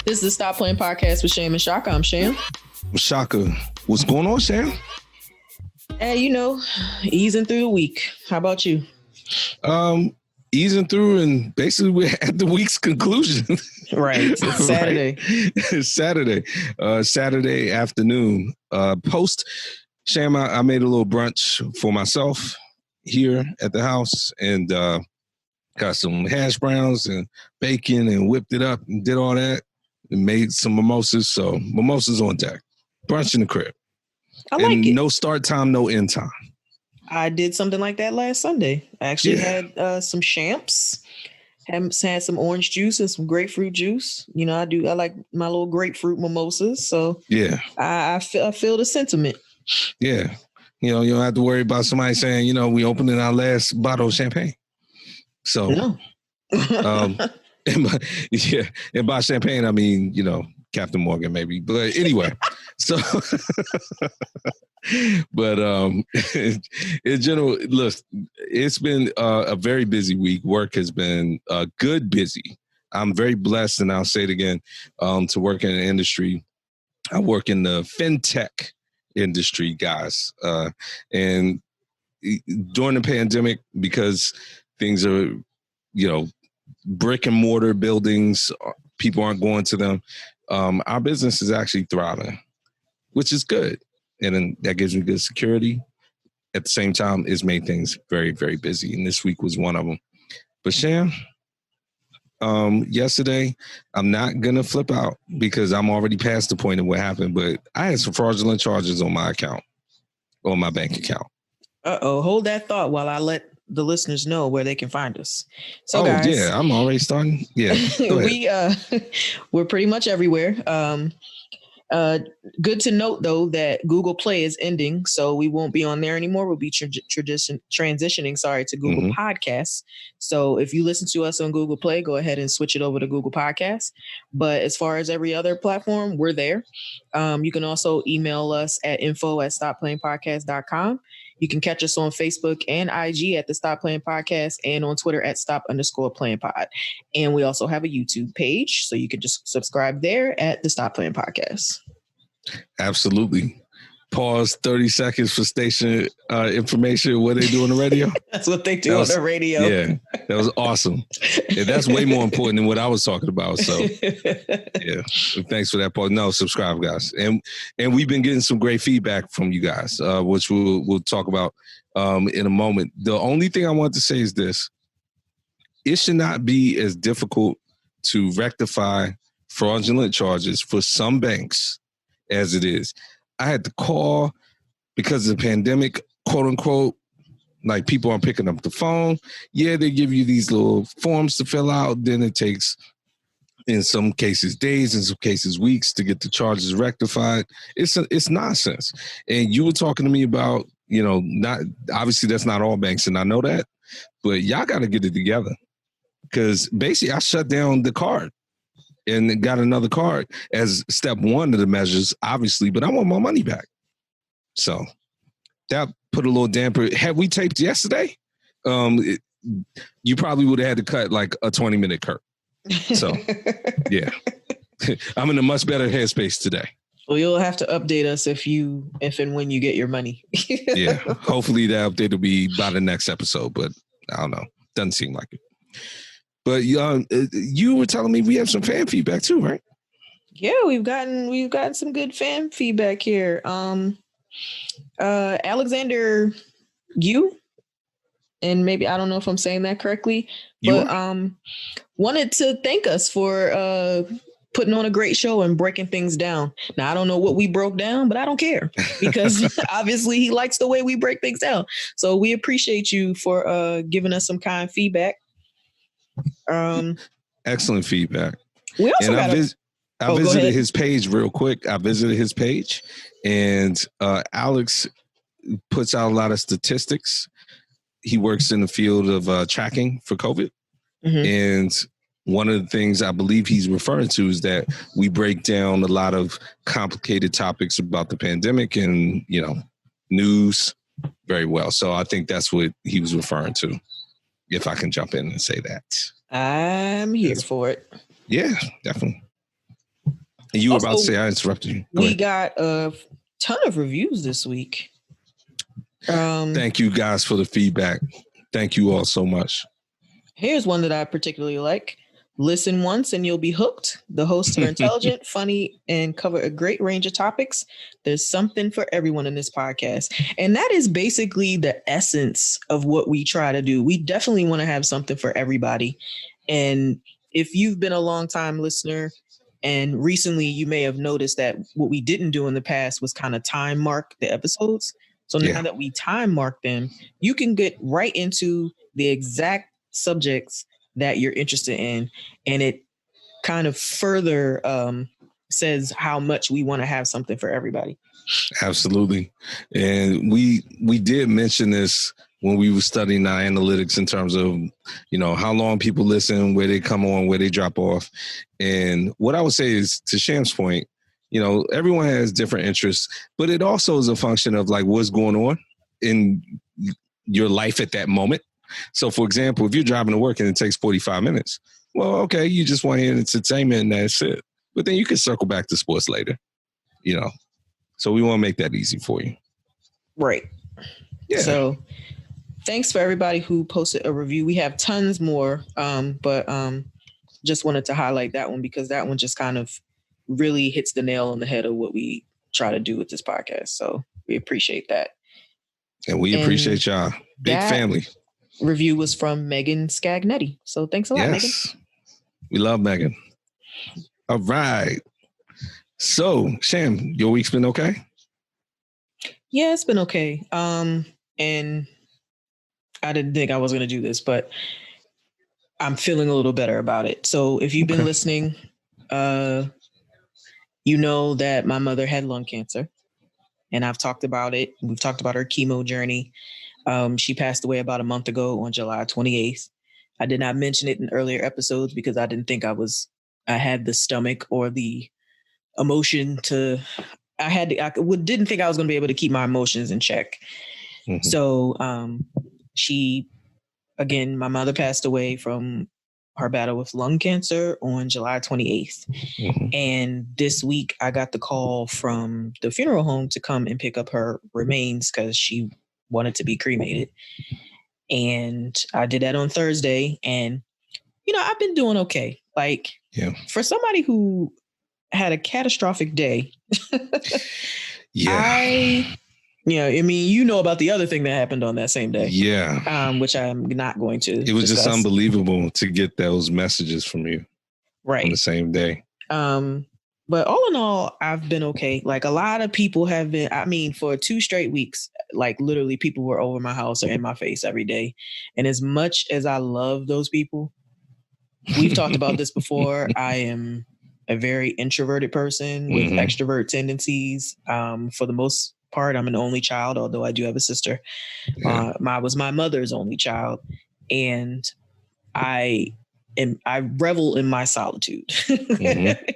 This is the Stop Playing podcast with Sham and Shaka. I'm Sham. Shaka, what's going on, Sham? Hey, easing through the week. How about you? Easing through, and basically we're at the week's conclusion. Right. It's Saturday. Right? It's Saturday. Saturday afternoon. Post Sham, I made a little brunch for myself here at the house, and got some hash browns and bacon and whipped it up and did all that and made some mimosas. So mimosas on deck. Brunch in the crib. I like it. No start time, no end time. I did something like that last Sunday. I actually had some champs, had some orange juice and some grapefruit juice. I like my little grapefruit mimosas. So yeah, I feel the sentiment. Yeah. You don't have to worry about somebody saying, we opening our last bottle of champagne. So, no. and by champagne, I mean, Captain Morgan maybe. But anyway, so, but in general, look, it's been a very busy week. Work has been good busy. I'm very blessed, and I'll say it again, to work in an industry. I work in the fintech industry, guys. And during the pandemic, because things are, brick and mortar buildings, people aren't going to them. Our business is actually thriving, which is good. And then that gives me good security. At the same time, it's made things very, very busy. And this week was one of them. But Sham, yesterday, I'm not going to flip out because I'm already past the point of what happened. But I had some fraudulent charges on my account, on my bank account. Uh-oh, hold that thought while I let the listeners know where they can find us. So, guys, yeah, I'm already starting. Yeah, we're pretty much everywhere. Good to note though that Google Play is ending, so we won't be on there anymore. We'll be transitioning to Google Podcasts. So if you listen to us on Google Play, go ahead and switch it over to Google Podcasts. But as far as every other platform, we're there. You can also email us at info@stopplayingpodcast.com. You can catch us on Facebook and IG at the Stop Playing Podcast and on Twitter at @stop_playing_pod. And we also have a YouTube page, so you can just subscribe there at the Stop Playing Podcast. Absolutely. Pause 30 seconds for station information. What they do on the radio? That's what they do on the radio. Yeah, that was awesome. Yeah, that's way more important than what I was talking about. So, yeah, thanks for that, Paul. No, subscribe, guys. And we've been getting some great feedback from you guys, which we'll talk about in a moment. The only thing I want to say is this. It should not be as difficult to rectify fraudulent charges for some banks as it is. I had to call because of the pandemic, quote unquote, like people aren't picking up the phone. Yeah, they give you these little forms to fill out. Then it takes, in some cases, days, in some cases, weeks to get the charges rectified. It's nonsense. And you were talking to me about, not obviously that's not all banks, and I know that, but y'all got to get it together. Because basically I shut down the card and got another card as step one of the measures, obviously, but I want my money back. So that put a little damper. Had we taped yesterday, you probably would have had to cut like a 20-minute cut. So, yeah, I'm in a much better headspace today. Well, you'll have to update us if and when you get your money. Yeah, hopefully that update will be by the next episode, but I don't know. Doesn't seem like it. But you were telling me we have some fan feedback too, right? Yeah, we've gotten some good fan feedback here. Alexander and maybe I don't know if I'm saying that correctly, but wanted to thank us for putting on a great show and breaking things down. Now I don't know what we broke down, but I don't care because obviously he likes the way we break things down. So we appreciate you for giving us some kind feedback. Excellent feedback. We also I visited his page real quick. I visited his page, and Alex puts out a lot of statistics. He works in the field of tracking for COVID, and one of the things I believe he's referring to is that we break down a lot of complicated topics about the pandemic and news very well. So I think that's what he was referring to, if I can jump in and say that. I'm here for it. Yeah, definitely. And you were about to say I interrupted you. We got a ton of reviews this week. Thank you guys for the feedback. Thank you all so much. Here's one that I particularly like. Listen once and you'll be hooked. The hosts are intelligent, funny, and cover a great range of topics. There's something for everyone in this podcast. And that is basically the essence of what we try to do. We definitely want to have something for everybody. And if you've been a long time listener, and recently you may have noticed that what we didn't do in the past was kind of time mark the episodes. So now that we time mark them, you can get right into the exact subjects that you're interested in. And it kind of further says how much we want to have something for everybody. Absolutely. And we did mention this when we were studying our analytics in terms of, how long people listen, where they come on, where they drop off. And what I would say is, to Sham's point, everyone has different interests, but it also is a function of like what's going on in your life at that moment. So, for example, if you're driving to work and it takes 45 minutes, well, okay, you just want to hear entertainment and that's it. But then you can circle back to sports later, So we want to make that easy for you. Right. Yeah. So thanks for everybody who posted a review. We have tons more, but just wanted to highlight that one because that one just kind of really hits the nail on the head of what we try to do with this podcast. So we appreciate that. And we appreciate y'all. Big family. Review was from Megan Scagnetti. So thanks a lot, Megan. We love Megan. All right. So, Sham, your week's been okay? Yeah, it's been okay. And I didn't think I was going to do this, but I'm feeling a little better about it. So if you've been listening, you know that my mother had lung cancer, and I've talked about it. We've talked about her chemo journey. She passed away about a month ago on July 28th. I did not mention it in earlier episodes because I didn't think I had the stomach or the emotion didn't think I was going to be able to keep my emotions in check. Mm-hmm. So my mother passed away from her battle with lung cancer on July 28th. Mm-hmm. And this week I got the call from the funeral home to come and pick up her remains because she wanted to be cremated. And I did that on Thursday. And, I've been doing okay. Like, for somebody who had a catastrophic day, about the other thing that happened on that same day. Yeah. Which I'm not going to It was discuss. Just unbelievable to get those messages from you. Right. On the same day. But all in all, I've been okay. Like a lot of people have been, for 2 straight weeks, like literally people were over my house or in my face every day. And as much as I love those people, we've talked about this before. I am a very introverted person with extrovert tendencies. For the most part, I'm an only child, although I do have a sister. Yeah. I was my mother's only child. And I revel in my solitude. Mm-hmm.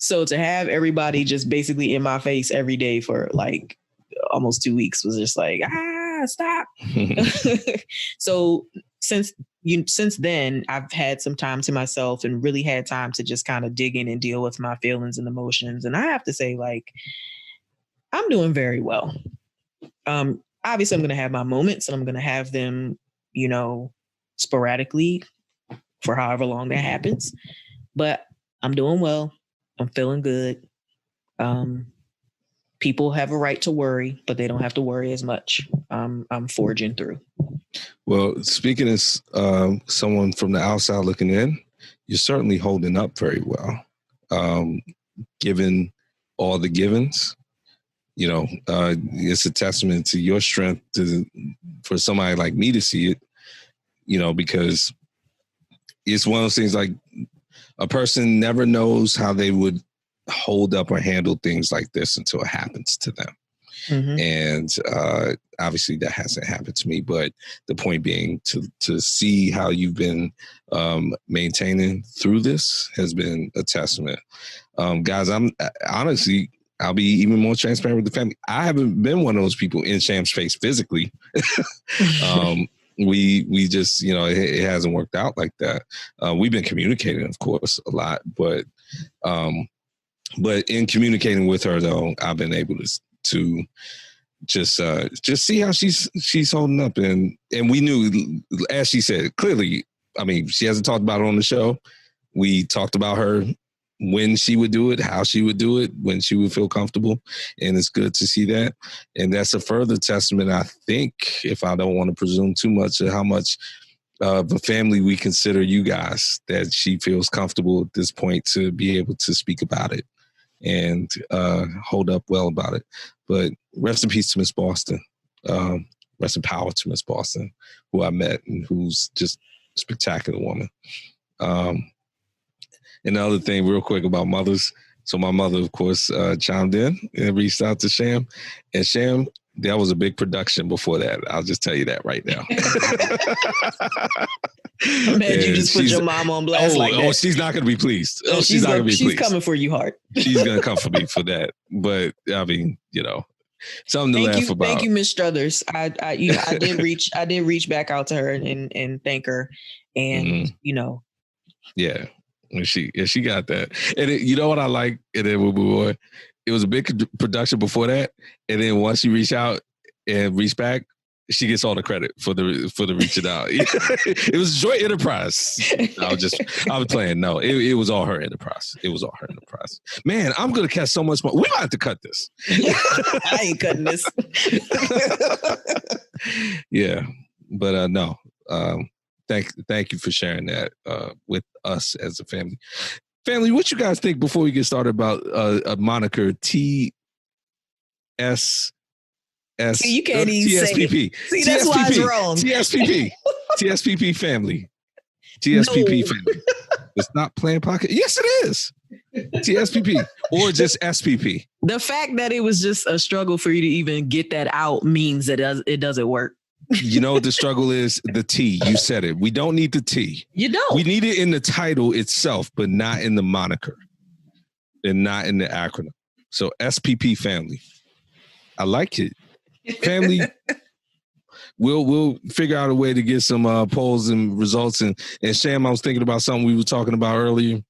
So to have everybody just basically in my face every day for like almost 2 weeks was just like, stop. So since then, I've had some time to myself and really had time to just kind of dig in and deal with my feelings and emotions. And I have to say, like, I'm doing very well. Obviously, I'm going to have my moments and I'm going to have them, sporadically for however long that happens. But I'm doing well. I'm feeling good. People have a right to worry, but they don't have to worry as much. I'm forging through. Well, speaking as someone from the outside looking in, you're certainly holding up very well. Given all the givens, it's a testament to your strength for somebody like me to see it, because it's one of those things like a person never knows how they would hold up or handle things like this until it happens to them. Mm-hmm. And obviously that hasn't happened to me, but the point being to see how you've been maintaining through this has been a testament. Guys, I'm honestly, I'll be even more transparent with the family. I haven't been one of those people in Sham's face physically. We just, it hasn't worked out like that. We've been communicating, of course, a lot, but in communicating with her though, I've been able to just see how she's holding up, and we knew, as she said, clearly. I mean, she hasn't talked about it on the show. We talked about her, when she would do it, how she would do it, when she would feel comfortable. And it's good to see that. And that's a further testament, I think, if I don't want to presume too much, of how much of a family we consider you guys, that she feels comfortable at this point to be able to speak about it and hold up well about it. But rest in peace to Miss Boston. Rest in power to Miss Boston, who I met and who's just a spectacular woman. And the other thing, real quick, about mothers. So my mother, of course, chimed in and reached out to Sham. And Sham, that was a big production before that. I'll just tell you that right now. I'm mad you just put your mom on blast like that. Oh, she's not going to be pleased. She's not going to be pleased. She's coming for you hard. She's going to come for me for that. But, I mean, something to laugh about. Thank you, Miss Struthers. I did reach back out to her and thank her. And, Yeah. She got that. And you know what I like? And then it was a big production before that. And then once she reached out and reached back, she gets all the credit for the reaching out. It was a joint enterprise. I was playing. No, it was all her enterprise. It was all her enterprise. Man, I'm gonna catch so much more. We might have to cut this. I ain't cutting this. Yeah, but no. Thank you for sharing that with us as a family. Family, what you guys think before we get started about a moniker TSSP? See, you can't even TSPP. See, that's why it's wrong. TSPP family. TSPP family. It's not playing pocket. Yes, it is. TSPP or just SPP. The fact that it was just a struggle for you to even get that out means that it doesn't work. You know what the struggle is? The T. You said it. We don't need the T. You don't. We need it in the title itself, but not in the moniker and not in the acronym. So SPP family. I like it. Family. We'll figure out a way to get some polls and results. And Sham, I was thinking about something we were talking about earlier.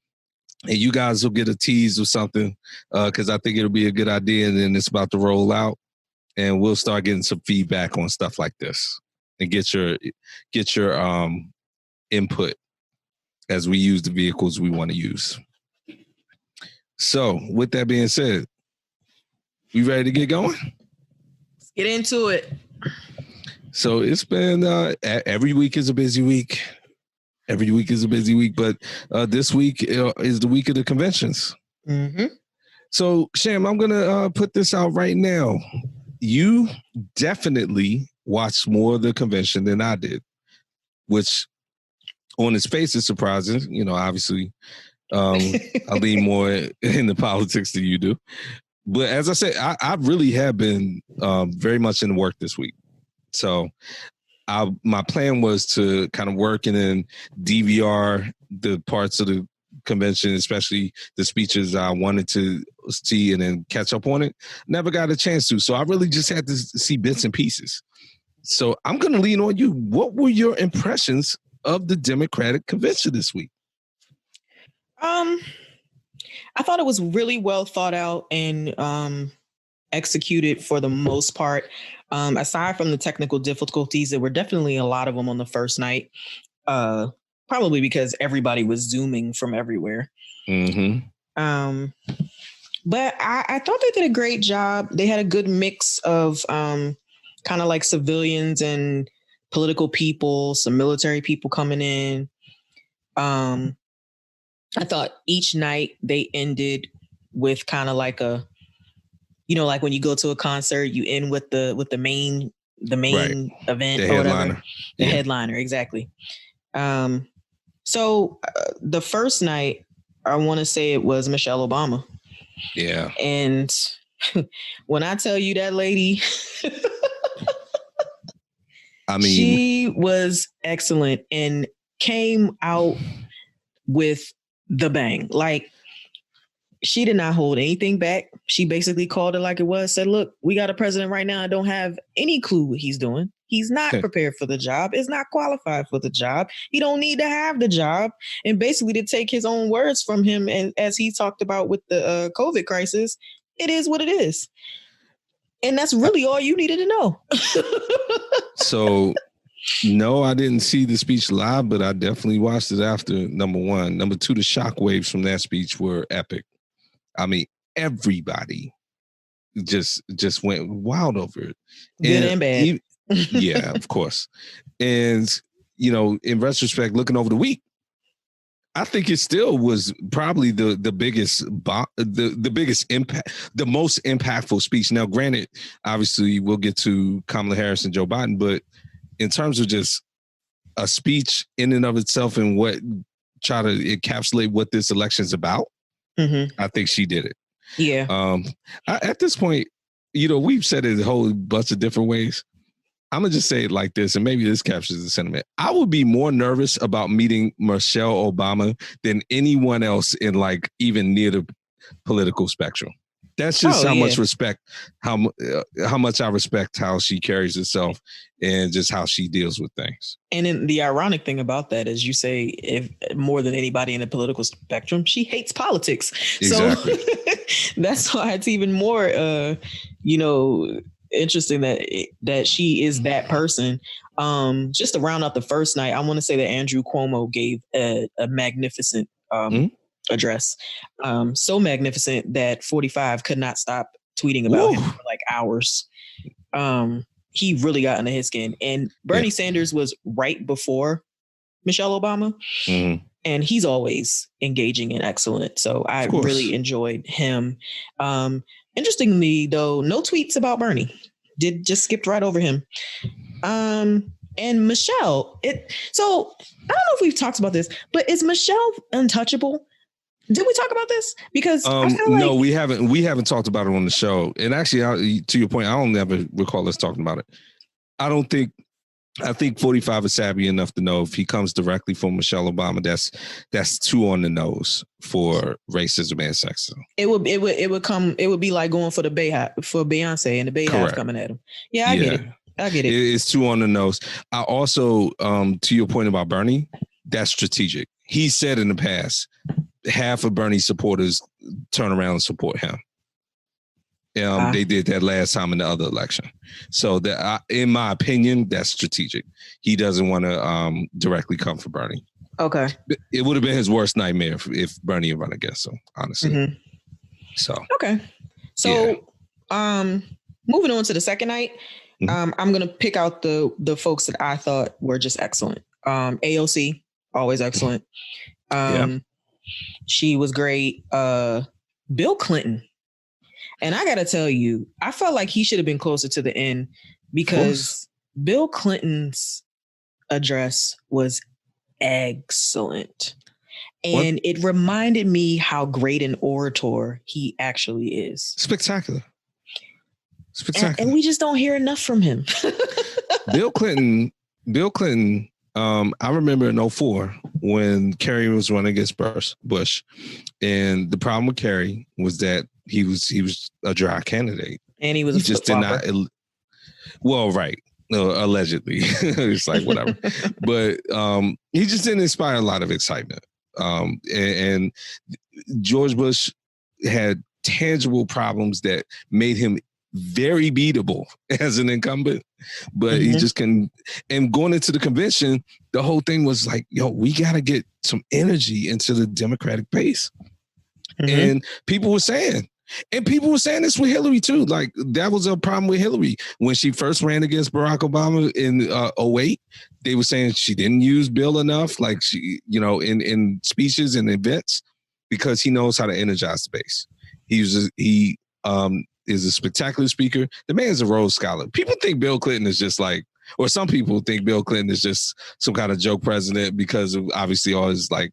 And you guys will get a tease or something because I think it'll be a good idea. And then it's about to roll out. And we'll start getting some feedback on stuff like this and get your input as we use the vehicles we want to use. So with that being said, we ready to get going? Let's get into it. So it's been every week is a busy week. Every week is a busy week, but this week is the week of the conventions. Mm-hmm. So Sham, I'm going to put this out right now. You definitely watched more of the convention than I did, which on its face is surprising. Obviously, I lean more in the politics than you do. But as I said, I really have been very much in work this week. So my plan was to kind of work and then DVR the parts of the convention, especially the speeches I wanted to see and then catch up on it. Never got a chance to. So I really just had to see bits and pieces. So I'm going to lean on you. What were your impressions of the Democratic convention this week? I thought it was really well thought out and executed for the most part. Aside from the technical difficulties, there were definitely a lot of them on the first night. Probably because everybody was Zooming from everywhere. Mm-hmm. But I thought they did a great job. They had a good mix of kind of like civilians and political people, some military people coming in. I thought each night they ended with kind of like like when you go to a concert, you end with the main right. event the or headliner. whatever. The headliner, exactly. So the first night, I want to say it was Michelle Obama. Yeah. And when I tell you that lady, she was excellent and came out with the bang. Like She did not hold anything back. She basically called it like it was, said, look, we got a president right now. I don't have any clue what he's doing. He's not prepared for the job, is not qualified for the job. He don't need to have the job. And basically to take his own words from him, and as he talked about with the COVID crisis, it is what it is. And that's really all you needed to know. So, no, I didn't see the speech live, but I definitely watched it after, number one. Number two, the shockwaves from that speech were epic. I mean, everybody just went wild over it. Good and bad. Yeah, of course. And, you know, in retrospect, looking over the week, I think it still was probably the biggest the biggest impact, the most impactful speech. Now, granted, obviously we'll get to Kamala Harris and Joe Biden, but in terms of just a speech in and of itself and what try to encapsulate what this election is about, I think she did it. Yeah. At this point, you know, we've said it a whole bunch of different ways. I'm going to just say it like this, and maybe this captures the sentiment. I would be more nervous about meeting Michelle Obama than anyone else in, like, even near the political spectrum. That's just much respect, how much I respect how she carries herself and just how she deals with things. And then the ironic thing about that is, you say, if more than anybody in the political spectrum, she hates politics. Exactly. So that's why it's even more, you know, interesting that she is that person. Just to round out the first night, I want to say that Andrew Cuomo gave a magnificent address. So magnificent that 45 could not stop tweeting about him for like hours. He really got under his skin. And Bernie Sanders was right before Michelle Obama. And he's always engaging and excellent. So I really enjoyed him. Interestingly, though, no tweets about Bernie. Just skipped right over him. And Michelle, so I don't know if we've talked about this, but is Michelle untouchable? Did we talk about this? Because I feel like, no, we haven't. We haven't talked about it on the show. And actually, to your point, I don't ever recall us talking about it. I think 45 is savvy enough to know if he comes directly from Michelle Obama, that's too on the nose for racism and sexism. It would be like going for the Beyonce and the Bayhive coming at him. Yeah, I get it. It's too on the nose. I also, to your point about Bernie, that's strategic. He said in the past, half of Bernie's supporters turn around and support him. They did that last time in the other election. So that, in my opinion, that's strategic. He doesn't want to directly come for Bernie. Okay. It would have been his worst nightmare if Bernie had run against him, honestly. So. Okay. So, moving on to the second night, I'm going to pick out the folks that I thought were just excellent. AOC, always excellent. She was great. Bill Clinton. And I got to tell you, I felt like he should have been closer to the end, because Bill Clinton's address was excellent. And it reminded me how great an orator he actually is. Spectacular. And we just don't hear enough from him. Bill Clinton, I remember in 2004 when Kerry was running against Bush. And the problem with Kerry was that he was a dry candidate. And he just did not. Well, right. No, allegedly. It's like, whatever. But he just didn't inspire a lot of excitement. And George Bush had tangible problems that made him very beatable as an incumbent, but he just couldn't. And going into the convention, the whole thing was like, yo, we got to get some energy into the Democratic base. And people were saying this with Hillary too. Like, that was a problem with Hillary when she first ran against Barack Obama in 2008. They were saying she didn't use Bill enough, like she, you know, in speeches and events, because he knows how to energize the base. He is a spectacular speaker. The man's a Rhodes Scholar. People think Bill Clinton is just like, or some people think Bill Clinton is just some kind of joke president because of obviously all his like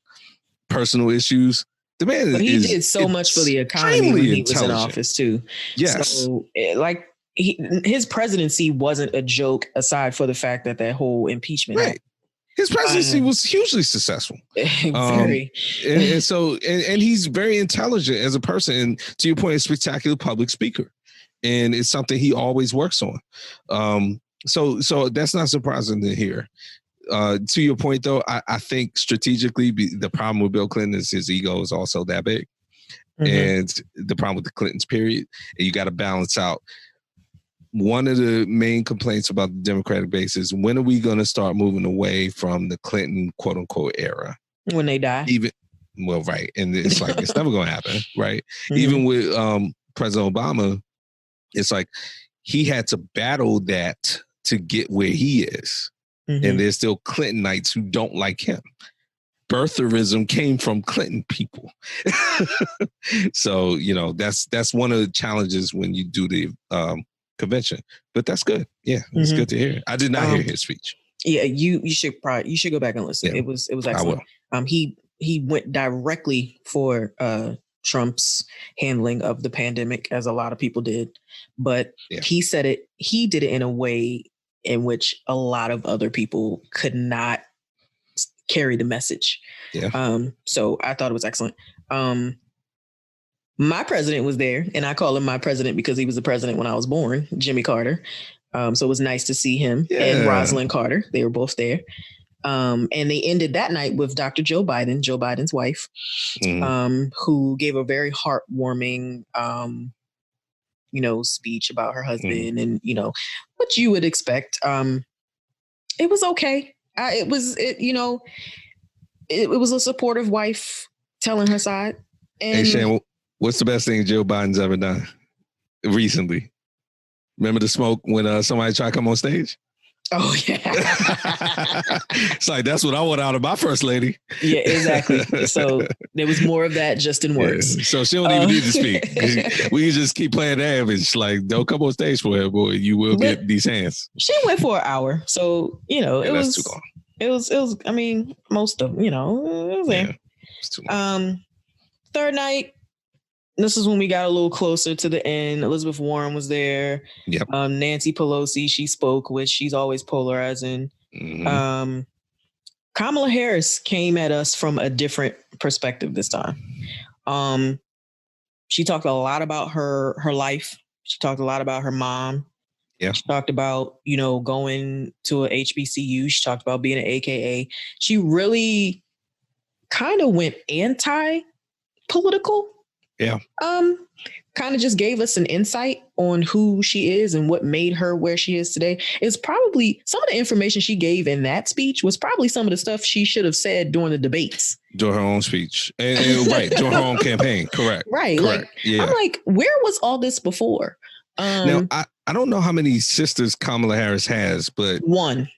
personal issues. The man did so much for the economy when he was in office too. Yes. So like his presidency wasn't a joke, aside for the fact that whole impeachment happened. His presidency was hugely successful. Very. And so he's very intelligent as a person. And to your point, a spectacular public speaker. And it's something he always works on. So that's not surprising to hear. To your point, though, I think strategically the problem with Bill Clinton is his ego is also that big. And the problem with the Clintons, period. And you got to balance out. One of the main complaints about the Democratic base is when are we going to start moving away from the Clinton quote unquote era? When they die. Right. And it's like, it's never going to happen. Right. Even with President Obama, it's like he had to battle that to get where he is. And there's still Clintonites who don't like him. Birtherism came from Clinton people. So, that's one of the challenges when you do the convention, but that's good. Yeah, it's good to hear. I did not hear his speech. Yeah, you should go back and listen. Yeah, it was excellent. He went directly for Trump's handling of the pandemic, as a lot of people did, but he did it in a way in which a lot of other people could not carry the message. So I thought it was excellent. My president was there, and I call him my president because he was the president when I was born, Jimmy Carter. So it was nice to see him and Rosalind Carter. They were both there. And they ended that night with Dr. Joe Biden's wife, who gave a very heartwarming, speech about her husband and, what you would expect. It was okay. It was a supportive wife telling her side. And hey, Shane, what's the best thing Joe Biden's ever done recently? Remember the smoke when somebody tried to come on stage? Oh, yeah. It's like, that's what I want out of my first lady. Yeah, exactly. So there was more of that just in words. Yeah. So she don't even need to speak. We can just keep playing that image. Like, don't come on stage for her, boy. You will get these hands. She went for an hour. So, it was too long. It was, I mean, most of, it was there. Yeah, it's too long. Third night, this is when we got a little closer to the end. Elizabeth Warren was there. Yep. Nancy Pelosi, she spoke, which she's always polarizing. Kamala Harris came at us from a different perspective this time. She talked a lot about her life. She talked a lot about her mom. Yeah. She talked about, going to a HBCU. She talked about being an AKA. She really kind of went anti-political. Yeah. Kind of just gave us an insight on who she is and what made her where she is today. It's probably some of the information she gave in that speech was probably some of the stuff she should have said during the debates. During her own speech. And right. During her own campaign. Correct. Right. Correct. I'm like, where was all this before? Now, I don't know how many sisters Kamala Harris has, but one.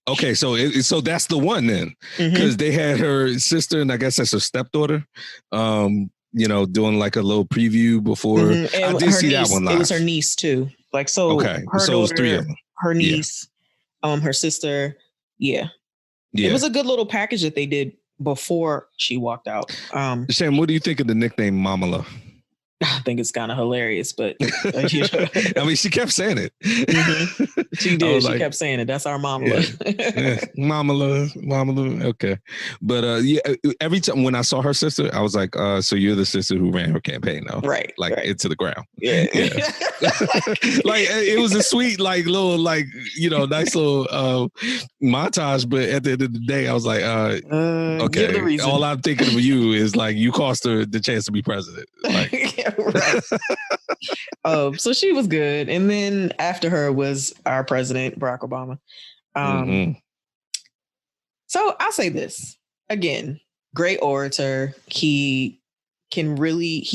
Okay, so that's the one then, because they had her sister, and I guess that's her stepdaughter. Doing like a little preview before. I did see that one live. It was her niece too. Like, so okay, her so daughter, it was three of them. Her niece, her sister. Yeah. It was a good little package that they did before she walked out. Sam, what do you think of the nickname Mamala? I think it's kind of hilarious, but I mean, she kept saying it. She did. She kept saying it. That's our Mamala. Mamala. Okay. But every time when I saw her sister, I was like, so you're the sister who ran her campaign now. Right. Like into the ground. Yeah. Like it was a sweet, like little, like, nice little montage. But at the end of the day, I was like, okay, all I'm thinking of you is like, you cost her the chance to be president. Like, right. So she was good. And then after her was our president, Barack Obama. So I'll say this again, great orator. He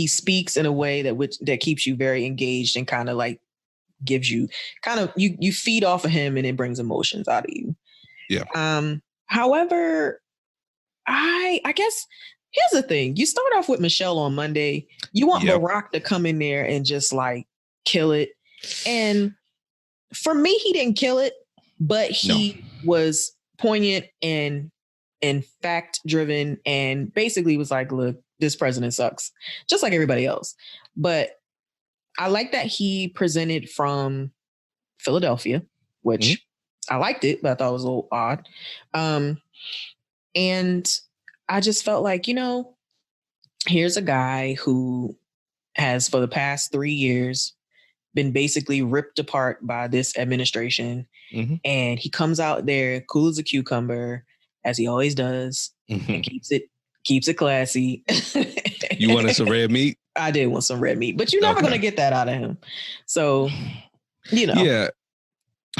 speaks in a way that keeps you very engaged and kind of like gives you you feed off of him and it brings emotions out of you. Yeah. However, I guess here's the thing. You start off with Michelle on Monday. You want Barack to come in there and just like kill it. And for me, he didn't kill it, but he was poignant and fact driven and basically was like, look, this president sucks, just like everybody else. But I like that he presented from Philadelphia, which I liked it, but I thought it was a little odd. And I just felt like, here's a guy who has for the past 3 years been basically ripped apart by this administration. Mm-hmm. And he comes out there cool as a cucumber, as he always does, and keeps it classy. You wanted some red meat? I did want some red meat, but you're never going to get that out of him. So, Yeah.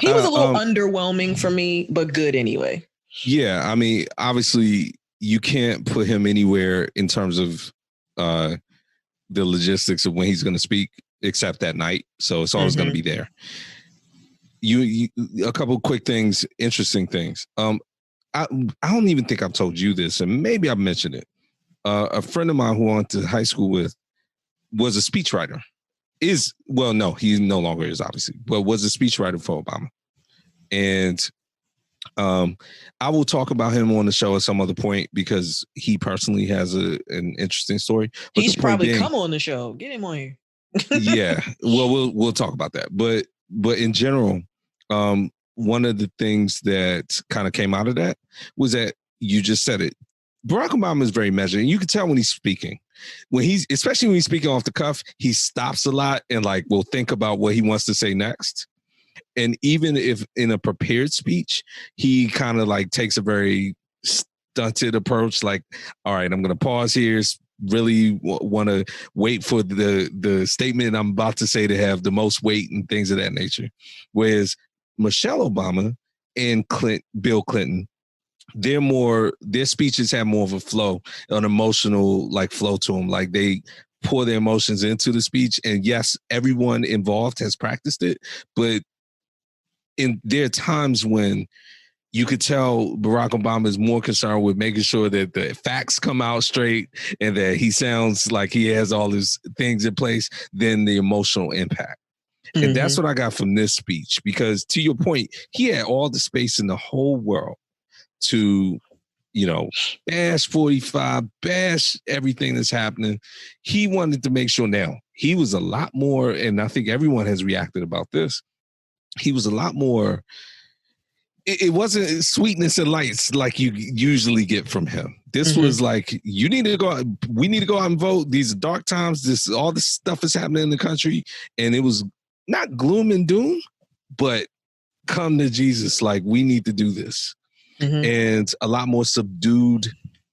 He was a little underwhelming for me, but good anyway. Yeah. I mean, obviously, you can't put him anywhere in terms of the logistics of when he's going to speak, except that night. So it's always going to be there. You a couple quick things, interesting things. I don't even think I've told you this, and maybe I've mentioned it. A friend of mine who I went to high school with was a speechwriter. No, he no longer is, obviously, but was a speechwriter for Obama. And I will talk about him on the show at some other point because he personally has an interesting story. But he should probably come on the show. Get him on here. Yeah, well, we'll talk about that. But in general, one of the things that kind of came out of that was that you just said it. Barack Obama is very measured, and you can tell when he's speaking. Especially when he's speaking off the cuff, he stops a lot and will think about what he wants to say next. And even if in a prepared speech, he kind of takes a very stunted approach. All right, I'm going to pause here. Really want to wait for the statement I'm about to say to have the most weight and things of that nature. Whereas Michelle Obama and Bill Clinton, their speeches have more of a flow, an emotional flow to them. They pour their emotions into the speech. And yes, everyone involved has practiced it, but there are times when you could tell Barack Obama is more concerned with making sure that the facts come out straight and that he sounds like he has all his things in place than the emotional impact. And that's what I got from this speech, because to your point, he had all the space in the whole world to, bash 45, bash everything that's happening. He wanted to make sure now he was a lot more, and I think everyone has reacted about this. He was a lot more. It wasn't sweetness and lights like you usually get from him. This was you need to go out. We need to go out and vote. These are dark times. All this stuff is happening in the country. And it was not gloom and doom, but come to Jesus. We need to do this. And a lot more subdued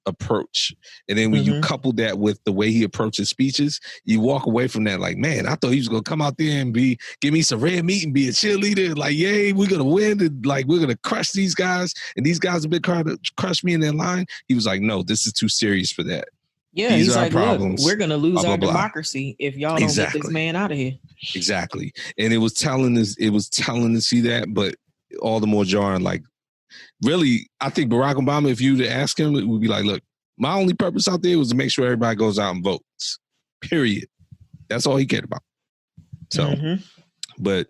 approach. And then when you couple that with the way he approaches speeches, you walk away from that man, I thought he was going to come out there and give me some red meat and be a cheerleader. Yay, we're going to win. And we're going to crush these guys. And these guys have been trying to crush me in their line. He was like, no, this is too serious for that. Yeah, he's like, look, we're going to lose our democracy if y'all don't get this man out of here. Exactly. And it was telling to see that, but all the more jarring, really, I think Barack Obama, if you were to ask him, it would be look, my only purpose out there was to make sure everybody goes out and votes. Period. That's all he cared about. So, but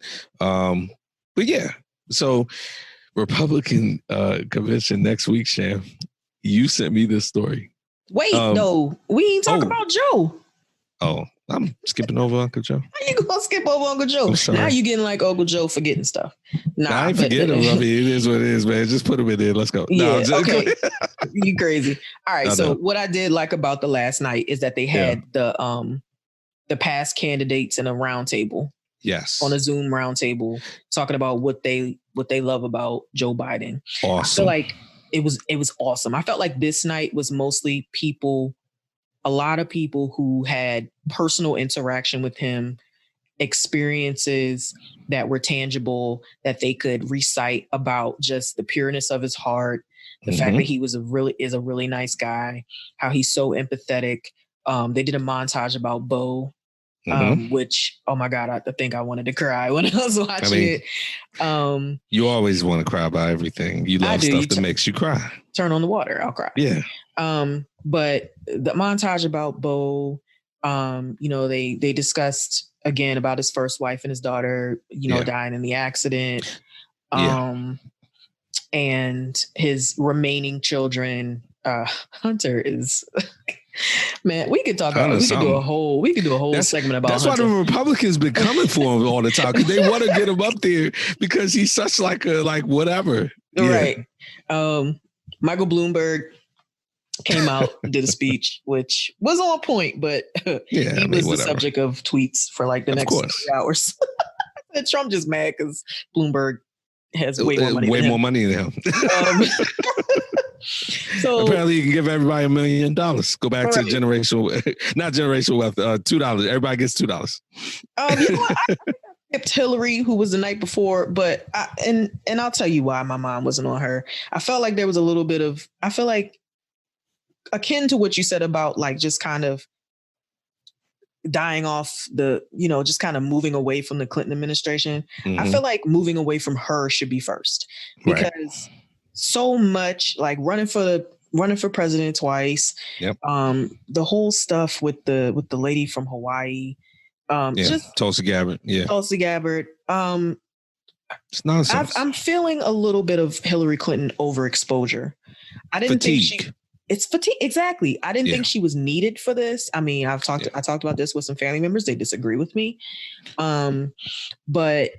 yeah. So, Republican convention next week, Sham. You sent me this story. Wait, no, we ain't talk about Joe. Oh, I'm skipping over Uncle Joe. How you gonna skip over Uncle Joe? Now you getting like Uncle Joe forgetting stuff. Nah, I ain't forgetting him. I mean, it is what it is, man. Just put him in there. Let's go. Yeah, okay. You crazy. All right. So what I did like about the last night is that they had the past candidates in a round table. Yes. On a Zoom round table talking about what they love about Joe Biden. Awesome. I feel like it was awesome. I felt like this night was mostly a lot of people who had personal interaction with him, experiences that were tangible, that they could recite about just the pureness of his heart, the fact that he is a really nice guy, how he's so empathetic. They did a montage about Bo, which, oh my God, I think I wanted to cry when I was watching it. You always want to cry about everything. You love stuff that makes you cry. Turn on the water, I'll cry. Yeah. But the montage about Bo, they discussed again about his first wife and his daughter, dying in the accident. And his remaining children. Hunter is man, we could talk about we could do a whole segment about that's Hunter. Why the Republicans been coming for him all the time, because they want to get him up there because he's such like whatever. Right. Michael Bloomberg came out, did a speech, which was on point, but he was the subject of tweets for like the next 3 hours. And Trump just mad because Bloomberg has way more money than him. So apparently you can give everybody $1 million. Go back to not generational wealth, $2. Everybody gets $2. You know what? I skipped Hillary, who was the night before, but and I'll tell you why my mind wasn't on her. I felt like there was a little bit of, I feel like akin to what you said about like just kind of dying off just kind of moving away from the Clinton administration. Mm-hmm. I feel like moving away from her should be first, because so much like running for president twice. Yep. The whole stuff with the lady from Hawaii. Just Tulsi Gabbard. Yeah. Tulsi Gabbard. It's nonsense. I'm feeling a little bit of Hillary Clinton overexposure. I didn't think it's fatigue. Exactly. I didn't think she was needed for this. I mean, I talked about this with some family members. They disagree with me. But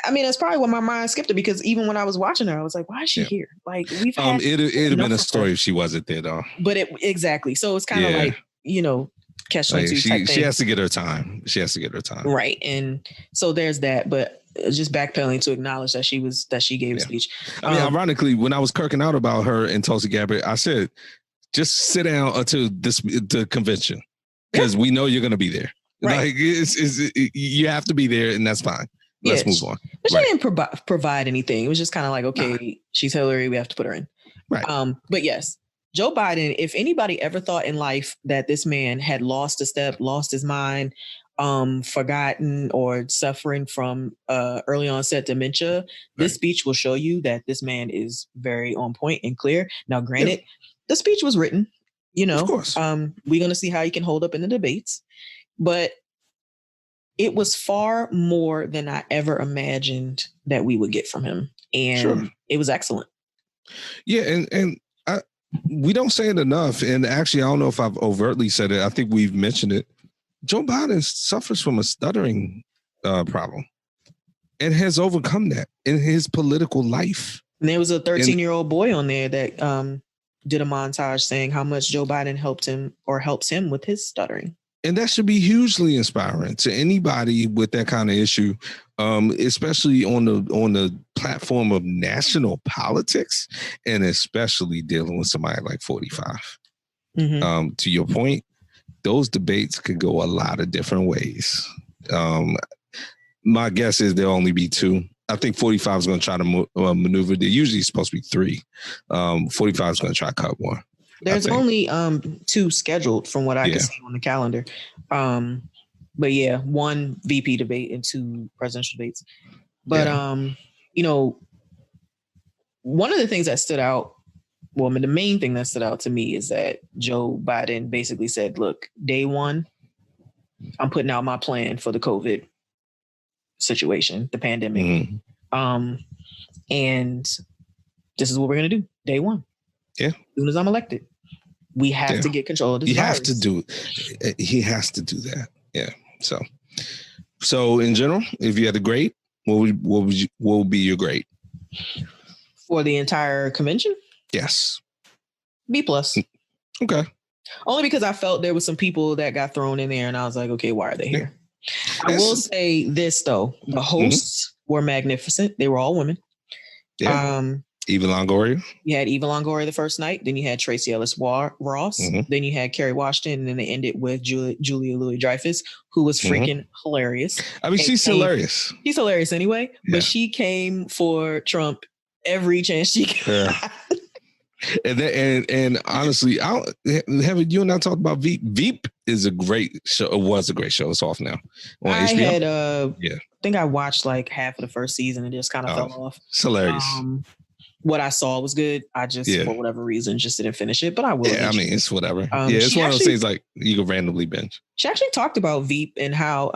I mean, that's probably why my mind skipped it, because even when I was watching her, I was like, why is she here? Like, we've had it'd have been a story if she wasn't there, though. But exactly. So it's kind of like, catch 22 type thing. She has to get her time. Right. And so there's that. But just backpedaling to acknowledge that she gave a speech. I mean, ironically, when I was kirking out about her and Tulsi Gabbard, I said, just sit down until the convention, because we know you're going to be there. Right. Like, you have to be there, and that's fine. Let's move on. But she didn't provide anything. It was just kind of like, okay, she's Hillary, we have to put her in. Right. But yes, Joe Biden, if anybody ever thought in life that this man had lost a step, lost his mind, forgotten, or suffering from early onset dementia, this speech will show you that this man is very on point and clear. Now, granted, the speech was written, of course. We're going to see how he can hold up in the debates, but it was far more than I ever imagined that we would get from him. And it was excellent. Yeah. And we don't say it enough. And actually, I don't know if I've overtly said it. I think we've mentioned it. Joe Biden suffers from a stuttering problem and has overcome that in his political life. And there was a 13-year-old boy on there that did a montage saying how much Joe Biden helped him or helps him with his stuttering. And that should be hugely inspiring to anybody with that kind of issue, especially on the platform of national politics, and especially dealing with somebody like 45. Mm-hmm. To your point, those debates could go a lot of different ways. My guess is there'll only be 2. I think 45 is going to try to maneuver. They're usually supposed to be 3. 45 is going to try to cut one. There's only 2 scheduled from what I can see on the calendar. But yeah, 1 VP debate and 2 presidential debates. But, one of the things that stood out, the main thing that stood out to me is that Joe Biden basically said, look, day 1, I'm putting out my plan for the COVID situation, the pandemic. Mm-hmm. And this is what we're going to do. Day 1. Yeah. As soon as I'm elected, we have to get control of this virus. He has to do that. Yeah. So in general, if you had a grade, what would be your grade for the entire convention? Yes. B+. Okay. Only because I felt there was some people that got thrown in there, and I was like, okay, why are they here? I will say this though: the hosts were magnificent. They were all women. Yeah. Eva Longoria. You had Eva Longoria the first night. Then you had Tracy Ellis Ross. Mm-hmm. Then you had Kerry Washington. And then they ended with Julia Louis-Dreyfus, who was freaking hilarious. I mean, she's hilarious. She's hilarious anyway. Yeah. But she came for Trump every chance she got. Yeah. And honestly, haven't you and I talked about Veep? Veep is a great show. It was a great show. It's off now on HBO. I think I watched like half of the first season and just kind of fell off. It's hilarious. What I saw was good. I just, for whatever reason, just didn't finish it, but I will. Yeah, I mean, it's whatever. It's one of those things like you can randomly binge. She actually talked about Veep and how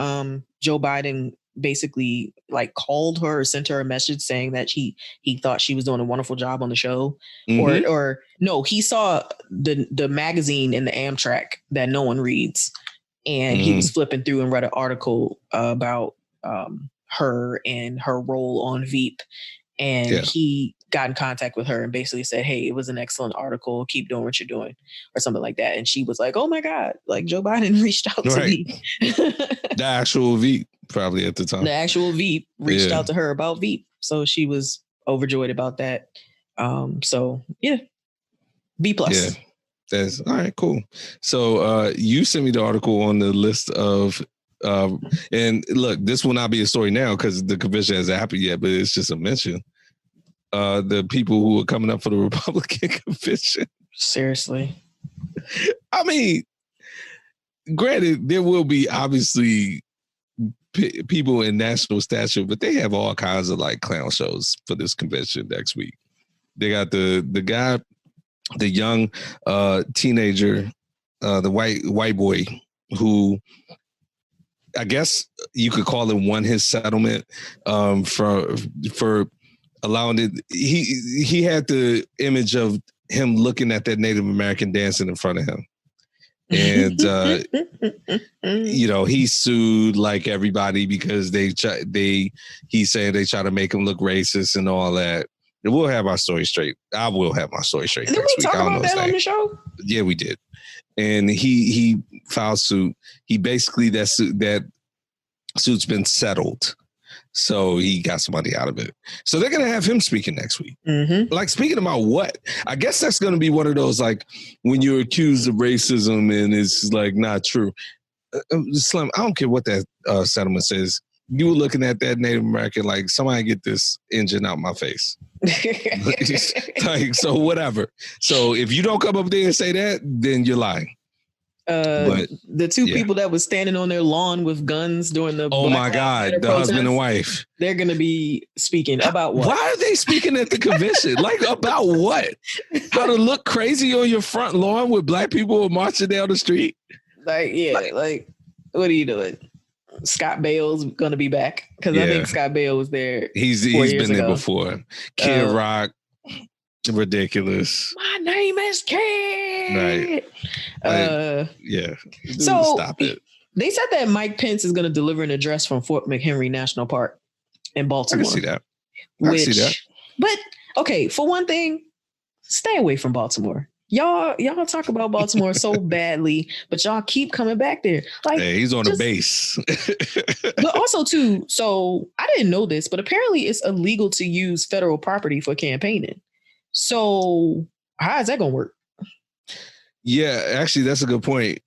Joe Biden basically like called her or sent her a message saying that he thought she was doing a wonderful job on the show. Mm-hmm. Or no, he saw the magazine in the Amtrak that no one reads. And he was flipping through and read an article about her and her role on Veep. And he got in contact with her and basically said, hey, it was an excellent article. Keep doing what you're doing, or something like that. And she was like, oh my God, like Joe Biden reached out to me. The actual Veep, probably at the time. The actual Veep reached out to her about Veep. So she was overjoyed about that. So yeah, B+. Yeah, that's all right. Cool. So you sent me the article on the list of, and look, this will not be a story now because the convention hasn't happened yet, but it's just a mention. The people who are coming up for the Republican convention. Seriously. I mean, granted, there will be obviously people in national stature, but they have all kinds of like clown shows for this convention next week. They got the guy, the young teenager, the white boy who I guess you could call him won his settlement for allowing it. He had the image of him looking at that Native American dancing in front of him. And you know, he sued like everybody because he's saying they try to make him look racist and all that. We'll have our story straight. I will have my story straight. Did we talk about that on the show? Yeah, we did. And he filed suit. He basically that suit's been settled. So he got some money out of it. So they're going to have him speaking next week. Mm-hmm. Like speaking about what? I guess that's going to be one of those, like when you're accused of racism and it's like not true. Slim, I don't care what that settlement says. You were looking at that Native American like, somebody get this engine out my face. Like, so whatever. So if you don't come up there and say that, then you're lying. But the two people that was standing on their lawn with guns during the my God, the protest, husband and wife. They're going to be speaking about what? Why are they speaking at the convention? Like about what? How to look crazy on your front lawn with black people marching down the street? Like what are you doing? Scott Bale's going to be back because I think Scott Bale was there. He's been there before. Kid Rock. Ridiculous. My name is Kid. Right. Yeah. So stop it. They said that Mike Pence is going to deliver an address from Fort McHenry National Park in Baltimore. I can see that. But okay, for one thing, stay away from Baltimore. Y'all talk about Baltimore so badly, but y'all keep coming back there. Like, hey, he's on the base. But also too, so I didn't know this, but apparently it's illegal to use federal property for campaigning. So how is that going to work? Yeah, actually, that's a good point.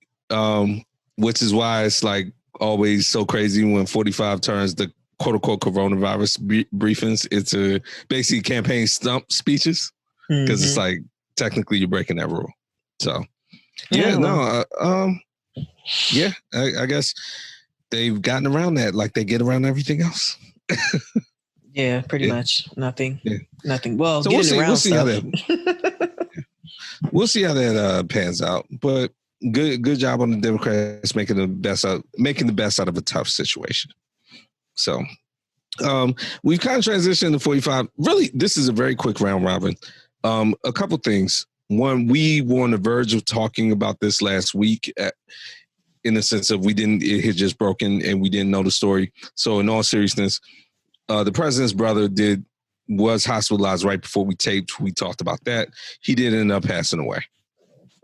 Which is why it's like always so crazy when 45 turns the quote unquote coronavirus briefings into basically campaign stump speeches. Because it's like, technically you're breaking that rule. So I guess they've gotten around that like they get around everything else. Yeah, pretty much nothing. Yeah. Nothing. Well, so we'll see how that we'll see how that pans out. But good job on the Democrats making the best out of a tough situation. So we've kind of transitioned to 45. Really, this is a very quick round robin. A couple things. One, we were on the verge of talking about this last week in the sense of it had just broken and we didn't know the story. So in all seriousness, the president's brother was hospitalized right before we taped. We talked about that. He did end up passing away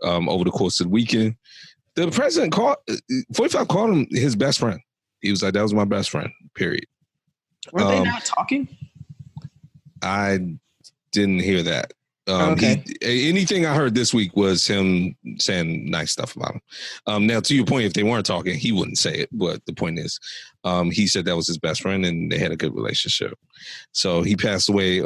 over the course of the weekend. The president 45 called him his best friend. He was like, that was my best friend, period. Were they not talking? I didn't hear that. Okay. Anything I heard this week was him saying nice stuff about him. Now, to your point, if they weren't talking, he wouldn't say it. But the point is, he said that was his best friend and they had a good relationship. So he passed away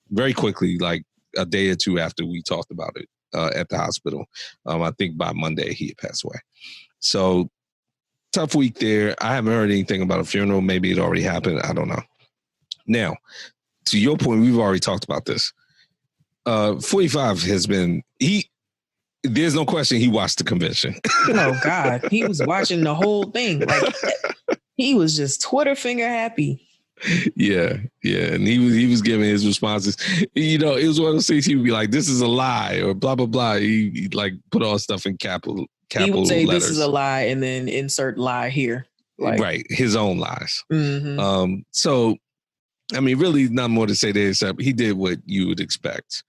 very quickly, like a day or two after we talked about it at the hospital. I think by Monday he had passed away. So tough week there. I haven't heard anything about a funeral. Maybe it already happened. I don't know. Now, to your point, we've already talked about this. 45 has been, there's no question he watched the convention. Oh God, he was watching the whole thing. Like he was just Twitter finger happy. Yeah. And he was giving his responses. You know, it was one of those things he would be like, this is a lie or blah, blah, blah. He like put all stuff in capital he would say letters. This is a lie and then insert lie here. Like, right. His own lies. Mm-hmm. So I mean, really not more to say there except he did what you would expect.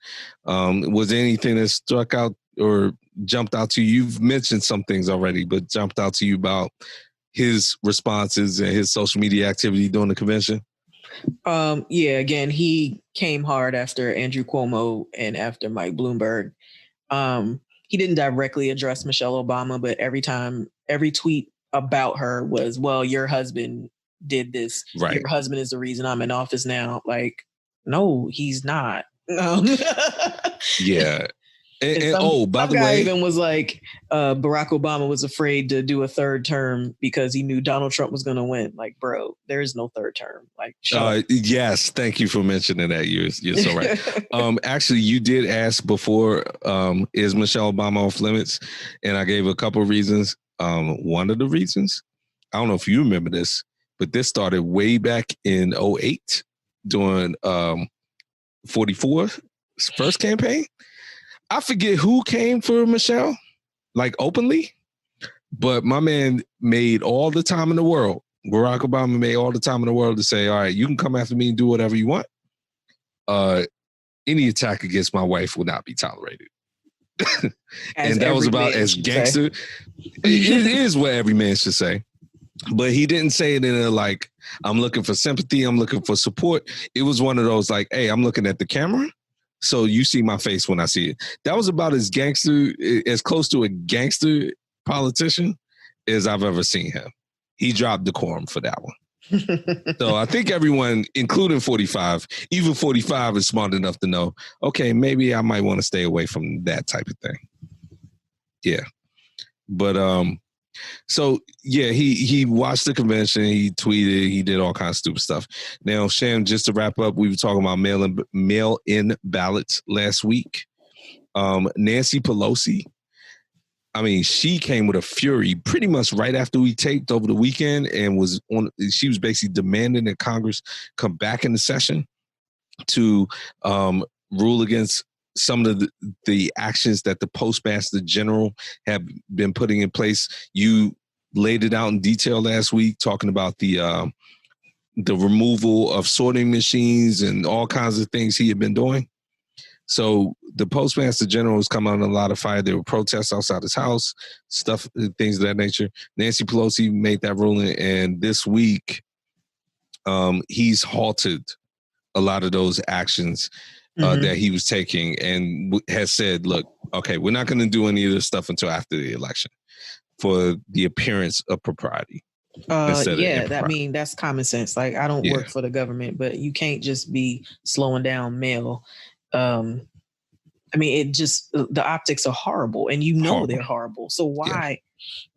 Was there anything that struck out or jumped out to you? You've mentioned some things already, but jumped out to you about his responses and his social media activity during the convention? Yeah, again, he came hard after Andrew Cuomo and after Mike Bloomberg. He didn't directly address Michelle Obama, but every tweet about her was, well, your husband did this. Right. Your husband is the reason I'm in office now. Like, no, he's not. Yeah. And by the guy way, even was like, Barack Obama was afraid to do a third term because he knew Donald Trump was going to win. Like, bro, there is no third term. Like, yes, thank you for mentioning that. You're so right. Actually, you did ask before, is Michelle Obama off limits? And I gave a couple of reasons. One of the reasons, I don't know if you remember this, but this started way back in 2008 during 44's first campaign. I forget who came for Michelle, like openly, but my man made all the time in the world. Barack Obama made all the time in the world to say, all right, you can come after me and do whatever you want. Any attack against my wife will not be tolerated. And that was about as gangster. It is what every man should say. But he didn't say it in a like, I'm looking for sympathy, I'm looking for support. It was one of those like, hey, I'm looking at the camera, so you see my face when I see it. That was about as gangster, as close to a gangster politician as I've ever seen him. He dropped decorum for that one. So I think everyone, including 45, even 45 is smart enough to know, okay, maybe I might want to stay away from that type of thing. Yeah. But so yeah, he watched the convention, he tweeted, he did all kinds of stupid stuff. Now, Sham, just to wrap up, we were talking about mail-in ballots last week. Nancy Pelosi, I mean, she came with a fury pretty much right after we taped over the weekend and she was basically demanding that Congress come back into session to rule against some of the actions that the Postmaster General have been putting in place. You laid it out in detail last week, talking about the removal of sorting machines and all kinds of things he had been doing. So the Postmaster General has come on a lot of fire. There were protests outside his house, stuff, things of that nature. Nancy Pelosi made that ruling, and this week he's halted a lot of those actions that he was taking and has said, look, okay, we're not going to do any of this stuff until after the election for the appearance of propriety. That's common sense. Like, I don't work for the government, but you can't just be slowing down mail. I mean, the optics are horrible, and they're horrible. So why? Yeah.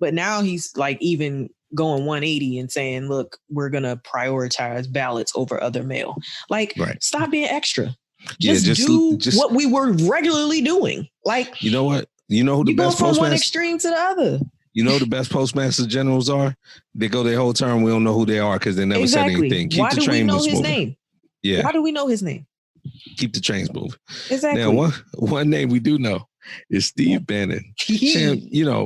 But now he's like even going 180 and saying, look, we're going to prioritize ballots over other mail. Like, stop being extra. Just do what we were regularly doing. Like, you know what? You know who the best postmaster from one extreme to the other. You know who the best postmaster generals are? They go their whole term. We don't know who they are because they never said anything. Why do we know his name? Yeah. Why do we know his name? Keep the trains moving. Exactly. Now, one name we do know is Steve Bannon. Sam,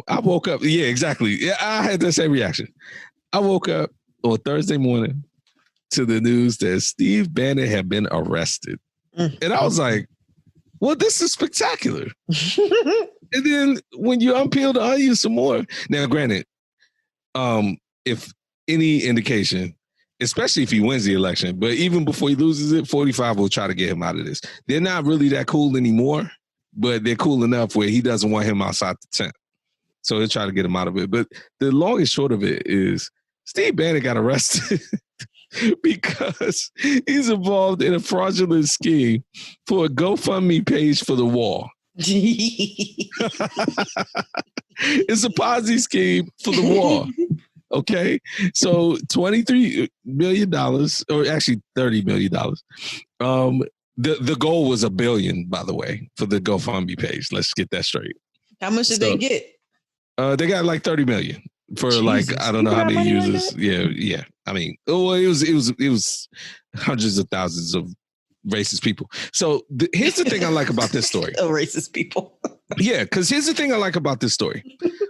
I woke up. Yeah, exactly. Yeah, I had the same reaction. I woke up on Thursday morning to the news that Steve Bannon had been arrested. And I was like, well, this is spectacular. And then when you unpeel the onion some more, now granted, if any indication, especially if he wins the election, but even before he loses it, 45 will try to get him out of this. They're not really that cool anymore, but they're cool enough where he doesn't want him outside the tent. So he'll try to get him out of it. But the long and short of it is Steve Bannon got arrested because he's involved in a fraudulent scheme for a GoFundMe page for the wall. It's a Ponzi scheme for the wall. Okay, so $23 million, or actually $30 million. The goal was $1 billion, by the way, for the GoFundMe page. Let's get that straight. How much did they get? They got like 30 million for Jesus. I don't know how many users. Yeah. I mean, it was hundreds of thousands of racist people. So here's the thing I like about this story. Racist people. Yeah, because here's the thing I like about this story.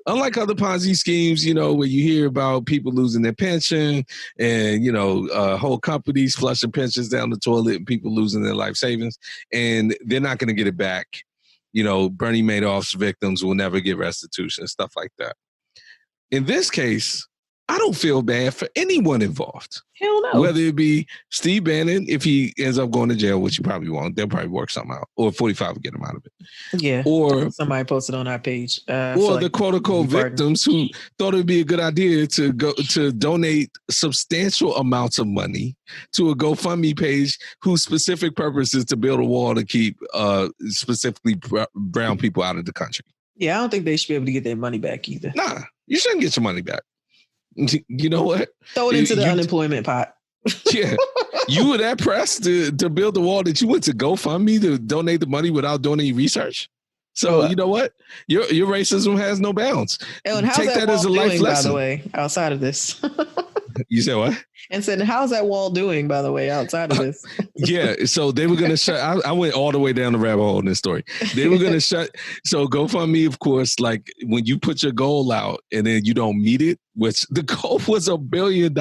Unlike other Ponzi schemes, where you hear about people losing their pension and, whole companies flushing pensions down the toilet and people losing their life savings, and they're not going to get it back. Bernie Madoff's victims will never get restitution, stuff like that. In this case, I don't feel bad for anyone involved. Hell no. Whether it be Steve Bannon, if he ends up going to jail, which he probably won't, they'll probably work something out. Or 45 will get him out of it. Yeah. Or somebody posted on our page. Or the quote unquote victims who thought it'd be a good idea to go to donate substantial amounts of money to a GoFundMe page whose specific purpose is to build a wall to keep specifically brown people out of the country. Yeah, I don't think they should be able to get their money back either. Nah, you shouldn't get your money back. You know what? Throw it into the unemployment pot. Yeah. You were that pressed to build the wall that you went to GoFundMe to donate the money without doing any research? So you know what? Your racism has no bounds. And how's Take that as a life lesson. By the way, outside of this. You said what? And said, how's that wall doing, by the way, outside of this? Yeah, so they were going to shut. I went all the way down the rabbit hole in this story. They were going to shut. So GoFundMe, of course, like when you put your goal out and then you don't meet it, which the goal was $1 billion.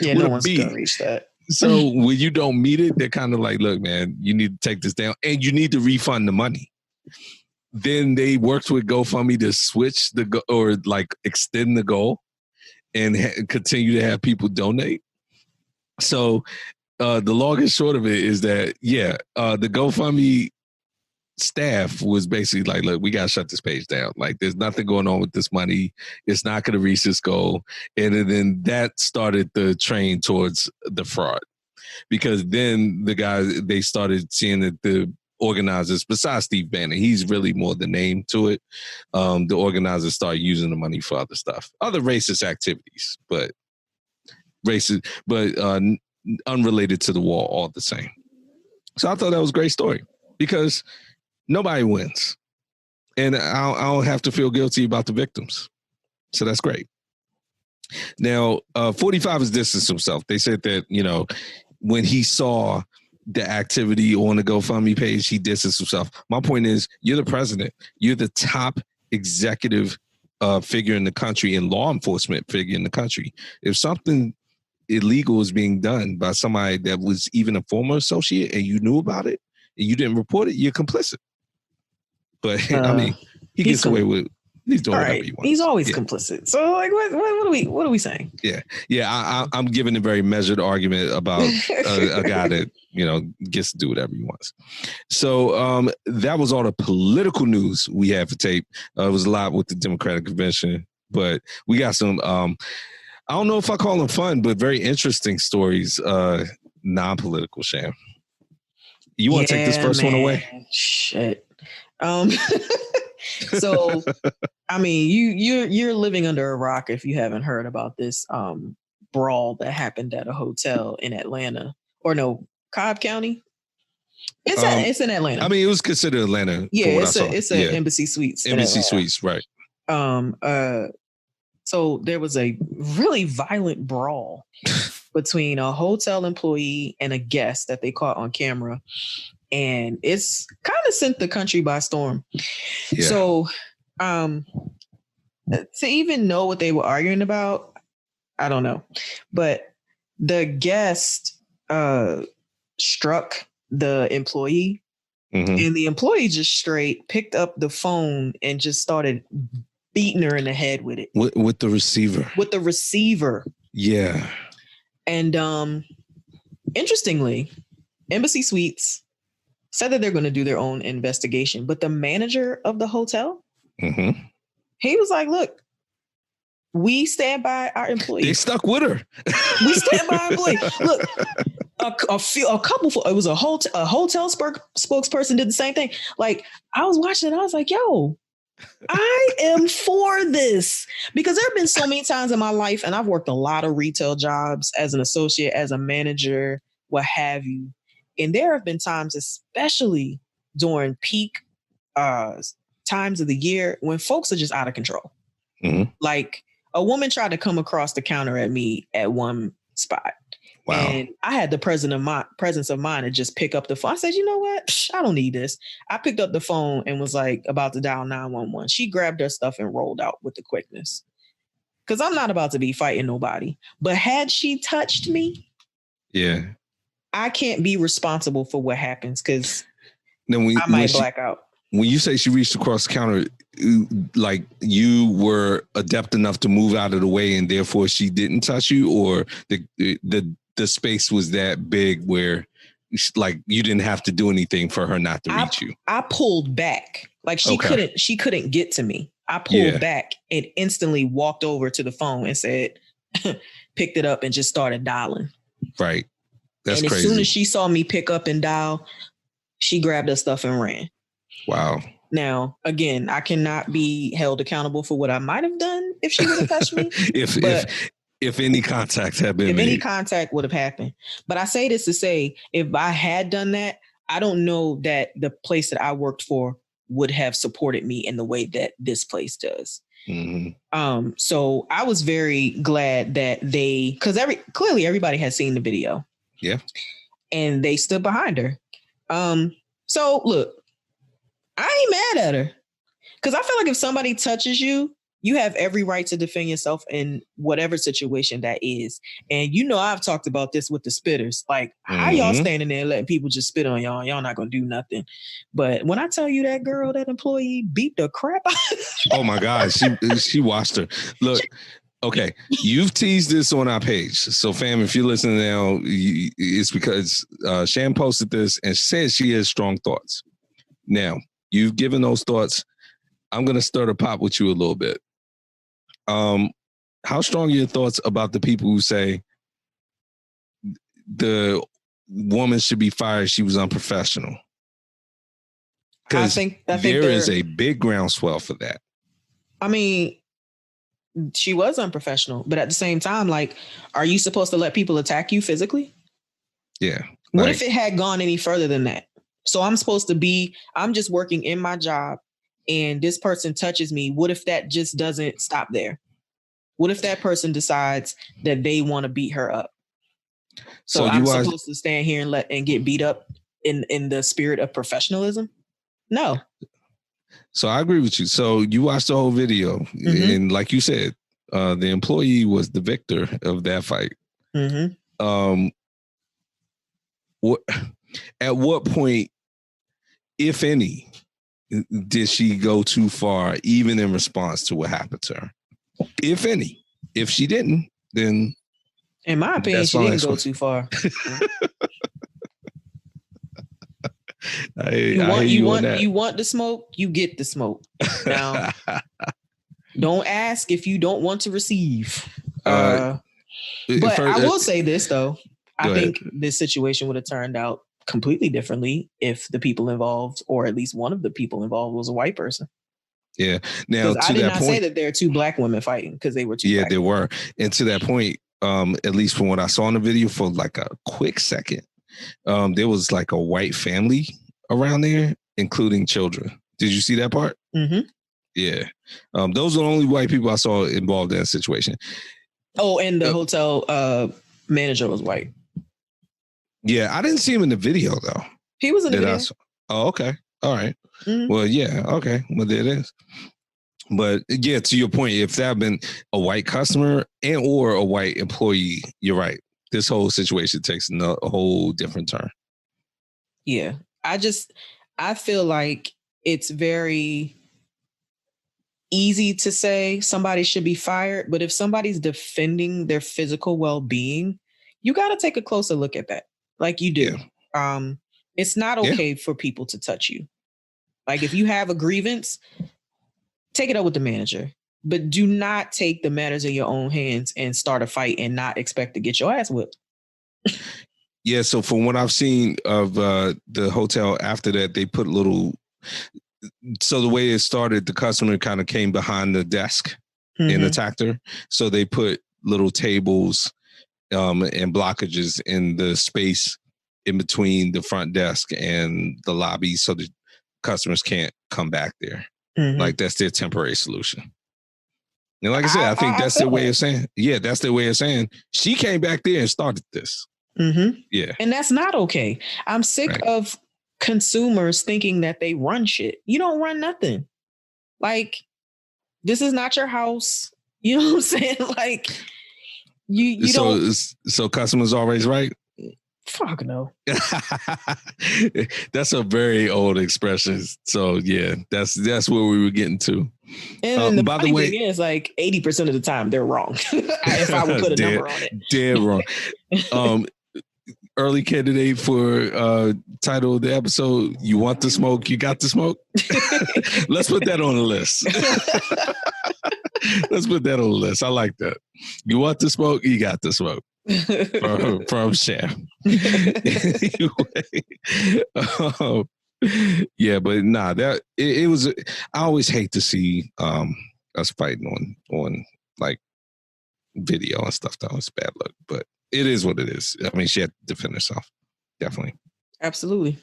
Yeah, no one's going to reach that. So when you don't meet it, they're kind of like, look, man, you need to take this down and you need to refund the money. Then they worked with GoFundMe to switch or extend the goal and continue to have people donate. So the long and short of it is that, the GoFundMe staff was basically like, look, we got to shut this page down. Like, there's nothing going on with this money. It's not going to reach this goal. And then that started the train towards the fraud. Because then they started seeing that the organizers, besides Steve Bannon, he's really more the name to it. The organizers started using the money for other stuff, other racist activities, but unrelated to the wall all the same. So I thought that was a great story because nobody wins. And I don't have to feel guilty about the victims. So that's great. Now, 45 has distanced himself. They said that, when he saw the activity on the GoFundMe page, he distanced himself. My point is, you're the president. You're the top executive figure in the country and law enforcement figure in the country. If something illegal is being done by somebody that was even a former associate and you knew about it and you didn't report it, you're complicit. But he gets away with he's doing whatever he wants. He's always complicit. So what are we saying? Yeah. I'm giving a very measured argument about a guy that gets to do whatever he wants. So that was all the political news we had for tape. It was a lot with the Democratic convention, but we got some. I don't know if I call them fun, but very interesting stories. Non-political, Sham. You want to take this first one away? Shit. So, I mean, you're living under a rock if you haven't heard about this brawl that happened at a hotel in Atlanta, or no, Cobb County. It's in Atlanta. I mean, it was considered Atlanta. Yeah, it's an Embassy Suites. Embassy Suites, right? So there was a really violent brawl between a hotel employee and a guest that they caught on camera. And it's kind of sent the country by storm. Yeah. So to even know what they were arguing about, I don't know. But the guest struck the employee. Mm-hmm. And the employee just straight picked up the phone and just started beating her in the head with it. With the receiver. With the receiver. Yeah. And interestingly, Embassy Suites said that they're going to do their own investigation, but the manager of the hotel, mm-hmm. he was like, look, we stand by our employees. They stuck with her. We stand by our employees. Look, a couple, it was a hotel spokesperson did the same thing. Like, I was watching it, I was like, yo, I am for this, because there have been so many times in my life, and I've worked a lot of retail jobs as an associate, as a manager, what have you. And there have been times, especially during peak times of the year, when folks are just out of control. Mm-hmm. Like, a woman tried to come across the counter at me at one spot, Wow. And I had the presence of mind to just pick up the phone. I said, you know what? I don't need this. I picked up the phone and was like about to dial 911. She grabbed her stuff and rolled out with the quickness. Because I'm not about to be fighting nobody. But had she touched me, yeah, I can't be responsible for what happens because I might black out. When you say she reached across the counter, like you were adept enough to move out of the way and therefore she didn't touch you, or the space was that big where like you didn't have to do anything for her not to reach you? I pulled back. Like she couldn't get to me. I pulled back and instantly walked over to the phone and said, picked it up and just started dialing. Right. That's crazy. As soon as she saw me pick up and dial, she grabbed her stuff and ran. Wow. Now, again, I cannot be held accountable for what I might have done if she would have touched me. If any contact had been made. Any contact would have happened. But I say this to say, if I had done that, I don't know that the place that I worked for would have supported me in the way that this place does. Mm-hmm. So I was very glad that because clearly everybody had seen the video. Yeah. And they stood behind her. So look, I ain't mad at her. Because I feel like if somebody touches you, you have every right to defend yourself in whatever situation that is. And I've talked about this with the spitters. Like, how y'all standing there letting people just spit on y'all? Y'all not going to do nothing. But when I tell you that girl, that employee beat the crap out of her. Oh, my God. She watched her. Look, okay. You've teased this on our page. So, fam, if you're listening now, it's because Shan posted this and says she has strong thoughts. Now, you've given those thoughts. I'm going to stir the pot with you a little bit. How strong are your thoughts about the people who say the woman should be fired? She was unprofessional. Because there is a big groundswell for that. I mean, she was unprofessional, but at the same time, like, are you supposed to let people attack you physically? Yeah. What if it had gone any further than that? So I'm just working in my job and this person touches me. What if that just doesn't stop there? What if that person decides that they want to beat her up? So I'm supposed to stand here and get beat up in the spirit of professionalism? No. So I agree with you. So you watched the whole video, and like you said, the employee was the victor of that fight. Mm-hmm. At what point, if any, did she go too far, even in response to what happened to her? If any. If she didn't, then in my opinion, she didn't go too far. You want the smoke, you get the smoke. Now, don't ask if you don't want to receive. But I will say this though. I think this situation would have turned out completely differently if the people involved, or at least one of the people involved, was a white person. Yeah. Now, I did not say that there are two black women fighting because they were two. Yeah, there were. And to that point, at least from what I saw in the video, for like a quick second, there was like a white family around there, including children. Did you see that part? Mm-hmm. Yeah. Those are the only white people I saw involved in that situation. Oh, and the hotel manager was white. Yeah, I didn't see him in the video though. He was in the video. Oh, okay. All right. Mm-hmm. Well, yeah. Okay. Well, there it is. But yeah, to your point, if that had been a white customer and or a white employee, you're right. This whole situation takes a whole different turn. Yeah. I feel like it's very easy to say somebody should be fired, but if somebody's defending their physical well-being, you got to take a closer look at that. Like you do. Yeah. It's not okay for people to touch you. Like if you have a grievance, take it up with the manager, but do not take the matters in your own hands and start a fight and not expect to get your ass whipped. Yeah. So from what I've seen of the hotel after that, they put so the way it started, the customer kind of came behind the desk and attacked her. So they put little tables and blockages in the space in between the front desk and the lobby so the customers can't come back there. Mm-hmm. Like that's their temporary solution. And like I said, I think that's their way of saying, that's their way of saying she came back there and started this. Mm-hmm. Yeah. And that's not okay. I'm sick of consumers thinking that they run shit. You don't run nothing. Like, this is not your house. You know what I'm saying? Like, you don't. So customers always right? Fuck no. That's a very old expression. So yeah, that's where we were getting to. And the funny thing is, like 80% of the time, they're wrong. If I would put a number on it, dead wrong. Early candidate for title of the episode: "You want the smoke? You got the smoke." Let's put that on the list. Let's put that on the list. I like that. You want the smoke? You got the smoke. From Sham. Yeah, but nah, that it was. I always hate to see us fighting on like video and stuff. That was bad luck, but it is what it is. I mean, she had to defend herself, definitely. Absolutely.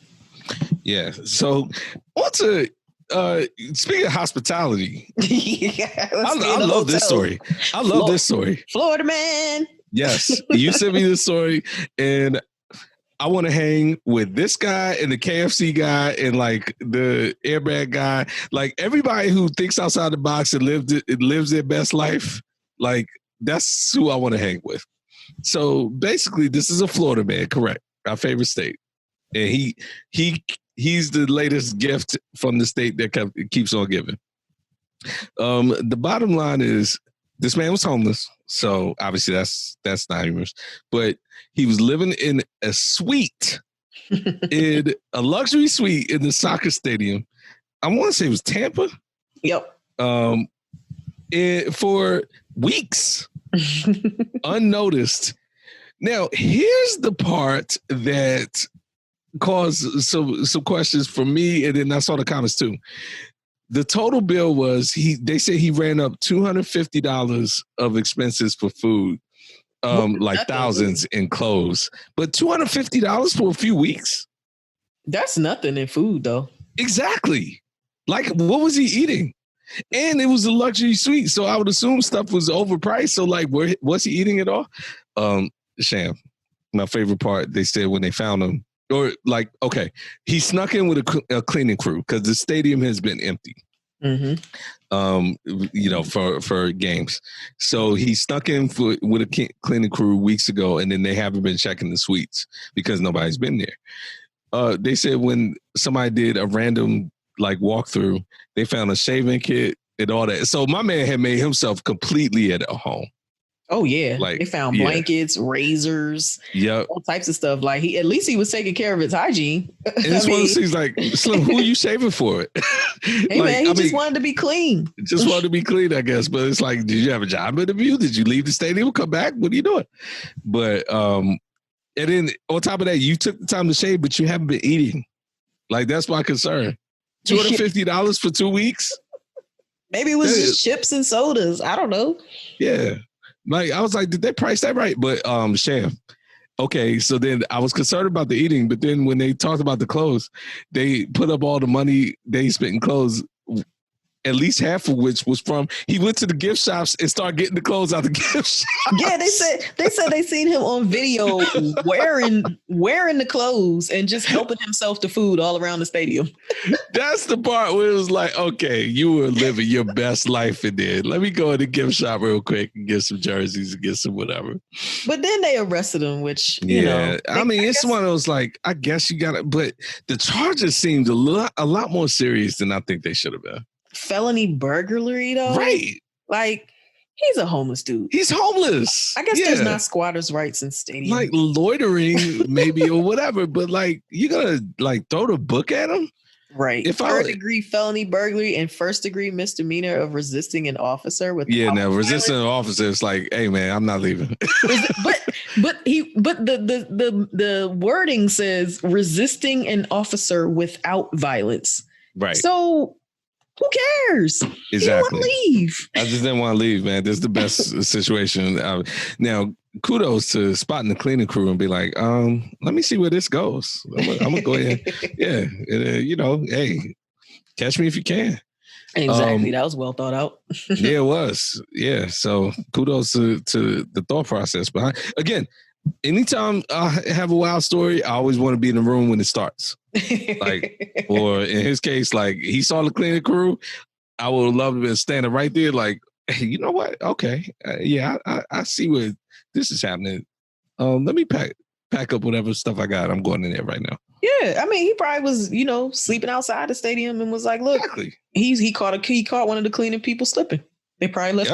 Yeah. So, speaking of hospitality, I love this story. I love this story. Florida man. Yes, you sent me this story, and I want to hang with this guy and the KFC guy and like the airbag guy, like everybody who thinks outside the box and lives their best life. Like that's who I want to hang with. So basically, this is a Florida man, correct? Our favorite state, and he's the latest gift from the state that keeps on giving. The bottom line is, this man was homeless, so obviously that's not humorous. But he was living in a suite, in a luxury suite in the soccer stadium. I want to say it was Tampa. Yep. For weeks, unnoticed. Now, here's the part that caused some questions for me, and then I saw the comments too. The total bill was they said he ran up $250 of expenses for food, like thousands in clothes, but $250 for a few weeks. That's nothing in food, though. Exactly. Like, what was he eating? And it was a luxury suite, so I would assume stuff was overpriced. So, like, was he eating it all? Sham, my favorite part. They said when they found him. Or like, okay, he snuck in with a cleaning crew because the stadium has been empty, for games. So he snuck in with a cleaning crew weeks ago, and then they haven't been checking the suites because nobody's been there. They said when somebody did a random like walkthrough, they found a shaving kit and all that. So my man had made himself completely at home. Oh yeah, like they found blankets, razors, all types of stuff. Like at least he was taking care of his hygiene. And it's one of those things like, Slim, who are you shaving for it? Hey man, he just wanted to be clean. Just wanted to be clean, I guess. But it's like, did you have a job interview? Did you leave the stadium? Come back? What are you doing? But and then on top of that, you took the time to shave, but you haven't been eating. Like that's my concern. $250 for 2 weeks. Maybe it was just chips and sodas. I don't know. Yeah. Like I was like, did they price that right? But Sham. Okay, so then I was concerned about the eating, but then when they talked about the clothes, they put up all the money they spent in clothes, at least half of which was from he went to the gift shops and started getting the clothes out the gift shops. Yeah, they said they seen him on video wearing the clothes and just helping himself to food all around the stadium. That's the part where it was like, okay, you were living your best life in there. Let me go in the gift shop real quick and get some jerseys and get some whatever. But then they arrested him, which you know. I mean, it's one of those like, I guess you got it, but the charges seemed a lot more serious than I think they should have been. Felony burglary, though, right? Like he's a homeless dude. He's homeless. I guess there's not squatters' rights in stadiums. Like loitering, maybe or whatever. But like, you gonna like throw the book at him, right? If third-degree felony burglary and first-degree misdemeanor of resisting an officer with resisting an officer. It's like, hey man, I'm not leaving. but the wording says resisting an officer without violence. Right. So. Who cares? Exactly. You don't want to leave. I just didn't want to leave, man. This is the best situation. Now, kudos to spotting the cleaning crew and be like, let me see where this goes. I'm gonna go ahead. Yeah, hey, catch me if you can. Exactly. That was well thought out. Yeah, it was. Yeah. So kudos to the thought process behind. Again, anytime I have a wild story, I always want to be in the room when it starts. Like, or in his case, like he saw the cleaning crew, I would love to be standing right there, like, hey, you know what? Okay, yeah, I see where this is happening. Let me pack up whatever stuff I got. I'm going in there right now. Yeah, I mean, he probably was, sleeping outside the stadium and was like, "Look, exactly. he caught one of the cleaning people slipping. They probably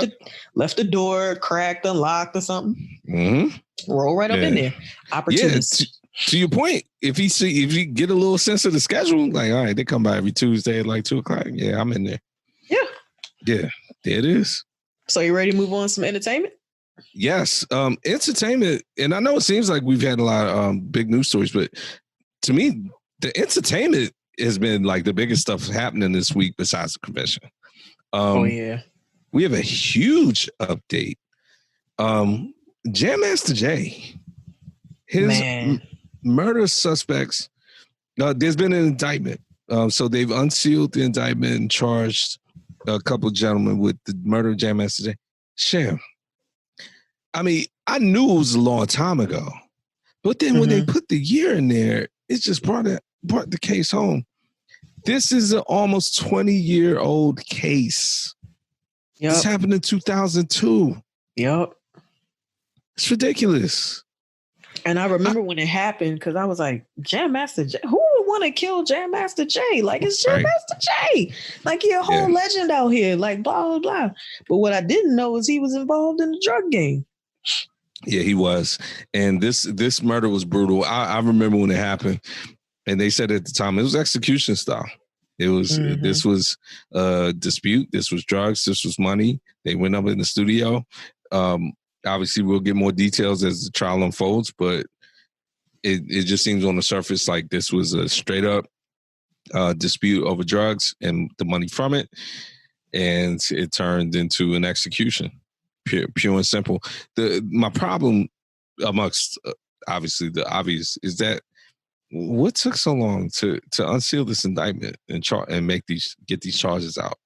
left the door cracked, unlocked, or something. Mm-hmm. Roll right up in there. Opportunist." Yeah, to your point, if you get a little sense of the schedule, like, all right, they come by every Tuesday at like 2:00. Yeah, I'm in there. Yeah. Yeah, there it is. So you ready to move on to some entertainment? Yes. Entertainment, and I know it seems like we've had a lot of big news stories, but to me, the entertainment has been like the biggest stuff happening this week besides the convention. Yeah. We have a huge update. Jam Master Jay, his murder suspects, there's been an indictment. So they've unsealed the indictment and charged a couple of gentlemen with the murder of Jam Master Jay. Sham. I mean, I knew it was a long time ago, but then when they put the year in there, it just brought the case home. This is an almost 20-year-old case. Yep. This happened in 2002. Yep. It's ridiculous. And I remember when it happened, because I was like, Jam Master Jay, who would want to kill Jam Master Jay? Like, it's Jam Master Jay. Like, you're a whole legend out here. Like, blah, blah, blah. But what I didn't know is he was involved in the drug game. Yeah, he was. And this murder was brutal. I remember when it happened, and they said at the time, it was execution style. It was, this was a dispute. This was drugs. This was money. They went up in the studio. Obviously, we'll get more details as the trial unfolds, but it just seems on the surface like this was a straight up dispute over drugs and the money from it. And it turned into an execution, pure and simple. My problem amongst, obviously, the obvious is that what took so long to unseal this indictment and get these charges out?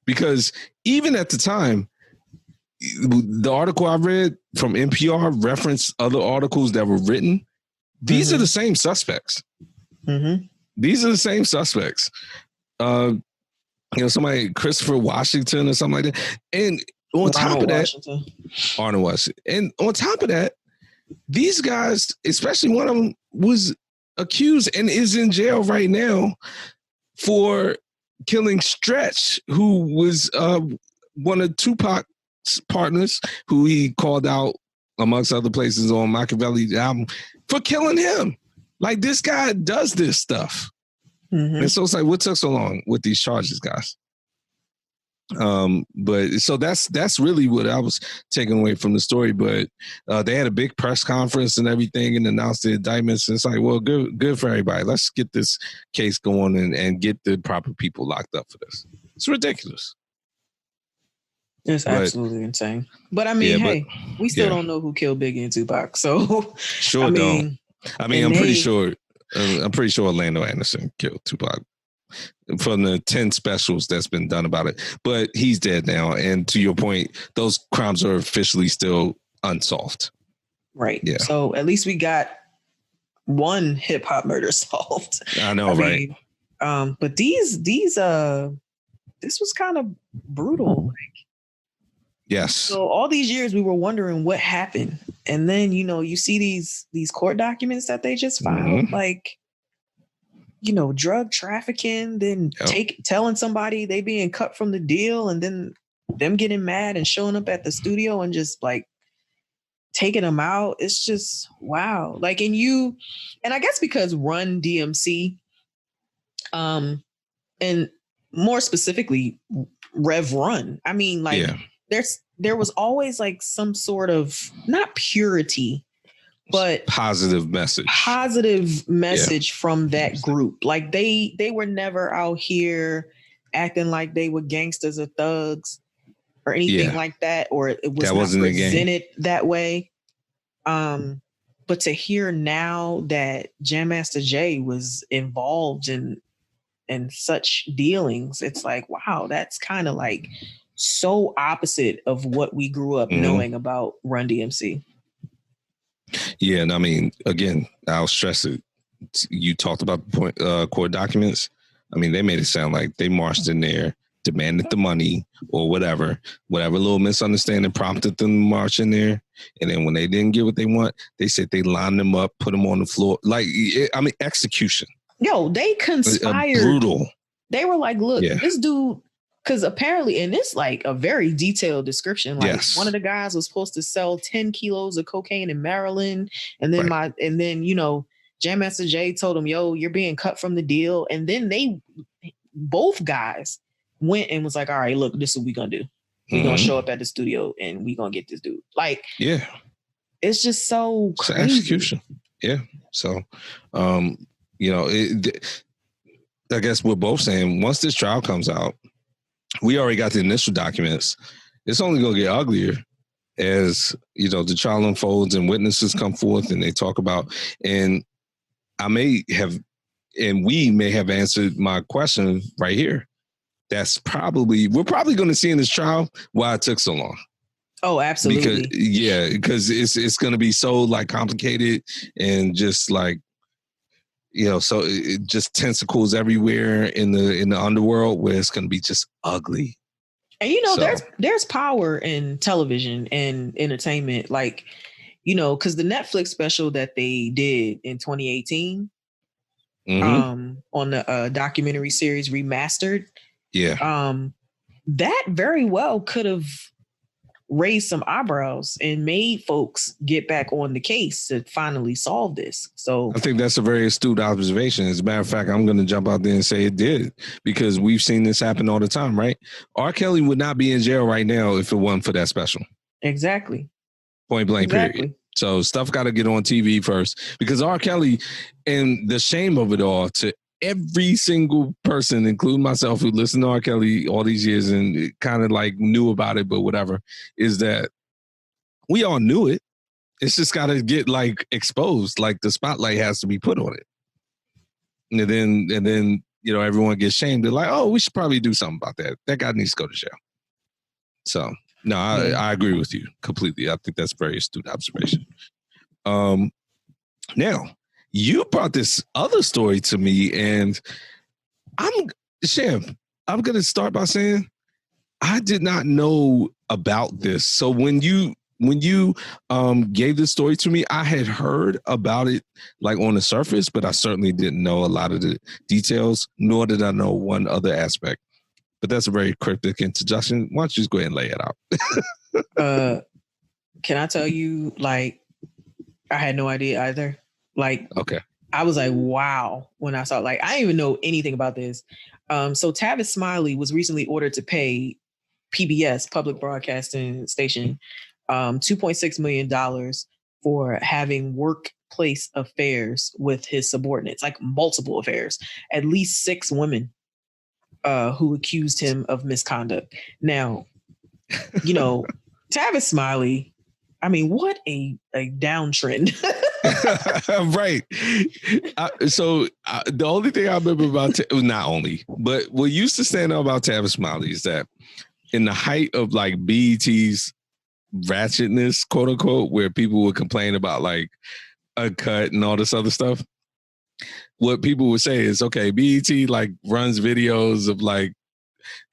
Because even at the time, the article I read from NPR referenced other articles that were written. These are the same suspects. These are the same suspects. Somebody, Christopher Washington or something like that. And on top of that, Arnold Washington. And on top of that, these guys, especially one of them, was accused and is in jail right now for killing Stretch, who was one of Tupac's partners, who he called out amongst other places on Machiavelli's album for killing him. Like, this guy does this stuff. And so it's like, what took so long with these charges, guys? But so that's really what I was taking away from the story. But they had a big press conference and everything and announced the indictments. And it's like, well, good for everybody. Let's get this case going and get the proper people locked up for this. It's ridiculous. It's absolutely insane. But I mean, we still don't know who killed Biggie and Tupac. So don't. I mean, I'm pretty sure Orlando Anderson killed Tupac from the 10 specials that's been done about it. But he's dead now. And to your point, those crimes are officially still unsolved. Right. Yeah. So at least we got one hip hop murder solved. I know, right? But this was kind of brutal. Like, yes. So all these years we were wondering what happened. And then, you see these court documents that they just filed, like, drug trafficking, then telling somebody they being cut from the deal, and then them getting mad and showing up at the studio and just like taking them out. It's just, wow. Like, and I guess because Run DMC, and more specifically Rev Run, I mean, like, there was always like some sort of, not purity, but positive message from that group. Like they were never out here acting like they were gangsters or thugs or anything like that, or it was not presented that way. But to hear now that Jam Master Jay was involved in such dealings, it's like, wow, that's kind of like so opposite of what we grew up knowing about Run DMC. Yeah, and I mean, again, I'll stress it. You talked about the court documents. I mean, they made it sound like they marched in there, demanded the money or whatever little misunderstanding prompted them to march in there. And then when they didn't get what they want, they said they lined them up, put them on the floor. Like, execution. Yo, they conspired. Brutal. They were like, look, this dude, because apparently, and it's like a very detailed description. Like one of the guys was supposed to sell 10 kilos of cocaine in Maryland. And then you know, Jam Master Jay told him, yo, you're being cut from the deal. And then both guys went and was like, all right, look, this is what we're going to do. We're going to show up at the studio and we're going to get this dude. Like, yeah, it's just so crazy. It's execution. Yeah. So, you know, I guess we're both saying once this trial comes out, we already got the initial documents. It's only going to get uglier as, you know, the trial unfolds and witnesses come forth and they talk about, and we may have answered my question right here. We're probably going to see in this trial why it took so long. Oh, absolutely. Because it's going to be so like complicated and just like, you know, so it just tentacles everywhere in the underworld where it's going to be just ugly. And, you know, there's power in television and entertainment. Like, you know, because the Netflix special that they did in 2018 on the documentary series Remastered. Yeah. That very well could have raised some eyebrows and made folks get back on the case to finally solve this. So I think that's a very astute observation. As a matter of fact, I'm going to jump out there and say it did, because we've seen this happen all the time, right? R. Kelly would not be in jail right now if it wasn't for that special. Exactly. Point blank, period. So stuff got to get on TV first, because R. Kelly, and the shame of it all, to every single person, including myself, who listened to R. Kelly all these years and kind of like knew about it, but whatever, is that we all knew it. It's just got to get like exposed. Like the spotlight has to be put on it. And then, you know, everyone gets shamed. They're like, oh, we should probably do something about that. That guy needs to go to jail. So no, I agree with you completely. I think that's a very astute observation. Now, you brought this other story to me, and I'm going to start by saying I did not know about this. So when you gave this story to me, I had heard about it like on the surface, but I certainly didn't know a lot of the details, nor did I know one other aspect. But that's a very cryptic introduction. Why don't you just go ahead and lay it out? Can I tell you, like, I had no idea either. Like, okay. I was like, wow, when I saw it. Like, I didn't even know anything about this. So Tavis Smiley was recently ordered to pay PBS, Public Broadcasting Station, $2.6 million for having workplace affairs with his subordinates, like multiple affairs, at least 6 women who accused him of misconduct. Now, you know, Tavis Smiley, I mean, what a downtrend. Right. So the only thing I remember about, not only, but what used to stand out about Tavis Smiley is that in the height of like BET's ratchetness, quote unquote, where people would complain about like a cut and all this other stuff, what people would say is, okay, BET like runs videos of like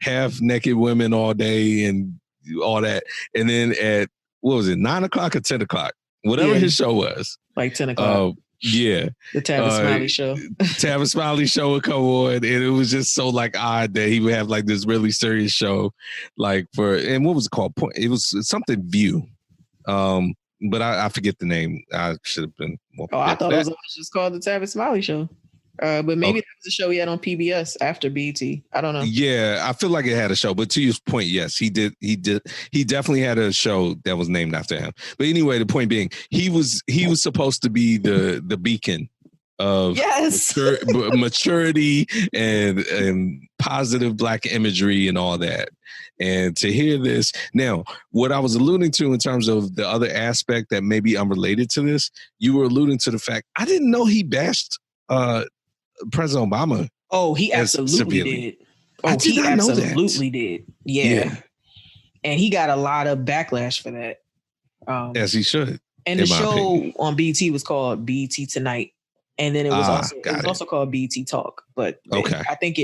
half naked women all day and all that. And then at, what was it, 9 o'clock or 10 o'clock? Whatever his show was. Like 10 o'clock. Yeah. The Tavis Smiley show. Tavis Smiley show would come on, and it was just so like odd that he would have like this really serious show, like and what was it called? It was something View. But I forget the name. I should have been more. Oh, I thought it was just called the Tavis Smiley show. But maybe that was a show he had on PBS after BET. I don't know. Yeah, I feel like it had a show. But to your point, yes, he did. He definitely had a show that was named after him. But anyway, the point being, he was supposed to be the beacon of maturity and positive Black imagery and all that. And to hear this now, what I was alluding to in terms of the other aspect that may be unrelated to this, you were alluding to the fact I didn't know he bashed President Obama. Oh, he absolutely did. Oh, he absolutely did. Yeah. And he got a lot of backlash for that. As he should. And the show on BET was called BET Tonight. And then it was also called BET Talk. But I think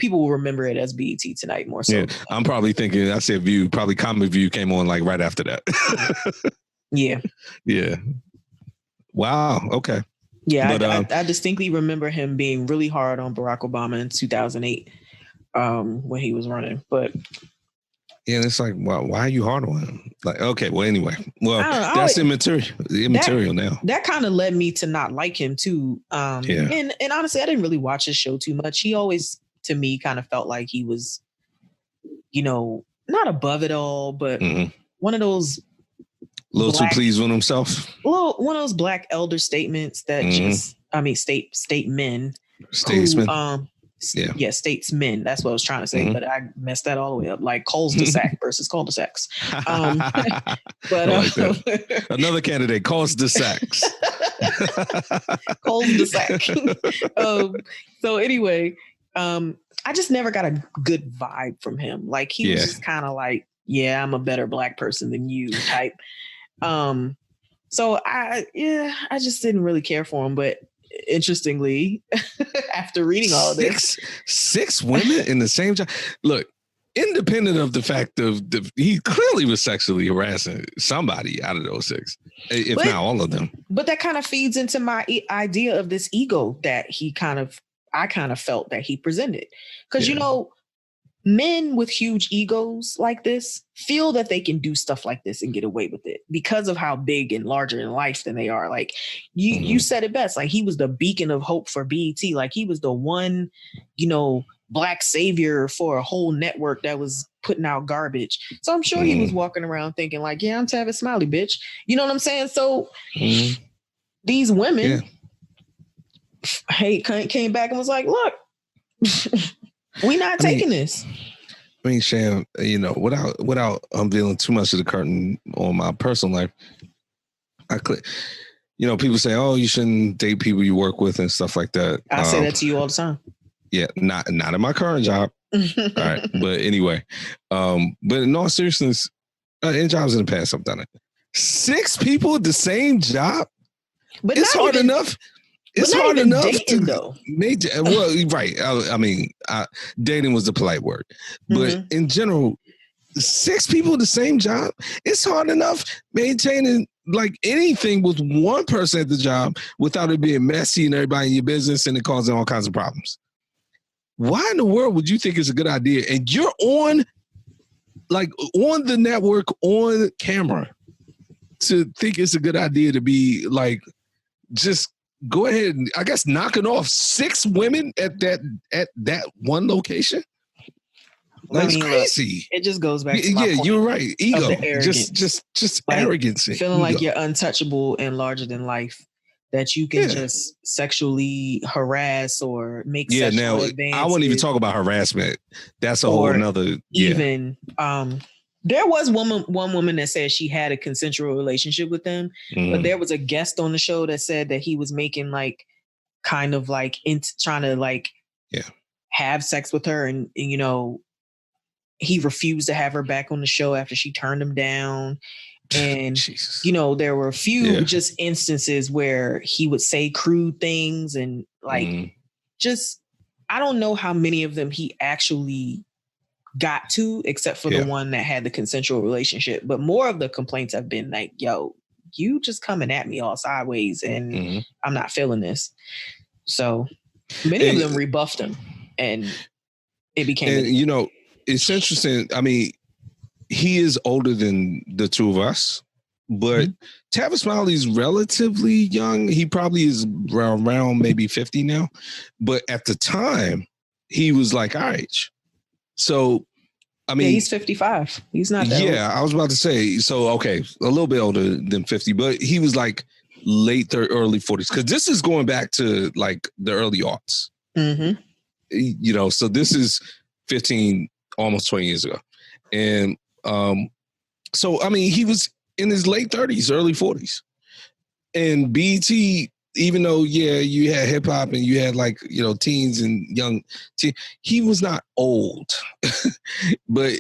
people will remember it as BET Tonight more so. Yeah, I'm probably thinking, I said View, probably Comic View came on like right after that. Yeah. Yeah. Wow. Okay. Yeah, but, I distinctly remember him being really hard on Barack Obama in 2008 when he was running. But yeah, it's like, why are you hard on him? Like, okay, well, anyway, that's immaterial now. That kind of led me to not like him too. And honestly, I didn't really watch his show too much. He always, to me, kind of felt like he was, not above it all, but one of those a little too pleased with himself. One of those black elder statements that statesmen. Statesmen. That's what I was trying to say, but I messed that all the way up. Like cul-de-sac versus cul-de-sacs. But another candidate, cul-de-sacs. Cul-de-sac. So anyway, I just never got a good vibe from him. Like he was just kind of like, yeah, I'm a better black person than you type. So I just didn't really care for him, but interestingly, after reading all of this, six women in the same job. Look, independent of the fact of he clearly was sexually harassing somebody out of those six, if not all of them. But that kind of feeds into my idea of this ego that I kind of felt that he presented, because men with huge egos like this feel that they can do stuff like this and get away with it because of how big and larger in life than they are. Like you said it best. Like he was the beacon of hope for BET. Like he was the one, black savior for a whole network that was putting out garbage. So I'm sure he was walking around thinking like, yeah, I'm Tavis Smiley, bitch. You know what I'm saying? So these women came back and was like, look, we not taking this. I mean, Sham, without unveiling too much of the curtain on my personal life, people say, oh, you shouldn't date people you work with and stuff like that. I say that to you all the time. Yeah, not in my current job. All right. But anyway, but in all seriousness, in jobs in the past, I've done it. 6 people at the same job? But it's hard enough. It's hard enough dating, though. Right. I mean, dating was the polite word, but in general, 6 people at the same job. It's hard enough maintaining like anything with one person at the job without it being messy and everybody in your business and it causing all kinds of problems. Why in the world would you think it's a good idea? And you're on the network on camera to think it's a good idea to be like just. Go ahead and I guess knocking off 6 women at that one location. That's crazy. It just goes back to my point. You're right. Ego. Just like arrogance. Feeling like you're untouchable and larger than life. That you can just sexually harass or make sexual advances. I wouldn't even talk about harassment. That's a whole nother even there was one woman that said she had a consensual relationship with him, but there was a guest on the show that said that he was making trying to have sex with her, and he refused to have her back on the show after she turned him down. And there were a few just instances where he would say crude things and I don't know how many of them he actually got to, except for the one that had the consensual relationship. But more of the complaints have been like, yo, you just coming at me all sideways and I'm not feeling this. So many of them rebuffed him and it became... And, it's interesting. I mean, he is older than the two of us, but Tavis Smiley's relatively young. He probably is around maybe 50 now. But at the time, he was like our age. So, I mean... he's 55. He's not that old. I was about to say, so, okay, a little bit older than 50, but he was like late early 40s. Because this is going back to like the early aughts. So this is 15, almost 20 years ago. And so, I mean, he was in his late 30s, early 40s. And BET, even though, you had hip hop and you had teens and young teens, he was not old. but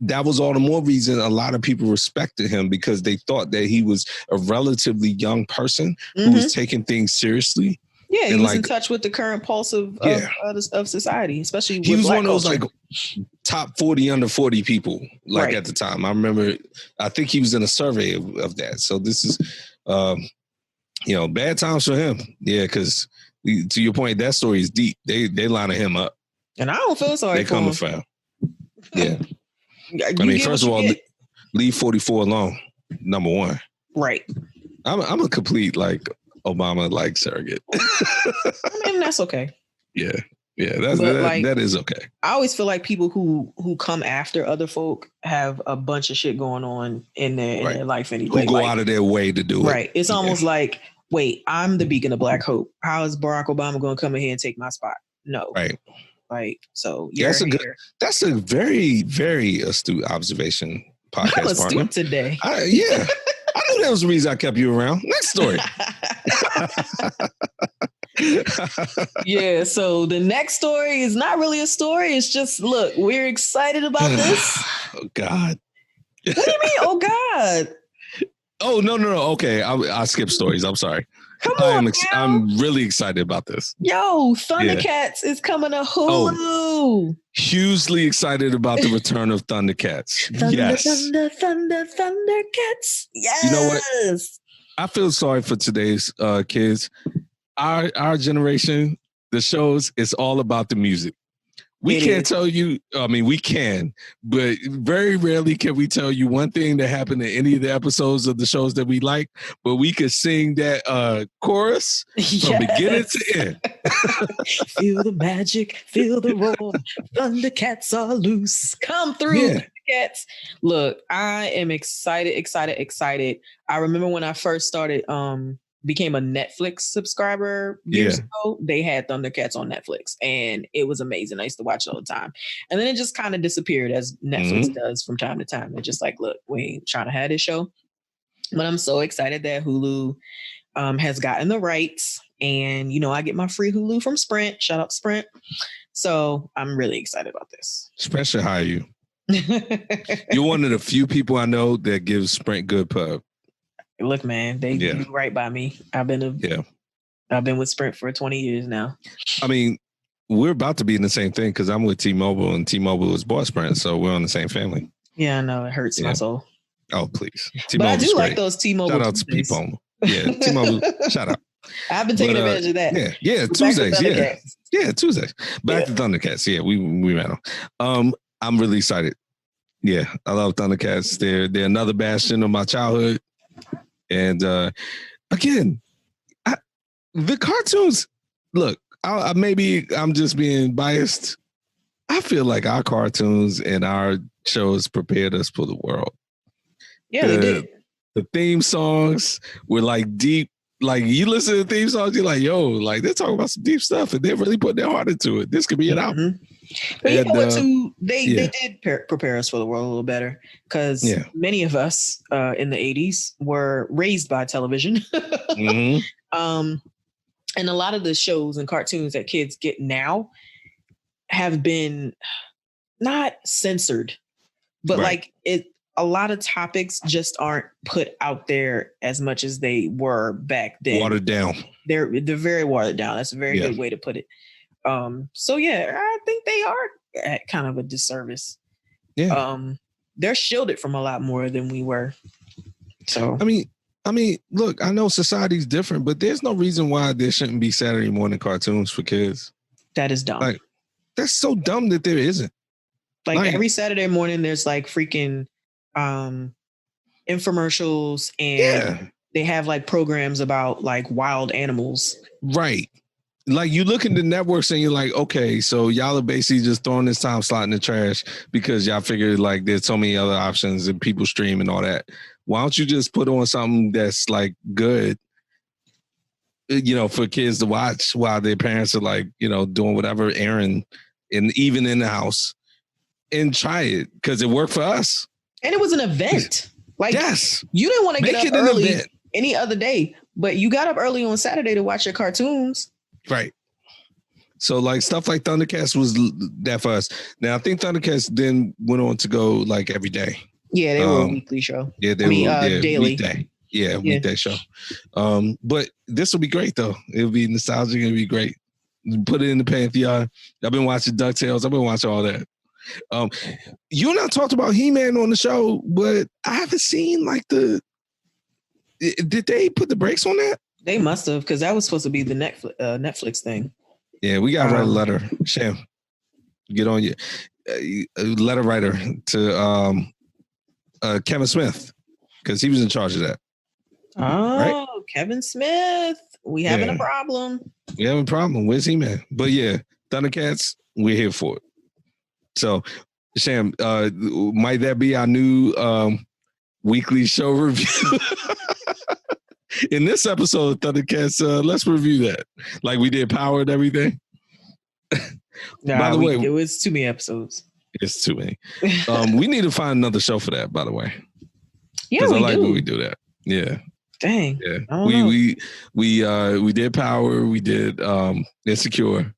that was all the more reason a lot of people respected him, because they thought that he was a relatively young person who was taking things seriously. Yeah, he was in touch with the current pulse of society, especially with he was Black one of those culture. like top 40 under 40 people, like at the time. I remember, I think he was in a survey of that. So this is, bad times for him. Yeah, because to your point, that story is deep. They lining him up, and I don't feel sorry. They for coming him. for him. Yeah, I mean, first of all, leave 44 alone. Number one, right? I'm a complete like Obama like surrogate. I mean, that's okay. Yeah, that is okay. I always feel like people who come after other folk have a bunch of shit going on in their life anyway. Who go out of their way to do it. Right. It's almost like, wait, I'm the beacon of Black hope. How is Barack Obama going to come in here and take my spot? No. Right. Like, so that's a very, very astute observation, podcast I'm astute partner. Today. I knew that was the reason I kept you around. Next story. Yeah, so the next story is not really a story. It's just, look, we're excited about this. Oh, God. What do you mean, oh, God? Oh, no. Okay, I skip stories. I'm sorry. Come on, I'm really excited about this. Yo, Thundercats is coming to Hulu. Oh, hugely excited about the return of Thundercats. Thundercats. Yes. You know what? I feel sorry for today's kids. Our generation, the shows, it's all about the music. We can't tell you, we can, but very rarely can we tell you one thing that happened in any of the episodes of the shows that we like, but we could sing that chorus from beginning to end. Feel the magic, feel the roar. Thundercats are loose. Come through, Thundercats. Look, I am excited. I remember when I first started became a Netflix subscriber years ago, they had Thundercats on Netflix and it was amazing. I used to watch it all the time. And then it just kind of disappeared, as Netflix does from time to time. They're just like, look, we ain't trying to have this show. But I'm so excited that Hulu has gotten the rights. And, I get my free Hulu from Sprint. Shout out to Sprint. So I'm really excited about this. Sprint should hire you. You're one of the few people I know that gives Sprint good pub. Look, man, they do right by me. I've been with Sprint for 20 years now. I mean, we're about to be in the same thing because I'm with T-Mobile and T-Mobile is bought Sprint, so we're on the same family. Yeah, I know. It hurts my soul. Oh, please. But I do like those T-Mobile. Shout out to T-Mobile. Yeah, T-Mobile. Shout out. I've been taking advantage of that. Yeah, Tuesdays. Yeah, Tuesdays. Back to Thundercats. Yeah, we ran on. I'm really excited. Yeah, I love Thundercats. They're another bastion of my childhood. And again, the cartoons, look, maybe I'm just being biased. I feel like our cartoons and our shows prepared us for the world. Yeah, they did. The theme songs were like deep. Like you listen to the theme songs, you're like, yo, like they're talking about some deep stuff and they're really putting their heart into it. This could be an album. But you know what, too? They did prepare us for the world a little better because many of us in the 80s were raised by television. And a lot of the shows and cartoons that kids get now have been not censored, but a lot of topics just aren't put out there as much as they were back then. Watered down. They're very watered down. That's a very good way to put it. So yeah, I think they are at kind of a disservice. Yeah. They're shielded from a lot more than we were. So I mean, look, I know society's different, but there's no reason why there shouldn't be Saturday morning cartoons for kids. That is dumb. Like, that's so dumb that there isn't. Like every Saturday morning, there's like freaking infomercials and they have like programs about like wild animals. Right. Like you look into networks and you're like, okay, so y'all are basically just throwing this time slot in the trash because y'all figured like there's so many other options and people stream and all that. Why don't you just put on something that's like good, for kids to watch while their parents are like, doing whatever errand and even in the house and try it because it worked for us. And it was an event. Like, you didn't want to get up early any other day, but you got up early on Saturday to watch your cartoons. Right. So like stuff like Thundercats was that for us. Now I think Thundercats then went on to go like every day. Yeah, they were a weekly show. Yeah, they were daily. Weekday. Yeah, weekday show. But this will be great though. It'll be nostalgic. It'll be great. Put it in the Pantheon. I've been watching DuckTales. I've been watching all that. You and I talked about He-Man on the show, but I haven't seen like did they put the brakes on that? They must have, because that was supposed to be the Netflix thing. Yeah, we got to write a letter. Sham, get on your letter writer to Kevin Smith, because he was in charge of that. Oh, right? Kevin Smith. We having a problem. We having a problem. Where's He-Man? But yeah, Thundercats, we're here for it. So, Sham, might that be our new weekly show review? In this episode of Thundercats, let's review that. Like we did Power and everything. By the way, it was too many episodes. It's too many. We need to find another show for that, by the way. Yeah, because I like when we do that. Yeah. Dang. Yeah. We did Power. We did Insecure.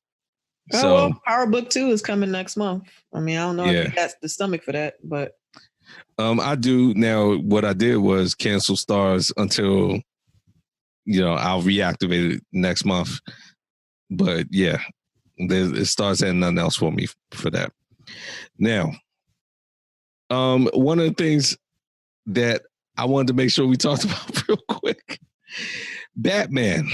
Well, Power Book 2 is coming next month. I mean, I don't know if you got the stomach for that, but I do now. What I did was cancel Stars until I'll reactivate it next month. But yeah, Stars had nothing else for me for that. Now, one of the things that I wanted to make sure we talked about real quick, Batman.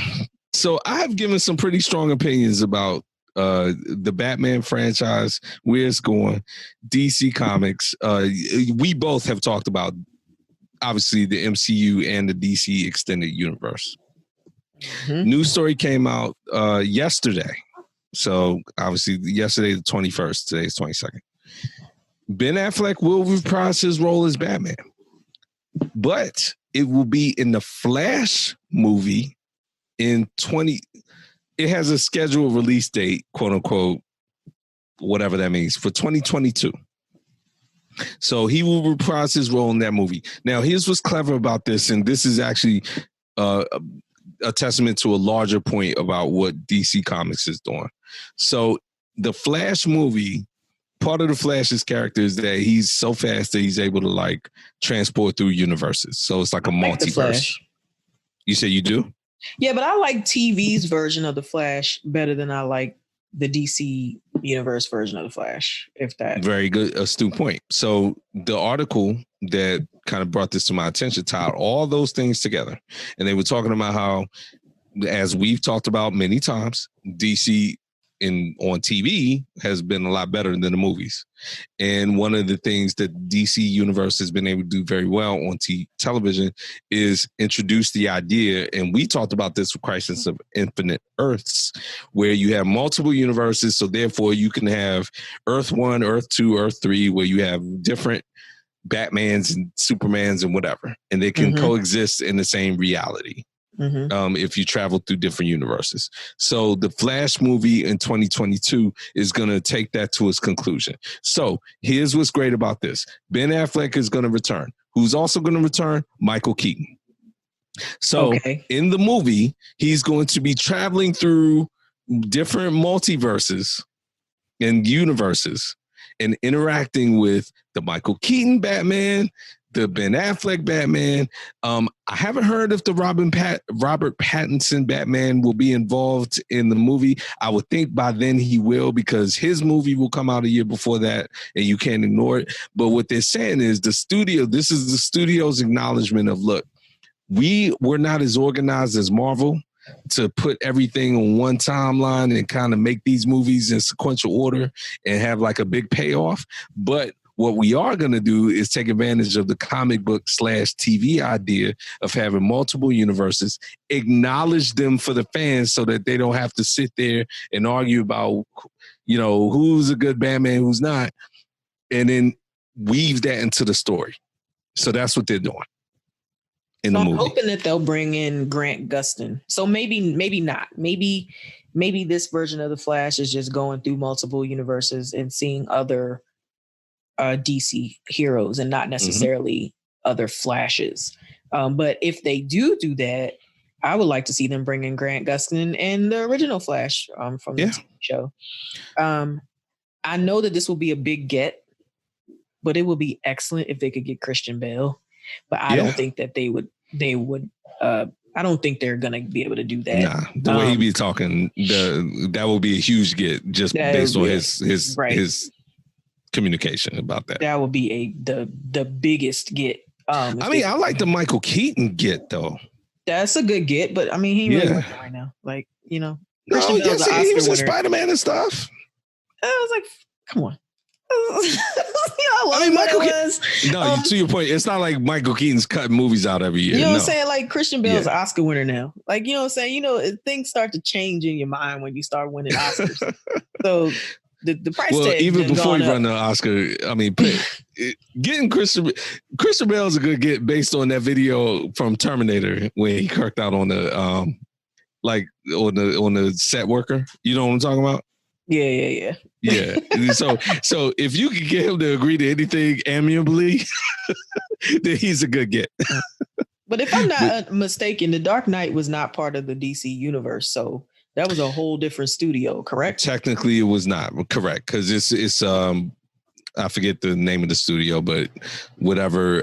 So I have given some pretty strong opinions about the Batman franchise, where it's going, DC Comics. We both have talked about, obviously, the MCU and the DC Extended Universe. Mm-hmm. News story came out yesterday. So, obviously, yesterday, the 21st. Today's 22nd. Ben Affleck will reprise his role as Batman. But it will be in the Flash movie in it has a scheduled release date, quote unquote, whatever that means, for 2022. So he will reprise his role in that movie. Now, here's what's clever about this, and this is actually a testament to a larger point about what DC Comics is doing. So the Flash movie, part of the Flash's character is that he's so fast that he's able to like transport through universes. So it's like a multiverse. You say you do? Yeah, but I like TV's version of the Flash better than I like the DC Universe version of the Flash. If that very good, astute point. So the article that kind of brought this to my attention tied all those things together, and they were talking about how, as we've talked about many times, DC on TV has been a lot better than the movies. And one of the things that DC Universe has been able to do very well on television is introduce the idea, and we talked about this with Crisis of Infinite Earths, where you have multiple universes, so therefore you can have Earth 1, Earth 2, Earth 3, where you have different Batmans and Supermans and whatever, and they can coexist in the same reality. If you travel through different universes. So the Flash movie in 2022 is going to take that to its conclusion. So here's what's great about this. Ben Affleck is going to return. Who's also going to return? Michael Keaton. So in the movie, he's going to be traveling through different multiverses and universes and interacting with the Michael Keaton Batman, the Ben Affleck Batman. I haven't heard if the Robert Pattinson Batman will be involved in the movie. I would think by then he will, because his movie will come out a year before that, and you can't ignore it. But what they're saying is this is the studio's acknowledgement of, look, we're not as organized as Marvel to put everything on one timeline and kind of make these movies in sequential order and have like a big payoff. But what we are going to do is take advantage of the comic book / TV idea of having multiple universes, acknowledge them for the fans so that they don't have to sit there and argue about, who's a good Batman, who's not, and then weave that into the story. So that's what they're doing in the movie. I'm hoping that they'll bring in Grant Gustin. So maybe not. Maybe this version of the Flash is just going through multiple universes and seeing other DC heroes and not necessarily other Flashes. But if they do that, I would like to see them bring in Grant Gustin and the original Flash from the TV show. I know that this will be a big get, but it would be excellent if they could get Christian Bale. But I don't think that they would. I don't think they're gonna be able to do that. Nah, the way he be talking, that will be a huge get just based on his communication about that. That would be the biggest get. I mean, I like the Michael Keaton get though. That's a good get, but I mean, he ain't really working right now. Like, you know, he was in Spider-Man and stuff. I was like, come on. I mean, Michael Keaton. To your point, it's not like Michael Keaton's cutting movies out every year. You know what I'm saying? Like Christian Bale's an Oscar winner now. Like, you know what I'm saying? You know, things start to change in your mind when you start winning Oscars. So the price tag. Even before you run the Oscar, I mean, getting Christian Bale is a good get based on that video from Terminator when he kirked out on the on the set worker. You know what I'm talking about? Yeah. So if you could get him to agree to anything amiably, then he's a good get. But if I'm not mistaken, The Dark Knight was not part of the DC universe, so that was a whole different studio, correct? Technically, it was not correct because it's I forget the name of the studio, but whatever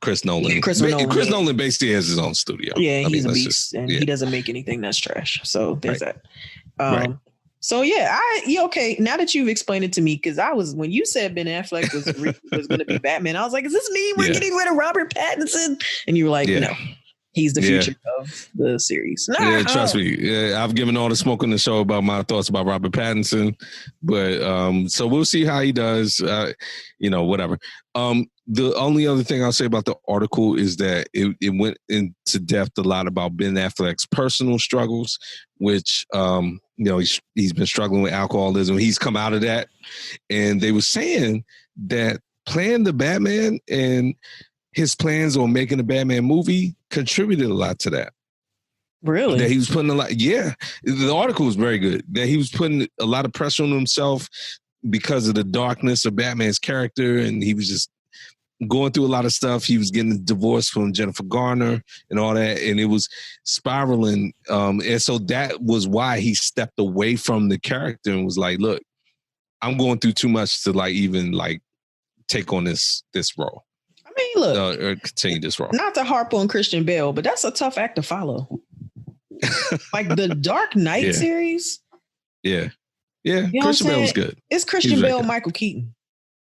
Chris Nolan. Yeah, Chris Nolan basically has his own studio. Yeah, he's a beast, and he doesn't make anything that's trash. So there's that. Right. So okay. Now that you've explained it to me, because when you said Ben Affleck was going to be Batman, I was like, "Is this me? We're getting rid of Robert Pattinson?" And you were like, "No, he's the future of the series." Yeah, trust me. Yeah, I've given all the smoke on the show about my thoughts about Robert Pattinson, but so we'll see how he does. Whatever. The only other thing I'll say about the article is that it went into depth a lot about Ben Affleck's personal struggles, which he's been struggling with alcoholism. He's come out of that, and they were saying that playing the Batman and his plans on making a Batman movie contributed a lot to that. Really? That he was putting a lot. Yeah, the article was very good. That he was putting a lot of pressure on himself because of the darkness of Batman's character, and he was just going through a lot of stuff. He was getting divorced from Jennifer Garner and all that, and it was spiraling. And so that was why he stepped away from the character and was like, "Look, I'm going through too much to even take on this role." I mean, look, or continue this role. Not to harp on Christian Bale, but that's a tough act to follow. Like the Dark Knight series. Yeah. Christian Bale was good. It's Christian Bale, Michael Keaton.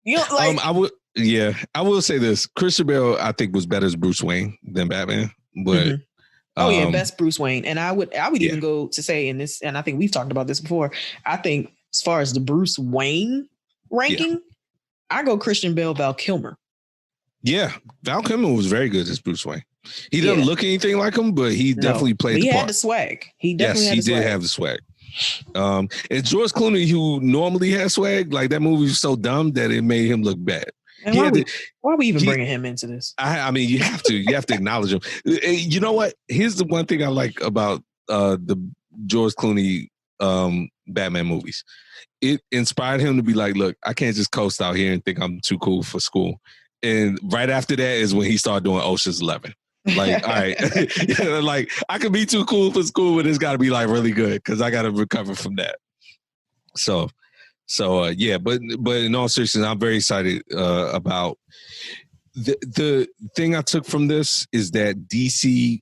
I will say this. Christian Bale, I think, was better as Bruce Wayne than Batman. But best Bruce Wayne. And I would even go to say in this, and I think we've talked about this before, I think as far as the Bruce Wayne ranking, I go Christian Bale, Val Kilmer. Yeah, Val Kilmer was very good as Bruce Wayne. He doesn't look anything like him, but he definitely played the part. He had the swag. He definitely did have the swag. And George Clooney, who normally has swag, like that movie was so dumb that it made him look bad. And why are we even bringing him into this? I mean, you have to acknowledge him. You know what? Here's the one thing I like about the George Clooney Batman movies. It inspired him to be like, look, I can't just coast out here and think I'm too cool for school. And right after that is when he started doing Ocean's 11. Like, all right, like I could be too cool for school, but it's got to be really good because I got to recover from that. So but in all seriousness, I'm very excited about the thing I took from this is that DC,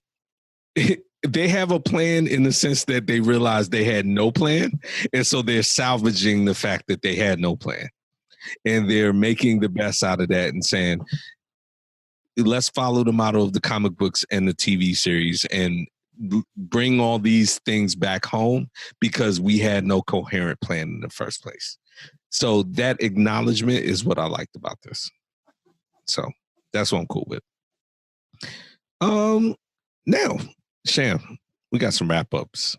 they have a plan in the sense that they realized they had no plan, and so they're salvaging the fact that they had no plan, and they're making the best out of that and saying, let's follow the model of the comic books and the TV series and bring all these things back home because we had no coherent plan in the first place. So that acknowledgement is what I liked about this. So that's what I'm cool with. Now, Sham, we got some wrap-ups.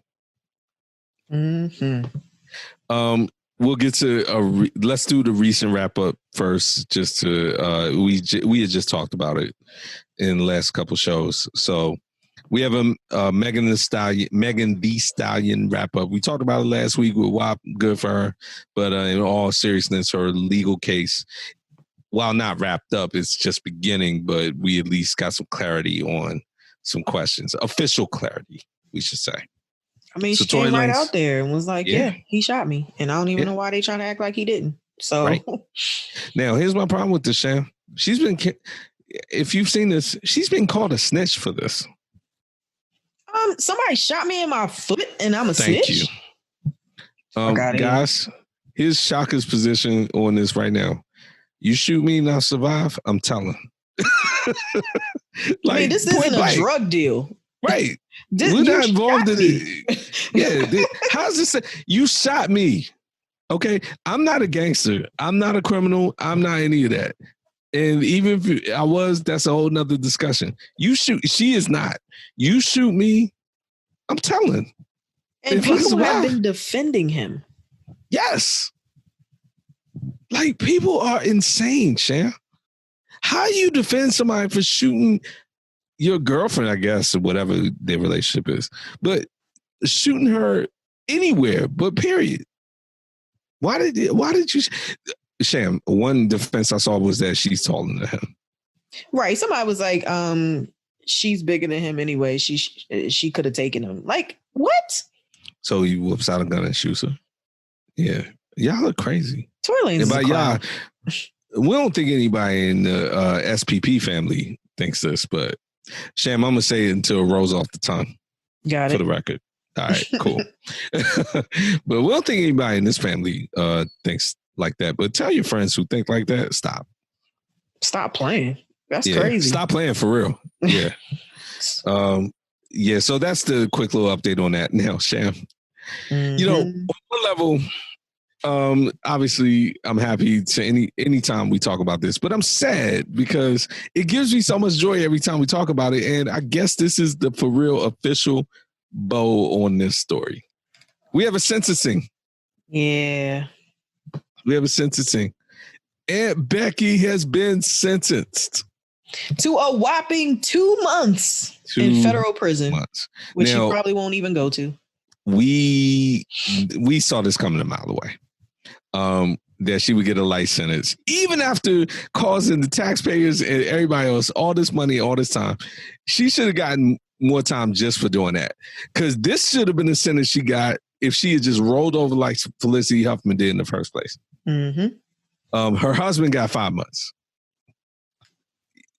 Mm-hmm. We'll get to let's do the recent wrap up first. Just to we had just talked about it in the last couple shows. So we have a Megan Thee Stallion wrap up. We talked about it last week with WAP. Good for her, but in all seriousness, her legal case, while not wrapped up, it's just beginning. But we at least got some clarity on some questions. Official clarity, we should say. I mean, so she came right out there and was like, yeah, he shot me. And I don't even know why they trying to act like he didn't. So right. Now, here's my problem with this, Sham. She's been, if you've seen this, she's been called a snitch for this. Somebody shot me in my foot and I'm a snitch. Thank you. Guys, here's Shaka's position on this right now. You shoot me and I survive, I'm telling. Like, I mean, this isn't a drug deal. Right. We're not involved in it. Yeah. How's this? You shot me. Okay. I'm not a gangster. I'm not a criminal. I'm not any of that. And even if I was, that's a whole nother discussion. You shoot. She is not. You shoot me. I'm telling. And people have been defending him. Yes. Like, people are insane, Sham. How do you defend somebody for shooting your girlfriend, I guess, or whatever their relationship is, but shooting her anywhere, but period. Why did you, Sham, one defense I saw was that she's taller than him. Right. Somebody was like, she's bigger than him anyway. She could have taken him. Like, what? So he whoops out a gun and shoots her. Yeah. Y'all are crazy. Tory Lanez is a clown. We don't think anybody in the SPP family thinks this, but Sham, I'm going to say it until it rolls off the tongue. Got it. For the record. All right, cool. But we don't think anybody in this family thinks like that. But tell your friends who think like that, stop. Stop playing. That's crazy. Stop playing for real. Yeah. So that's the quick little update on that. Now, Sham, you know, on one level, obviously I'm happy to anytime we talk about this, but I'm sad because it gives me so much joy every time we talk about it. And I guess this is the for real official bow on this story. We have a sentencing. Yeah. We have a sentencing. Aunt Becky has been sentenced to a whopping 2 months in federal prison, which now, she probably won't even go to. We saw this coming a mile away. That she would get a life sentence, even after causing the taxpayers and everybody else all this money, all this time. She should have gotten more time just for doing that. Because this should have been the sentence she got if she had just rolled over like Felicity Huffman did in the first place. Mm-hmm. Her husband got 5 months.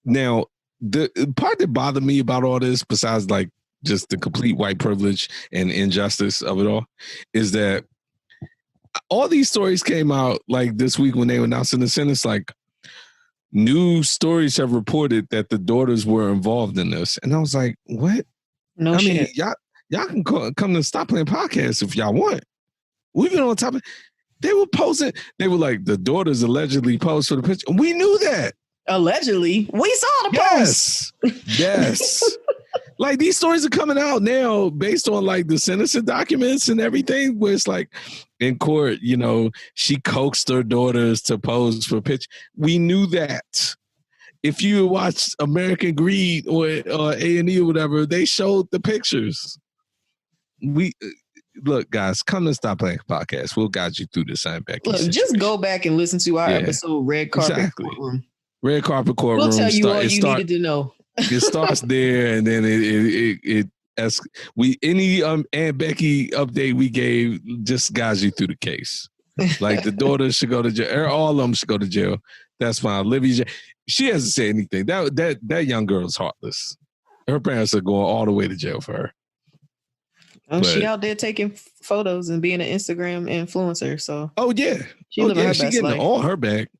Now, the part that bothered me about all this, besides like just the complete white privilege and injustice of it all, is that all these stories came out like this week when they were announcing the sentence. Like, news stories have reported that the daughters were involved in this, and I was like, "What? No shit. mean, y'all can come to Stop Playing Podcast if y'all want. We've been on top of." They were posting. They were like, the daughters allegedly posed for the picture. We knew that. Allegedly, we saw the post. Yes. Like, these stories are coming out now based on like the sentencing documents and everything, where it's like in court, you know, she coaxed her daughters to pose for a picture. We knew that. If you watched American Greed or A&E or whatever, they showed the pictures. Look, guys, come and Stop Playing Podcast. We'll guide you through this, Aunt Becky. Look, just go back and listen to our episode, Red Carpet Courtroom. Red Carpet Courtroom. We'll tell you all you needed to know. It starts there, and then any Aunt Becky update we gave just guides you through the case. Like, the daughters should go to jail. All of them should go to jail. That's fine. Olivia, she hasn't said anything. That young girl is heartless. Her parents are going all the way to jail for her. She out there taking photos and being an Instagram influencer. So she getting all her back.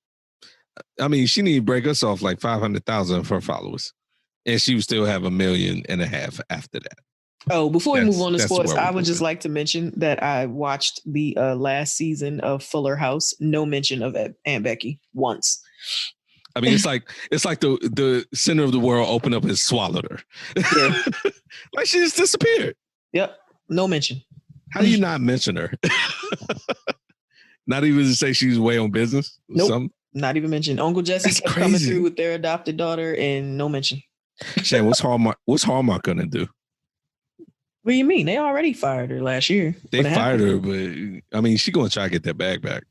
I mean, she need to break us off like 500,000 of her followers, and she would still have 1.5 million after that. Oh, before we move on to sports, I would just like to mention that I watched the last season of Fuller House. No mention of Aunt Becky once. I mean, it's like the center of the world opened up and swallowed her. Yeah. Like, she just disappeared. Yep. No mention. How do you not mention her? Not even to say she's way on business? Nope. Not even mention. Uncle Jesse's coming through with their adopted daughter and no mention. Shane, what's Hallmark gonna do? What do you mean? They already fired her last year. They fired her, but I mean, she's gonna try to get that bag back.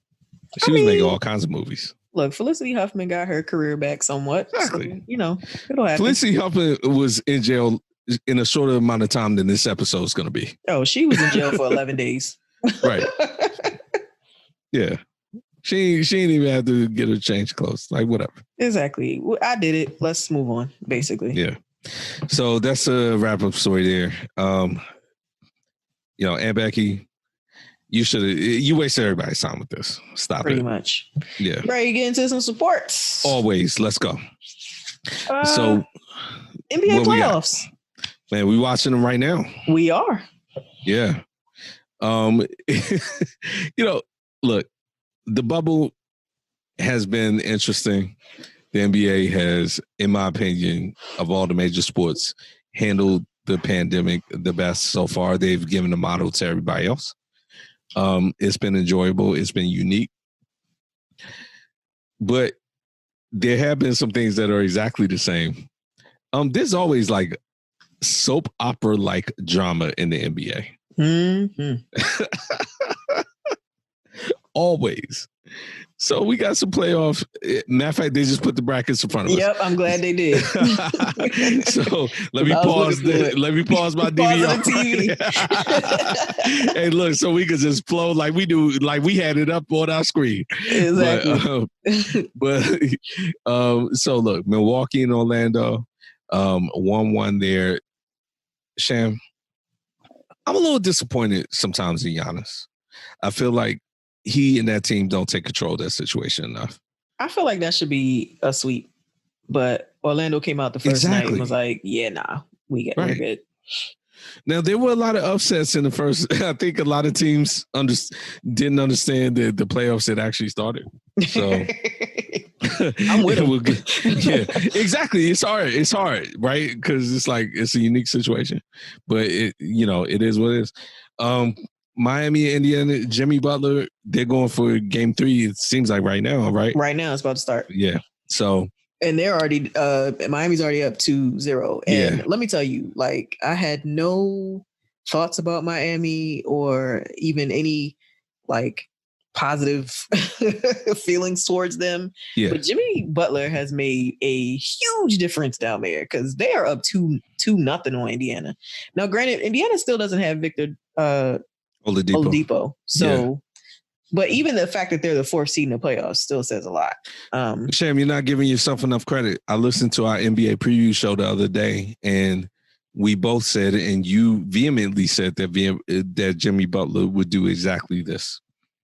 She was making all kinds of movies. Look, Felicity Huffman got her career back somewhat. Exactly. So, it'll happen. Felicity Huffman was in jail in a shorter amount of time than this episode is going to be. Oh, she was in jail for 11 days. Right. Yeah. She didn't even have to get her change clothes. Like, whatever. Exactly. I did it. Let's move on, basically. Yeah. So that's a wrap-up story there. Aunt Becky, you wasted everybody's time with this. Stop Pretty it. much. Yeah. Ready to get into some sports? Always. Let's go. So NBA playoffs. Man, we watching them right now. We are. Yeah. Look, the bubble has been interesting. The NBA has, in my opinion, of all the major sports, handled the pandemic the best so far. They've given a model to everybody else. It's been enjoyable. It's been unique. But there have been some things that are exactly the same. There's always like soap opera like drama in the NBA. Mm-hmm. Always. So we got some playoff. Matter of fact, they just put the brackets in front of us. Yep, I'm glad they did. So let me pause my DVR. Hey, look, so we could just flow like we do, like we had it up on our screen. Exactly. So look, Milwaukee and Orlando, 1-1 there. Sham, I'm a little disappointed sometimes in Giannis. I feel like he and that team don't take control of that situation enough. I feel like that should be a sweep, but Orlando came out the first night and was like, "Yeah, nah, we're good." Now there were a lot of upsets in the first. I think a lot of teams didn't understand that the playoffs had actually started. So I'm with him. Yeah, exactly. It's hard, right? Because it's like it's a unique situation, but it is what it is. Miami, Indiana, Jimmy Butler, they're going for game 3. It seems like right now, right? Right now, it's about to start. Yeah. So. And they're already, Miami's already up 2-0. And let me tell you, like, I had no thoughts about Miami or even any, like, positive feelings towards them. Yeah. But Jimmy Butler has made a huge difference down there because they are up 2-0 on Indiana. Now, granted, Indiana still doesn't have Victor Oladipo. So, but even the fact that they're the 4th seed in the playoffs still says a lot. Sham, you're not giving yourself enough credit. I listened to our NBA preview show the other day, and we both said, and you vehemently said that Jimmy Butler would do exactly this.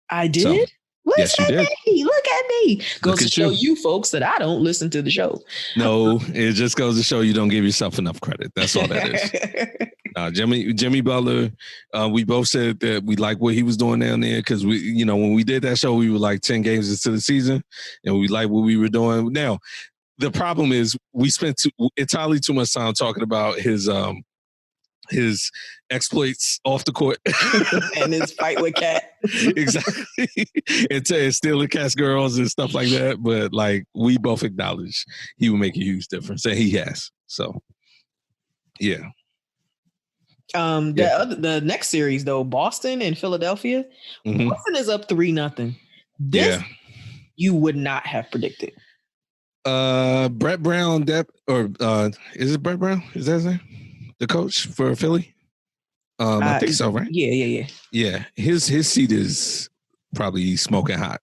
I did? So, Look at me. Goes to show you folks that I don't listen to the show. No, it just goes to show you don't give yourself enough credit. That's all that is. Jimmy Butler, we both said that we like what he was doing down there because we, when we did that show, we were like 10 games into the season and we liked what we were doing. Now, the problem is we spent entirely too much time talking about his exploits off the court and his fight with Cat. Exactly. and stealing Cat's girls and stuff like that. But like we both acknowledge he will make a huge difference, and he has. So yeah. The next series though, Boston and Philadelphia. Mm-hmm. Boston is up 3-0. This you would not have predicted. Brett Brown, is it Brett Brown? Is that his name? The coach for Philly? I think so, right? Yeah. Yeah, his seat is probably smoking hot.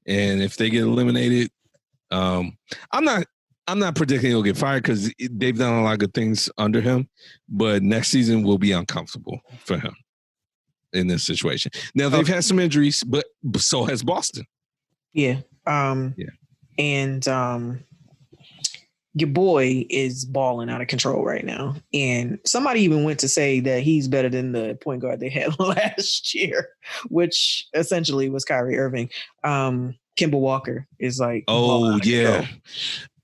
And if they get eliminated, I'm not predicting he'll get fired because they've done a lot of good things under him. But next season will be uncomfortable for him in this situation. Now, they've had some injuries, but so has Boston. Yeah. And your boy is balling out of control right now. And somebody even went to say that he's better than the point guard they had last year, which essentially was Kyrie Irving. Kemba Walker is like, oh yeah.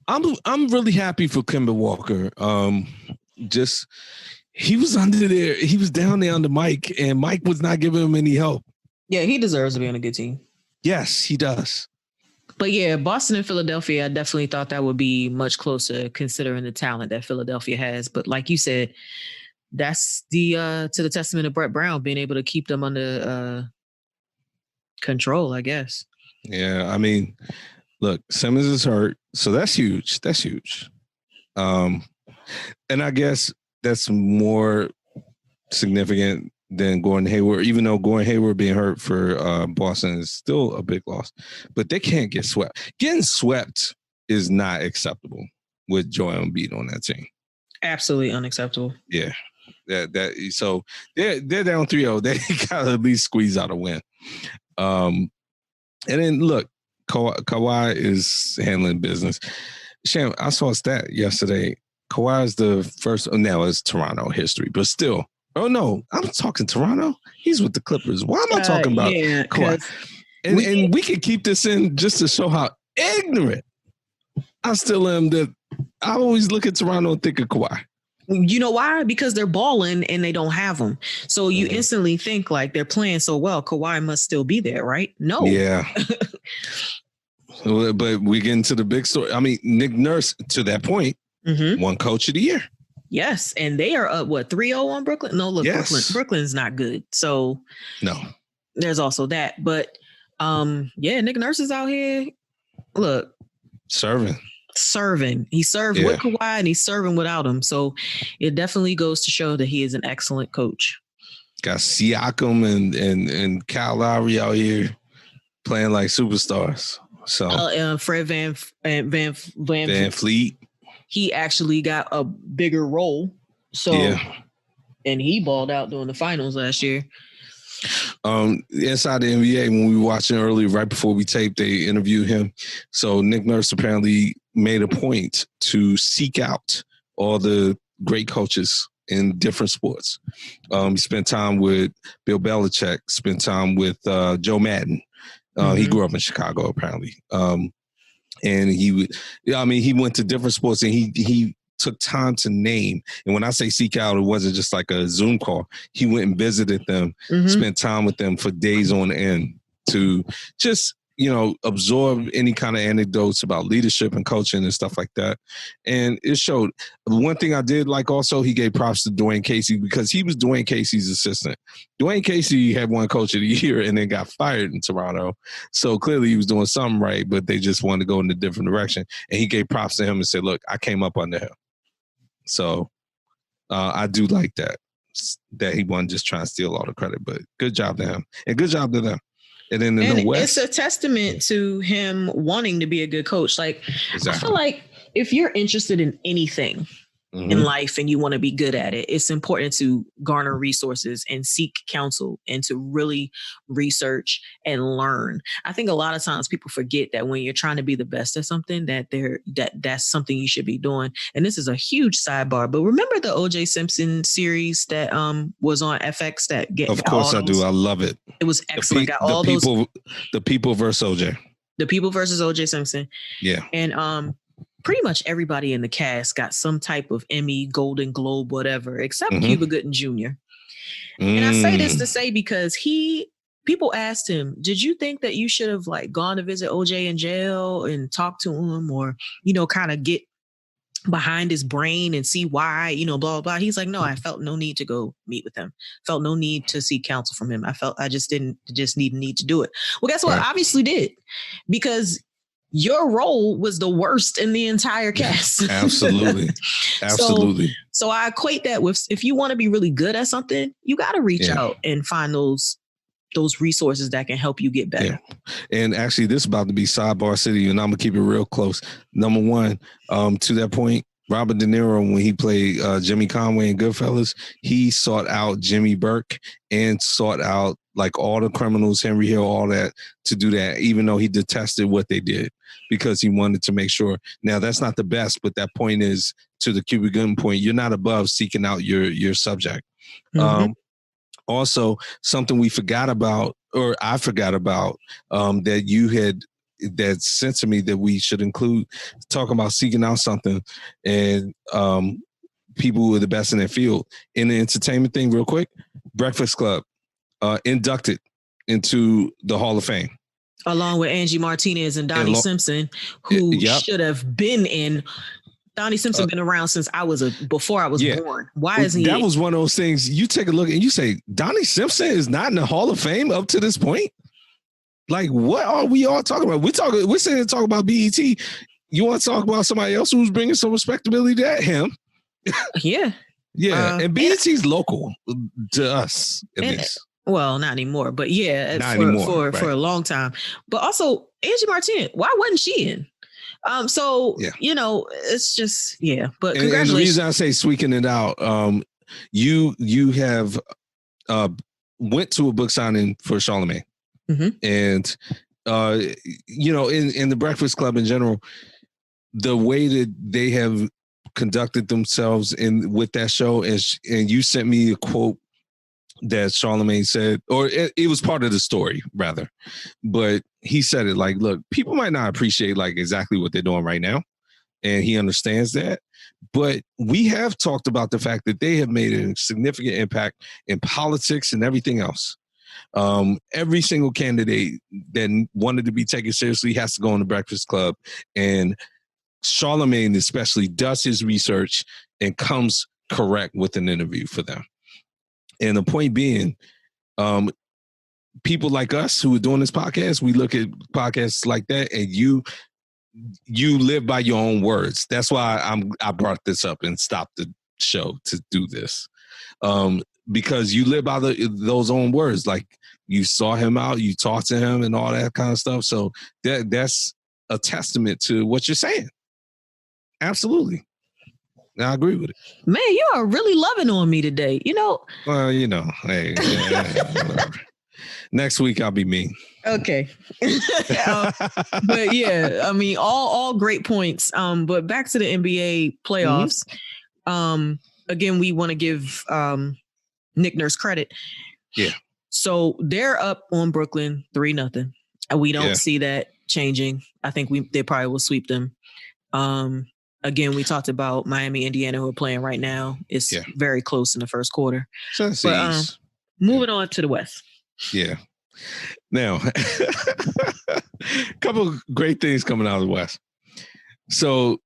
I'm really happy for Kemba Walker. He was under there. He was down there under Mike, and Mike was not giving him any help. Yeah, he deserves to be on a good team. Yes, he does. But yeah, Boston and Philadelphia, I definitely thought that would be much closer considering the talent that Philadelphia has. But like you said, that's to the testament of Brett Brown being able to keep them under control, I guess. Yeah, I mean, look, Simmons is hurt, so that's huge. And I guess that's more significant than Gordon Hayward, even though Gordon Hayward being hurt for Boston is still a big loss. But they can't get swept. Getting swept is not acceptable with Joel Embiid on that team. Absolutely unacceptable. Yeah. So they're down 3-0. They gotta at least squeeze out a win. And then look, Kawhi is handling business. Sham, I saw a stat yesterday. Kawhi is the first. Now it's Toronto history, but still. Oh no, I'm talking Toronto. He's with the Clippers. Why am I talking about Kawhi? And we can keep this in just to show how ignorant I still am. That I always look at Toronto and think of Kawhi. You know why? Because they're balling and they don't have them. So you instantly think like they're playing so well, Kawhi must still be there, right? No. Yeah. But we get into the big story. I mean, Nick Nurse, to that point, won Coach of the Year. Yes. And they are up, 3-0 on Brooklyn? No, look, yes. Brooklyn's not good. So no, there's also that. But Nick Nurse is out here. Look. Serving. He served with Kawhi and he's serving without him. So it definitely goes to show that he is an excellent coach. Got Siakam and Kyle Lowry out here playing like superstars. So Fred Van Fleet. He actually got a bigger role. So and he balled out during the finals last year. Inside the NBA, when we were watching earlier, right before we taped, they interviewed him. So Nick Nurse apparently made a point to seek out all the great coaches in different sports. He spent time with Bill Belichick, spent time with Joe Madden. He grew up in Chicago, apparently. And he went to different sports and he took time to name. And when I say seek out, it wasn't just like a Zoom call. He went and visited them, spent time with them for days on end to just, absorb any kind of anecdotes about leadership and coaching and stuff like that. And it showed. One thing I did like also, he gave props to Dwayne Casey because he was Dwayne Casey's assistant. Dwayne Casey had won Coach of the Year and then got fired in Toronto. So clearly he was doing something right, but they just wanted to go in a different direction. And he gave props to him and said, look, I came up under him. So I do like that he wasn't just trying to steal all the credit, but good job to him and good job to them. And then in the West, it's a testament to him wanting to be a good coach. Like, exactly. I feel like if you're interested in anything in life and you want to be good at it, it's important to garner resources and seek counsel and to really research and learn. I think a lot of times people forget that when you're trying to be the best at something, that's something you should be doing. And this is a huge sidebar, but remember the O.J. Simpson series that was on FX that get Of course I do. I love it. It was excellent. The people versus O.J. The people versus O.J. Simpson. Yeah. And pretty much everybody in the cast got some type of Emmy, Golden Globe, whatever, except Cuba Gooding Jr. And I say this to say because people asked him, did you think that you should have gone to visit OJ in jail and talk to him or, kind of get behind his brain and see why, blah, blah, blah. He's like, no, I felt no need to go meet with him. Felt no need to seek counsel from him. I just need to do it. Well, guess what? Right. I obviously did because your role was the worst in the entire cast. Absolutely. So I equate that with, if you want to be really good at something, you got to reach out and find those resources that can help you get better. Yeah. And actually this is about to be sidebar city and I'm gonna keep it real close. Number one, to that point, Robert De Niro, when he played Jimmy Conway in Goodfellas, he sought out Jimmy Burke and sought out all the criminals, Henry Hill, all that, to do that, even though he detested what they did because he wanted to make sure. Now, that's not the best, but that point is, to the Cuba Gooding point, you're not above seeking out your subject. Also, something we forgot about, or I forgot about, that sense to me that we should include, talking about seeking out something and people who are the best in their field. In the entertainment thing, real quick, Breakfast Club inducted into the Hall of Fame. Along with Angie Martinez and Donnie Simpson, who should have been in. Donnie Simpson been around since before I was born. Why is he? That was one of those things you take a look and you say, Donnie Simpson is not in the Hall of Fame up to this point? What are we all talking about? We're sitting here talking about BET. You want to talk about somebody else who's bringing some respectability to that? Him. Yeah. Yeah, and BET's local to us, at least. Well, not anymore, but yeah, for a long time. But also, Angie Martinez, why wasn't she in? So it's just But congratulations. And the reason I say tweaking it out, you have went to a book signing for Charlamagne, and in the Breakfast Club in general, the way that they have conducted themselves with that show, and you sent me a quote that Charlamagne said, or it was part of the story rather, but he said it like, look, people might not appreciate like exactly what they're doing right now, and he understands that, but we have talked about the fact that they have made a significant impact in politics and everything else. Every single candidate that wanted to be taken seriously has to go on the Breakfast Club, and Charlamagne especially does his research and comes correct with an interview for them. And the point being, people like us who are doing this podcast, we look at podcasts like that, and you live by your own words. That's why I brought this up and stopped the show to do this, because you live by those own words. Like, you saw him out, you talked to him, and all that kind of stuff. So that's a testament to what you're saying. Absolutely. I agree with it. Man, you are really loving on me today. Well, hey, next week I'll be mean. Okay. But yeah, I mean, all great points. But back to the NBA playoffs. Again, we want to give Nick Nurse credit. Yeah. So they're up on Brooklyn 3-0. And we don't see that changing. I think they probably will sweep them. Again, we talked about Miami, Indiana, who are playing right now. It's very close in the first quarter. But moving on to the West. Yeah. Now, a couple of great things coming out of the West. So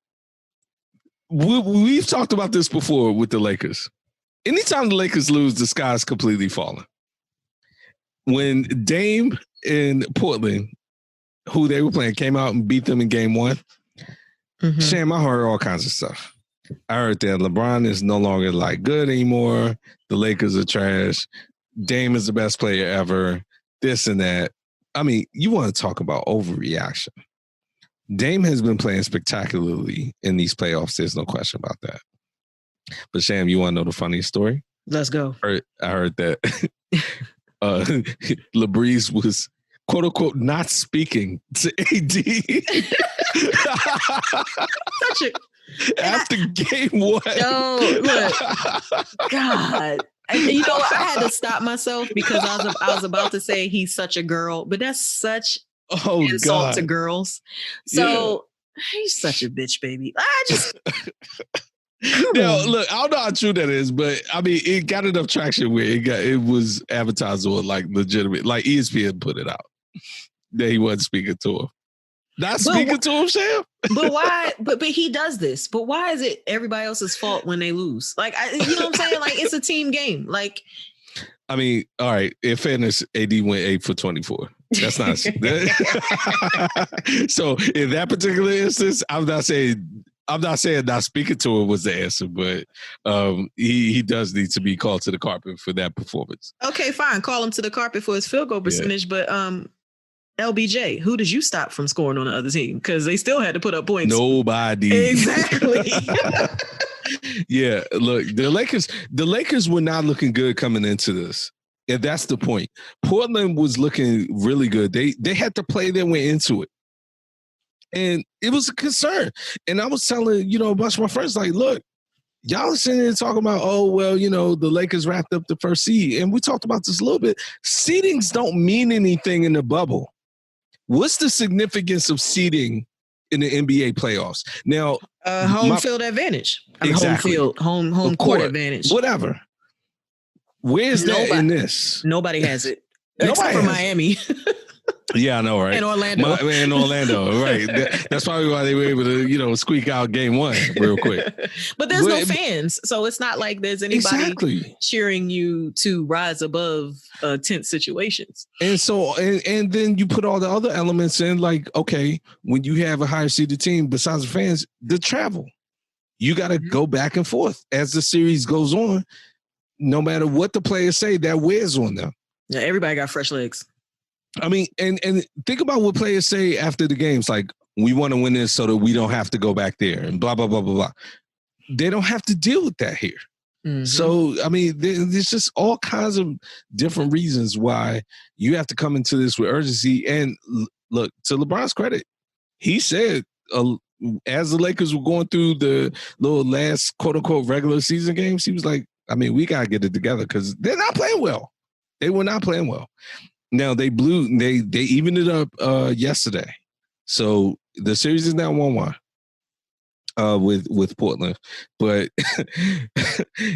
we've talked about this before with the Lakers. Anytime the Lakers lose, the sky's completely falling. When Dame in Portland, who they were playing, came out and beat them in game 1, Sam, I heard all kinds of stuff. I heard that LeBron is no longer like good anymore. The Lakers are trash. Dame is the best player ever. This and that. I mean, you want to talk about overreaction. Dame has been playing spectacularly in these playoffs. There's no question about that. But Sam, you want to know the funniest story? Let's go. I heard that LeBreeze was, quote unquote, not speaking to AD. After game 1. No, look. God. I had to stop myself because I was about to say he's such a girl, but that's such insult to girls. So he's such a bitch, baby. Now, look, I don't know how true that is, but I mean, it got enough traction where it was advertised on like legitimate, like ESPN put it out that he wasn't speaking to him. Not speaking to him, Sam. But why? But he does this. But why is it everybody else's fault when they lose? Like, you know what I'm saying? Like, it's a team game. Like, I mean, all right. In fairness, AD went 8 for 24. That's not. So in that particular instance, I'm not saying not speaking to him was the answer, but he does need to be called to the carpet for that performance. Okay, fine. Call him to the carpet for his field goal percentage, but LBJ, who did you stop from scoring on the other team? Because they still had to put up points. Nobody. Exactly. Yeah, look, the Lakers were not looking good coming into this. And that's the point. Portland was looking really good. They had to play their way into it. And it was a concern. And I was telling, a bunch of my friends, like, look, y'all are sitting there talking about, the Lakers wrapped up the first seed. And we talked about this a little bit. Seedings don't mean anything in the bubble. What's the significance of seeding in the NBA playoffs? Now, home field advantage. Exactly. Home court advantage. Whatever. Where's that in this? Nobody has it. Except for Miami. Yeah, I know, right? And Orlando. Right. That's probably why they were able to, squeak out game 1 real quick. But there's no fans, so it's not like there's anybody cheering you to rise above tense situations. And so, and then you put all the other elements in, like, okay, when you have a higher seeded team, besides the fans, the travel. You got to go back and forth as the series goes on. No matter what the players say, that wears on them. Yeah, everybody got fresh legs. I mean, and think about what players say after the games, like, we want to win this so that we don't have to go back there and blah, blah, blah, blah, blah. They don't have to deal with that here. Mm-hmm. So, I mean, there's just all kinds of different reasons why you have to come into this with urgency. And look, to LeBron's credit, he said, as the Lakers were going through the little last quote-unquote regular season games, he was like, I mean, we got to get it together because they're not playing well. They were not playing well. Now, they evened it up yesterday. So the series is now 1-1 with Portland. But,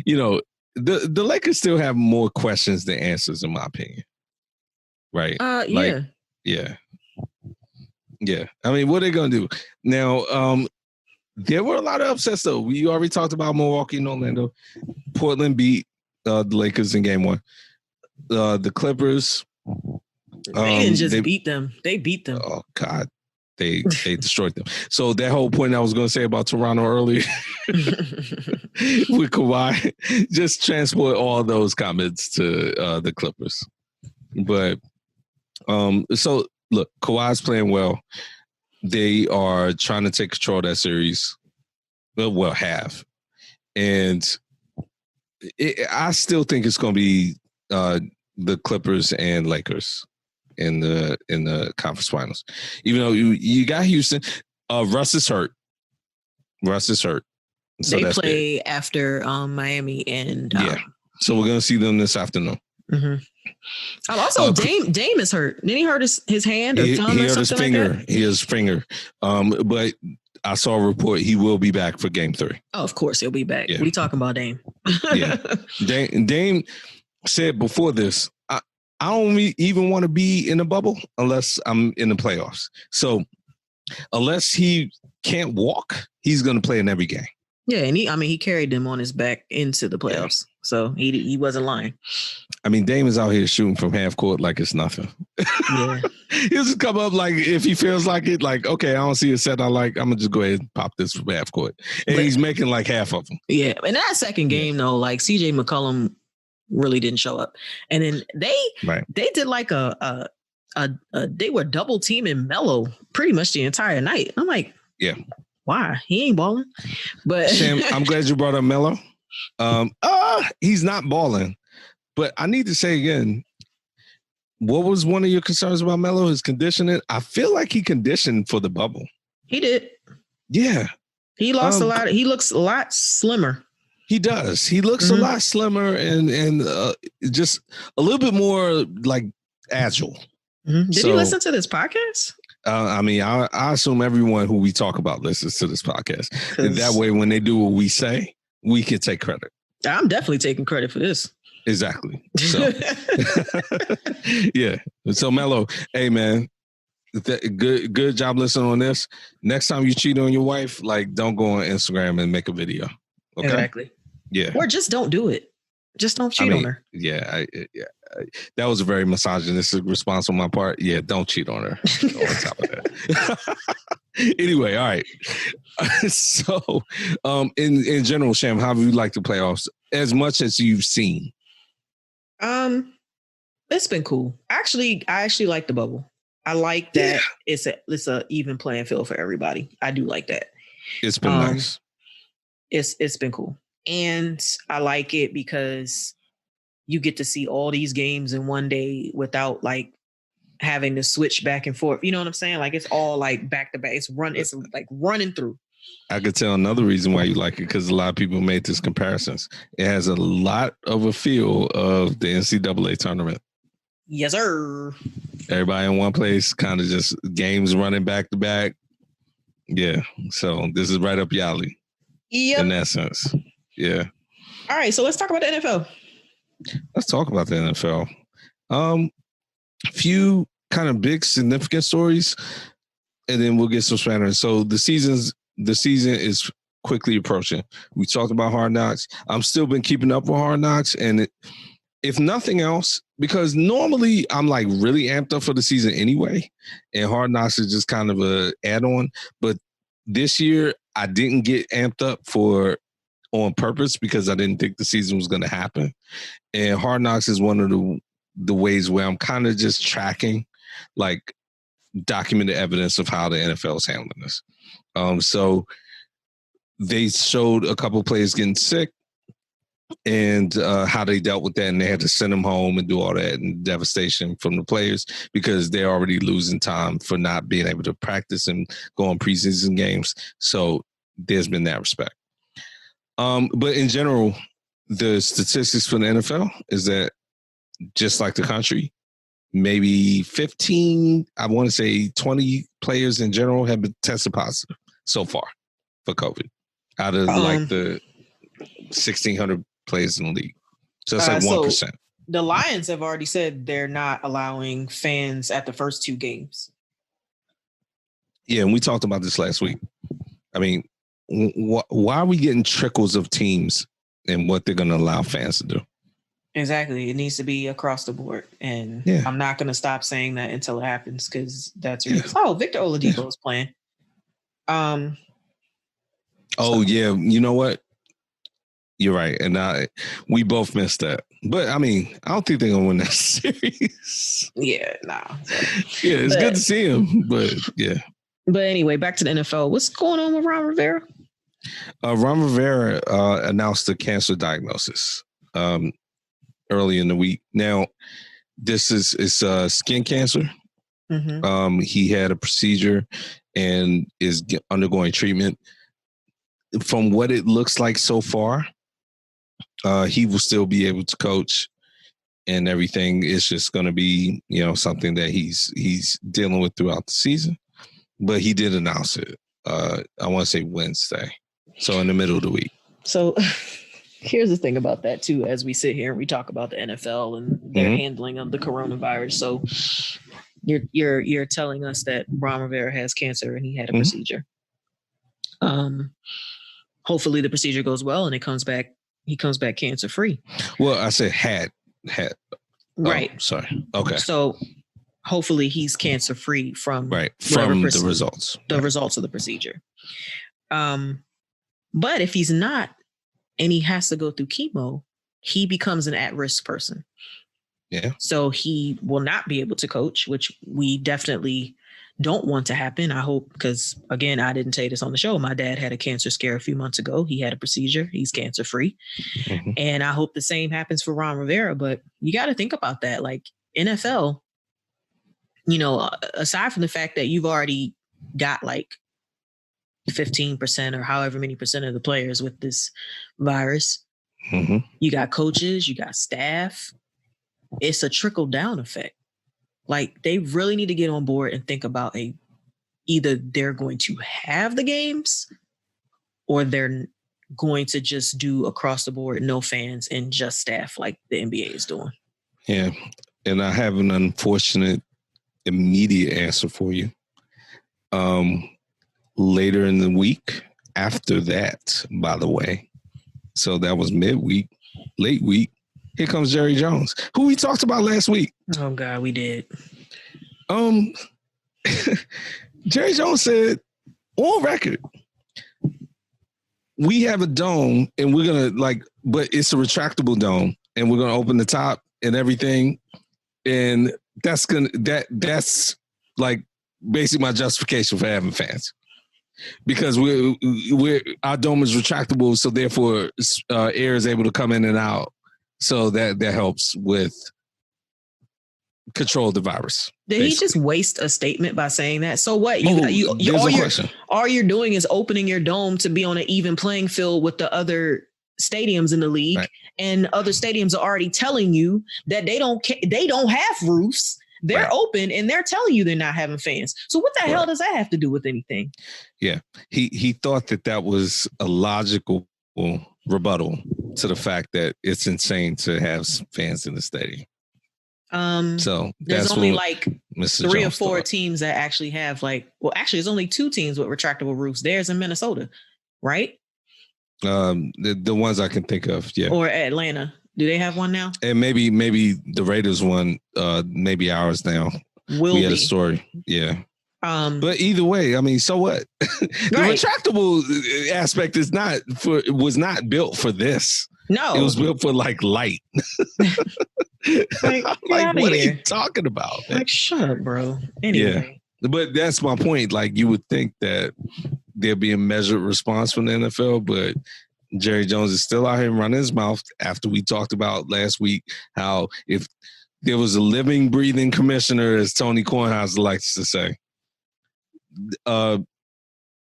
you know, the Lakers still have more questions than answers, in my opinion. Right? Yeah. Yeah. Yeah. I mean, what are they going to do? Now, there were a lot of upsets, though. We already talked about Milwaukee and Orlando. Portland beat the Lakers in game 1. The Clippers. They didn't just beat them. They beat them. Oh, God. They destroyed them. So that whole point I was going to say about Toronto earlier with Kawhi, just transport all those comments to the Clippers. But so, look, Kawhi's playing well. They are trying to take control of that series. Well, have. And I still think it's going to be the Clippers and Lakers in the conference finals. Even though you got Houston, Russ is hurt. So they play big. After Miami and so we're gonna see them this afternoon. Mm-hmm. Also, Dame is hurt. Didn't he hurt his hand or thumb or something his finger? Like that? He his finger. But I saw a report he will be back for game 3. Oh, of course he'll be back. Yeah. What are you talking about, Dame? Yeah, Dame said before this, I don't even want to be in a bubble unless I'm in the playoffs. So unless he can't walk, he's going to play in every game. Yeah, and he carried them on his back into the playoffs. Yeah. So he wasn't lying. I mean, Dame is out here shooting from half court like it's nothing. Yeah. He'll just come up like, if he feels like it, like, okay, I don't see a set I like, I'm going to just go ahead and pop this from half court. And he's making like half of them. Yeah. In that second game, though, like CJ McCollum really didn't show up. And then they did like they were double teaming Melo pretty much the entire night. I'm like, yeah, why? He ain't balling. But Sam, I'm glad you brought up Melo. He's not balling. But I need to say again, what was one of your concerns about Melo? His conditioning? I feel like he conditioned for the bubble. He did. Yeah. He lost a lot. He looks a lot slimmer. He does. He looks a lot slimmer and just a little bit more like agile. Mm-hmm. Did you listen to this podcast? I mean, I assume everyone who we talk about listens to this podcast. And that way, when they do what we say, we can take credit. I'm definitely taking credit for this. Exactly. So, yeah. So Melo, hey man, good job listening on this. Next time you cheat on your wife, like don't go on Instagram and make a video. Okay? Exactly. Yeah. Or just don't do it. Just don't cheat on her. Yeah. That was a very misogynistic response on my part. Yeah, don't cheat on her. On top of that. Anyway, all right. So, in general, Sham, how do you like the playoffs as much as you've seen? It's been cool. I actually like the bubble. I like that it's a even playing field for everybody. I do like that. It's been nice. It's been cool. And I like it because you get to see all these games in one day without like having to switch back and forth. You know what I'm saying? Like it's all like back to back. It's like running through. I could tell another reason why you like it because a lot of people made these comparisons. It has a lot of a feel of the NCAA tournament. Yes, sir. Everybody in one place, kind of just games running back to back. Yeah. So this is right up your alley. Yep. In that sense. Yeah. All right. So let's talk about the NFL. Let's talk about the NFL. A few kind of big significant stories, and then we'll get some spanners. So the season is quickly approaching. We talked about Hard Knocks. I'm still been keeping up with Hard Knocks, and if nothing else, because normally I'm like really amped up for the season anyway, and Hard Knocks is just kind of a add-on. But this year I didn't get amped up on purpose because I didn't think the season was going to happen. And Hard Knocks is one of the ways where I'm kind of just tracking like documented evidence of how the NFL is handling this. So they showed a couple players getting sick and how they dealt with that, and they had to send them home and do all that, and devastation from the players because they're already losing time for not being able to practice and go on preseason games. So there's been that respect. But in general, the statistics for the NFL is that just like the country, maybe 15, I want to say 20 players in general have been tested positive so far for COVID out of like the 1,600 players in the league. So that's like 1%. So the Lions have already said they're not allowing fans at the first 2 games. Yeah, and we talked about this last week. I mean, why are we getting trickles of teams and what they're going to allow fans to do? Exactly. It needs to be across the board. And I'm not going to stop saying that until it happens because that's Victor Oladipo is playing. Oh, yeah. You know what? You're right. And we both missed that. But, I mean, I don't think they're going to win that series. Yeah, nah. Yeah, it's good to see him. But, yeah. But anyway, back to the NFL. What's going on with Ron Rivera? Ron Rivera announced a cancer diagnosis early in the week. Now, this is skin cancer. Mm-hmm. He had a procedure and is undergoing treatment. From what it looks like so far, he will still be able to coach and everything. It's just going to be, something that he's dealing with throughout the season. But he did announce it. I want to say Wednesday. So in the middle of the week. So here's the thing about that too, as we sit here and we talk about the NFL and their handling of the coronavirus. So you're telling us that Ron Rivera has cancer and he had a procedure. Hopefully the procedure goes well and he comes back cancer free. Well, I said had. Right. Oh, sorry. Okay. So hopefully he's cancer free from the results. The results of the procedure. But if he's not and he has to go through chemo, he becomes an at-risk person. Yeah. So he will not be able to coach, which we definitely don't want to happen. I hope, because again, I didn't say this on the show. My dad had a cancer scare a few months ago. He had a procedure. He's cancer free. Mm-hmm. And I hope the same happens for Ron Rivera. But you got to think about that. Like NFL, aside from the fact that you've already got like 15% or however many percent of the players with this virus, you got coaches, you got staff. It's a trickle down effect. Like they really need to get on board and think about either they're going to have the games or they're going to just do across the board, no fans and just staff like the NBA is doing. Yeah. And I have an unfortunate immediate answer for you. Later in the week after that, by the way. So that was midweek, late week. Here comes Jerry Jones, who we talked about last week. Oh God, we did. Jerry Jones said on record, we have a dome and we're going to but it's a retractable dome and we're going to open the top and everything. And that's like basically my justification for having fans. Because our dome is retractable, so therefore air is able to come in and out. So that helps with control the virus. Did basically. He just waste a statement by saying that? So what? All you're doing is opening your dome to be on an even playing field with the other stadiums in the league, right. And other stadiums are already telling you that they don't have roofs. They're right. Open and they're telling you they're not having fans. So what the hell does that have to do with anything? Yeah. He thought that was a logical rebuttal to the fact that it's insane to have fans in the stadium. So there's only like Mr. 3 Jones or 4 teams that actually have there's only 2 teams with retractable roofs. There's in Minnesota, right? The ones I can think of, yeah. Or Atlanta. Do they have one now? And maybe the Raiders one, maybe ours now. We had a story. Yeah. But either way, I mean, so what? The retractable aspect was not built for this. No, it was built for like light. Like what are you talking about? Man? Like, shut up, bro. Anyway. Yeah, but that's my point. Like, you would think that there'd be a measured response from the NFL, but Jerry Jones is still out here running his mouth after we talked about last week how if there was a living, breathing commissioner, as Tony Kornheiser likes to say,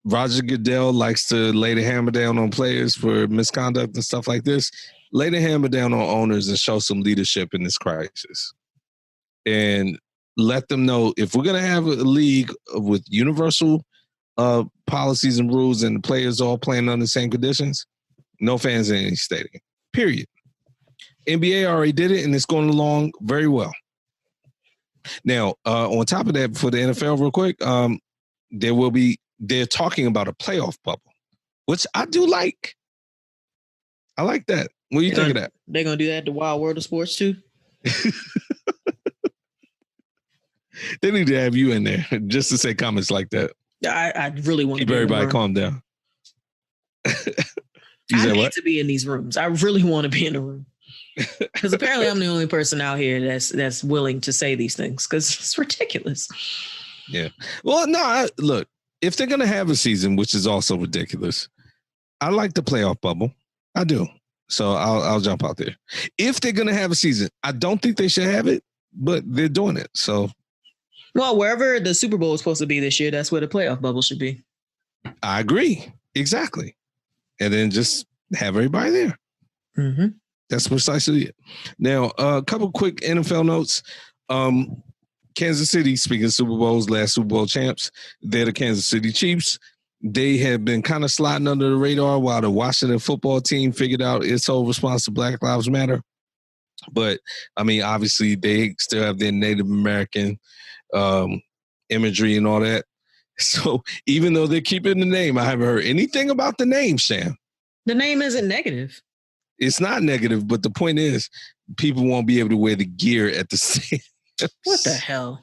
Roger Goodell likes to lay the hammer down on players for misconduct and stuff like this. Lay the hammer down on owners and show some leadership in this crisis. And let them know if we're going to have a league with universal policies and rules and the players all playing under the same conditions, no fans in any stadium, period. NBA already did it, and it's going along very well. Now, on top of that, for the NFL real quick, they're talking about a playoff bubble, which I do like. I like that. What do you think of that? They're going to do that at the Wild World of Sports too? They need to have you in there just to say comments like that. I really want to keep everybody calm down. I need to be in these rooms. I really want to be in the room. Because apparently I'm the only person out here that's willing to say these things because it's ridiculous. Yeah. Well, no, look, if they're going to have a season, which is also ridiculous, I like the playoff bubble. I do. So I'll jump out there. If they're going to have a season, I don't think they should have it, but they're doing it. So. Well, wherever the Super Bowl is supposed to be this year, that's where the playoff bubble should be. I agree. Exactly. And then just have everybody there. Mm-hmm. That's precisely it. Now, a couple quick NFL notes. Kansas City, speaking of Super Bowls, last Super Bowl champs, they're the Kansas City Chiefs. They have been kind of sliding under the radar while the Washington football team figured out its whole response to Black Lives Matter. But, I mean, obviously, they still have their Native American imagery and all that. So even though they're keeping the name, I haven't heard anything about the name, Sham. The name isn't negative. It's not negative, but the point is people won't be able to wear the gear at the same. What the hell?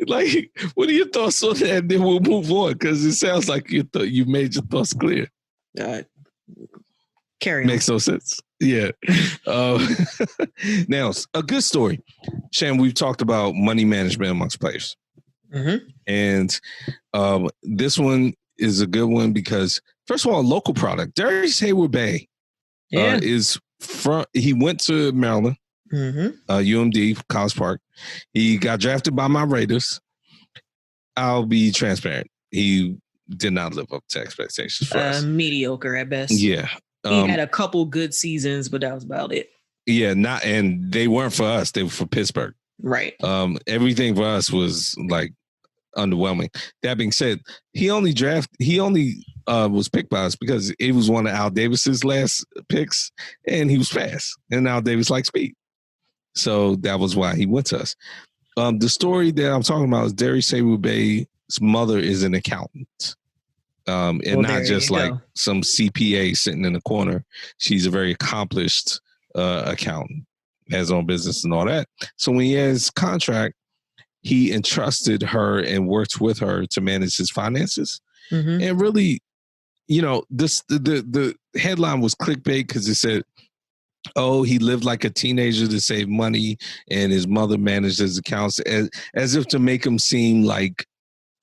Like, what are your thoughts on that? And then we'll move on because it sounds like you made your thoughts clear. Carry on. Makes no sense. Yeah. Now, a good story. Sham, we've talked about money management amongst players. Mm-hmm. And this one is a good one because, first of all, local product. Darius Hayward-Bay he went to Maryland, UMD, College Park. He got drafted by my Raiders. I'll be transparent. He did not live up to expectations for us. Mediocre at best. Yeah. He had a couple good seasons, but that was about it. Yeah, and they weren't for us. They were for Pittsburgh. Right. Everything for us was like underwhelming. That being said, he only was picked by us because it was one of Al Davis's last picks, and he was fast, and Al Davis likes speed. So that was why he went to us. The story that I'm talking about is Darius Hayward-Bay's mother is an accountant. And not just like some CPA sitting in the corner. She's a very accomplished accountant, has her own business and all that. So when he has contract, he entrusted her and worked with her to manage his finances. Mm-hmm. And really, the headline was clickbait because it said, oh, he lived like a teenager to save money and his mother managed his accounts as if to make him seem like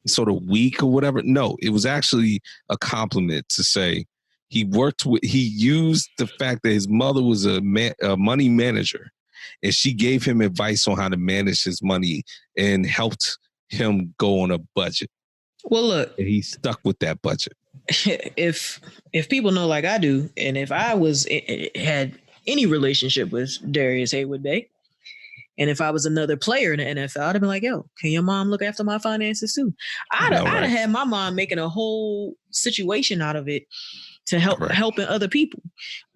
sort of weak or whatever. No, it was actually a compliment to say he used the fact that his mother was a money manager and she gave him advice on how to manage his money and helped him go on a budget. Well, look, and he stuck with that budget. If people know like I do, and if I had any relationship with Darius Hayward-Bay, and if I was another player in the NFL, I'd have been like, yo, can your mom look after my finances too? I'd have had my mom making a whole situation out of it to helping other people.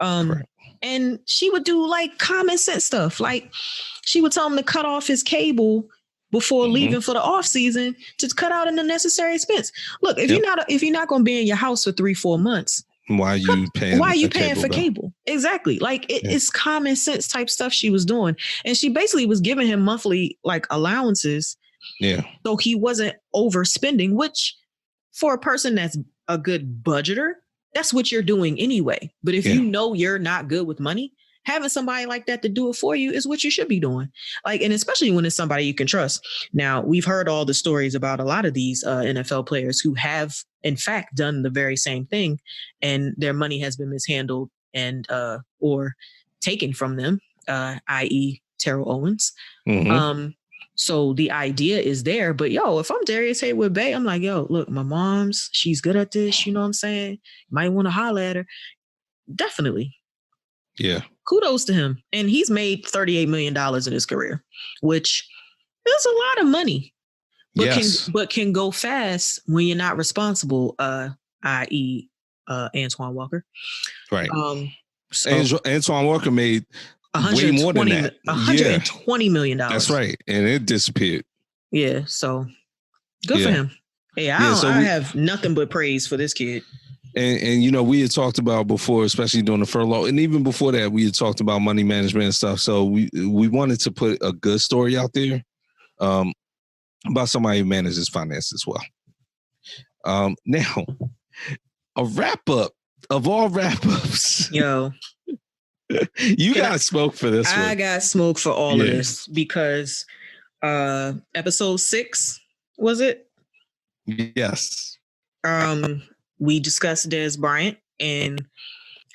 And she would do like common sense stuff. Like she would tell him to cut off his cable before leaving for the off season to cut out an unnecessary expense. Look, if you're not going to be in your house for 3-4 months, Why are you paying for cable? Exactly. Like it's common sense type stuff she was doing. And she basically was giving him monthly like allowances. Yeah. So he wasn't overspending, which for a person that's a good budgeter, that's what you're doing anyway. But if you know you're not good with money, having somebody like that to do it for you is what you should be doing. Like, and especially when it's somebody you can trust. Now, we've heard all the stories about a lot of these NFL players who have, in fact, done the very same thing, and their money has been mishandled and or taken from them, i.e., Terrell Owens. Mm-hmm. So the idea is there, but if I'm Darius Haywood Bay, I'm like, look, my mom's, she's good at this. You know what I'm saying? Might want to holler at her. Definitely. Yeah. Kudos to him. And he's made $38 million in his career, which is a lot of money, but can go fast when you're not responsible, i.e. Antoine Walker. Right. So Antoine Walker made way more than that. $120 million. That's right. And it disappeared. Yeah. So good for him. Hey, I have nothing but praise for this kid. And we had talked about before, especially during the furlough, and even before that, we had talked about money management and stuff. So we wanted to put a good story out there about somebody who manages finance as well. Now, a wrap up of all wrap ups. Yo, you got smoke for this one. I got smoke for all of this because episode 6, was it? Yes. We discussed Dez Bryant and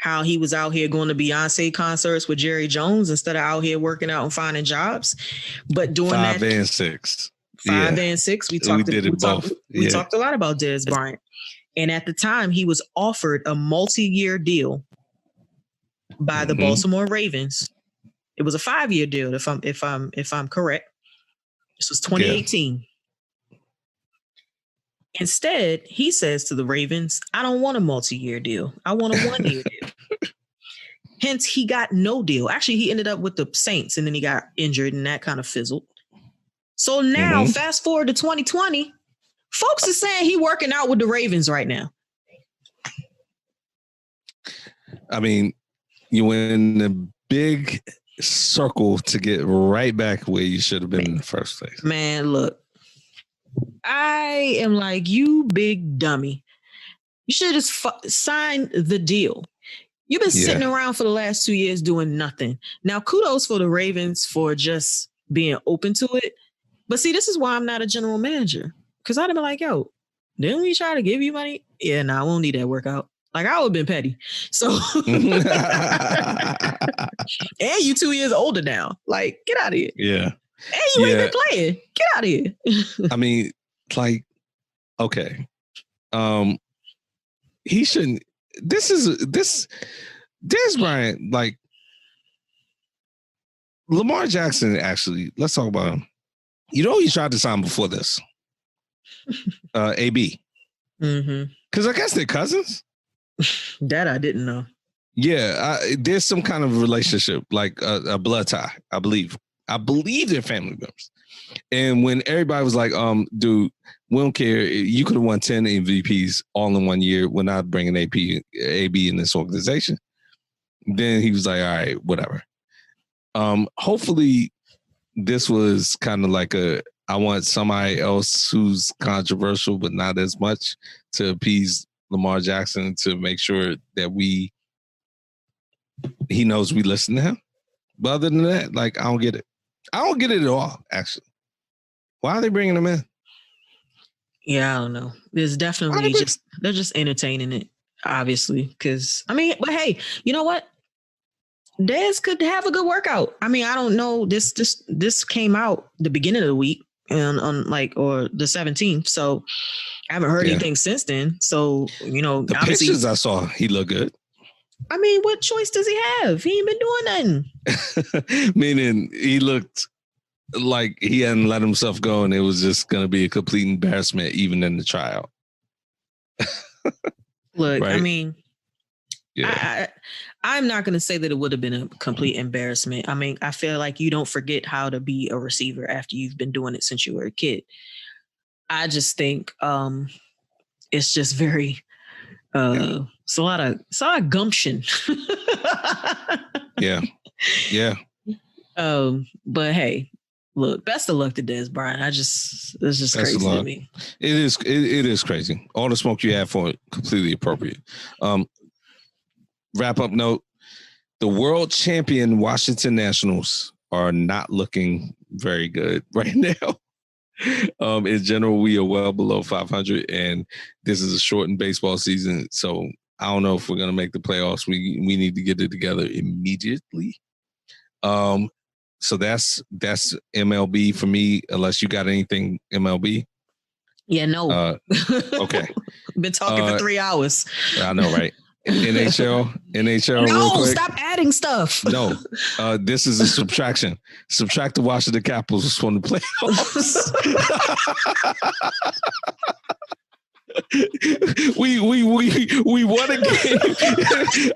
how he was out here going to Beyonce concerts with Jerry Jones instead of out here working out and finding jobs. But during 5 and 6. 5 and 6, we talked a lot about Dez Bryant. And at the time, he was offered a multi-year deal by the Baltimore Ravens. It was a 5-year deal, if I'm correct. This was 2018. Yeah. Instead, he says to the Ravens, I don't want a multi-year deal. I want a 1-year deal. Hence, he got no deal. Actually, he ended up with the Saints and then he got injured and that kind of fizzled. So now, fast forward to 2020, folks are saying he working out with the Ravens right now. I mean, you win the big circle to get right back where you should have been in the first place. Man, look. I am like, you big dummy. You should have just signed the deal. You've been sitting around for the last 2 years doing nothing. Now, kudos for the Ravens for just being open to it. But see, this is why I'm not a general manager. Because I'd have been like, didn't we try to give you money? Yeah, no, I won't need that workout. Like, I would have been petty. So, and you 2 years older now. Like, get out of here. Yeah. And you ain't been playing. Get out of here. I mean, like, okay. He shouldn't. Dez Bryant, like, Lamar Jackson, actually, let's talk about him. He tried to sign before this. AB. Because I guess they're cousins. That I didn't know. Yeah, there's some kind of relationship, like a blood tie, I believe. I believe they're family members. And when everybody was like, dude, we don't care. You could have won 10 MVPs all in 1 year. We're not bringing AB in this organization. Then he was like, all right, whatever. Hopefully this was kind of like I want somebody else who's controversial, but not as much, to appease Lamar Jackson, to make sure that he knows we listen to him. But other than that, like, I don't get it. I don't get it at all, actually. Why are they bringing him in? Yeah, I don't know. There's definitely they're just entertaining it, obviously. Because, I mean, but hey, you know what? Dez could have a good workout. I mean, I don't know. This came out the beginning of the week on or the 17th. So I haven't heard anything since then. So, the pictures I saw, he looked good. I mean, what choice does he have? He ain't been doing nothing. Meaning he looked like he hadn't let himself go and it was just going to be a complete embarrassment even in the tryout. Look, right? I mean, I'm not going to say that it would have been a complete embarrassment. I mean, I feel like you don't forget how to be a receiver after you've been doing it since you were a kid. I just think it's just very It's a lot of gumption. Yeah. But hey, look, best of luck to Des Bryant. it's just crazy to me. It is crazy. All the smoke you have for it, completely appropriate. Wrap up note: the world champion Washington Nationals are not looking very good right now. In general, we are well below 500, and this is a shortened baseball season. So I don't know if we're going to make the playoffs. We need to get it together immediately. So that's MLB for me, unless you got anything MLB. Yeah, no. Okay. Been talking for 3 hours. I know, right? NHL. No, stop adding stuff. No, this is a subtraction. Subtract the Washington Capitals from the playoffs. we won a game.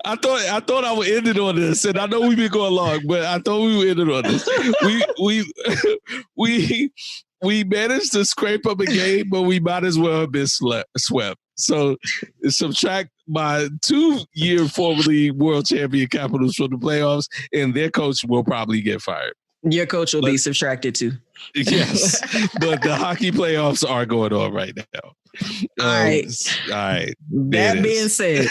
I thought I would end it on this, and I know we've been going long, but I thought we would end it on this. We managed to scrape up a game, but we might as well have been swept. So subtract my 2-year formerly world champion Capitals from the playoffs, and their coach will probably get fired. Your coach will be subtracted too. Yes, but the hockey playoffs are going on right now. All right. That being said,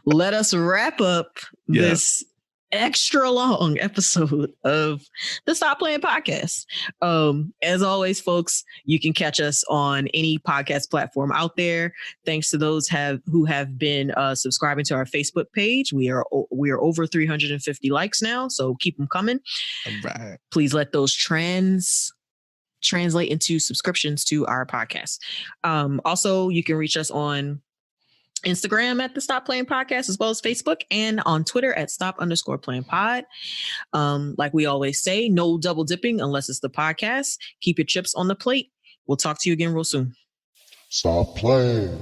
let us wrap up this extra long episode of the Stop Playing podcast. As always, folks, you can catch us on any podcast platform out there. Thanks to those who have been subscribing to our Facebook page. We are over 350 likes now, so keep them coming. All right. Please let those translate into subscriptions to our podcast. Also, you can reach us on Instagram at the Stop Playing Podcast, as well as Facebook, and on Twitter at Stop_Playing Pod. Like we always say, no double dipping unless it's the podcast. Keep your chips on the plate. We'll talk to you again real soon. Stop playing.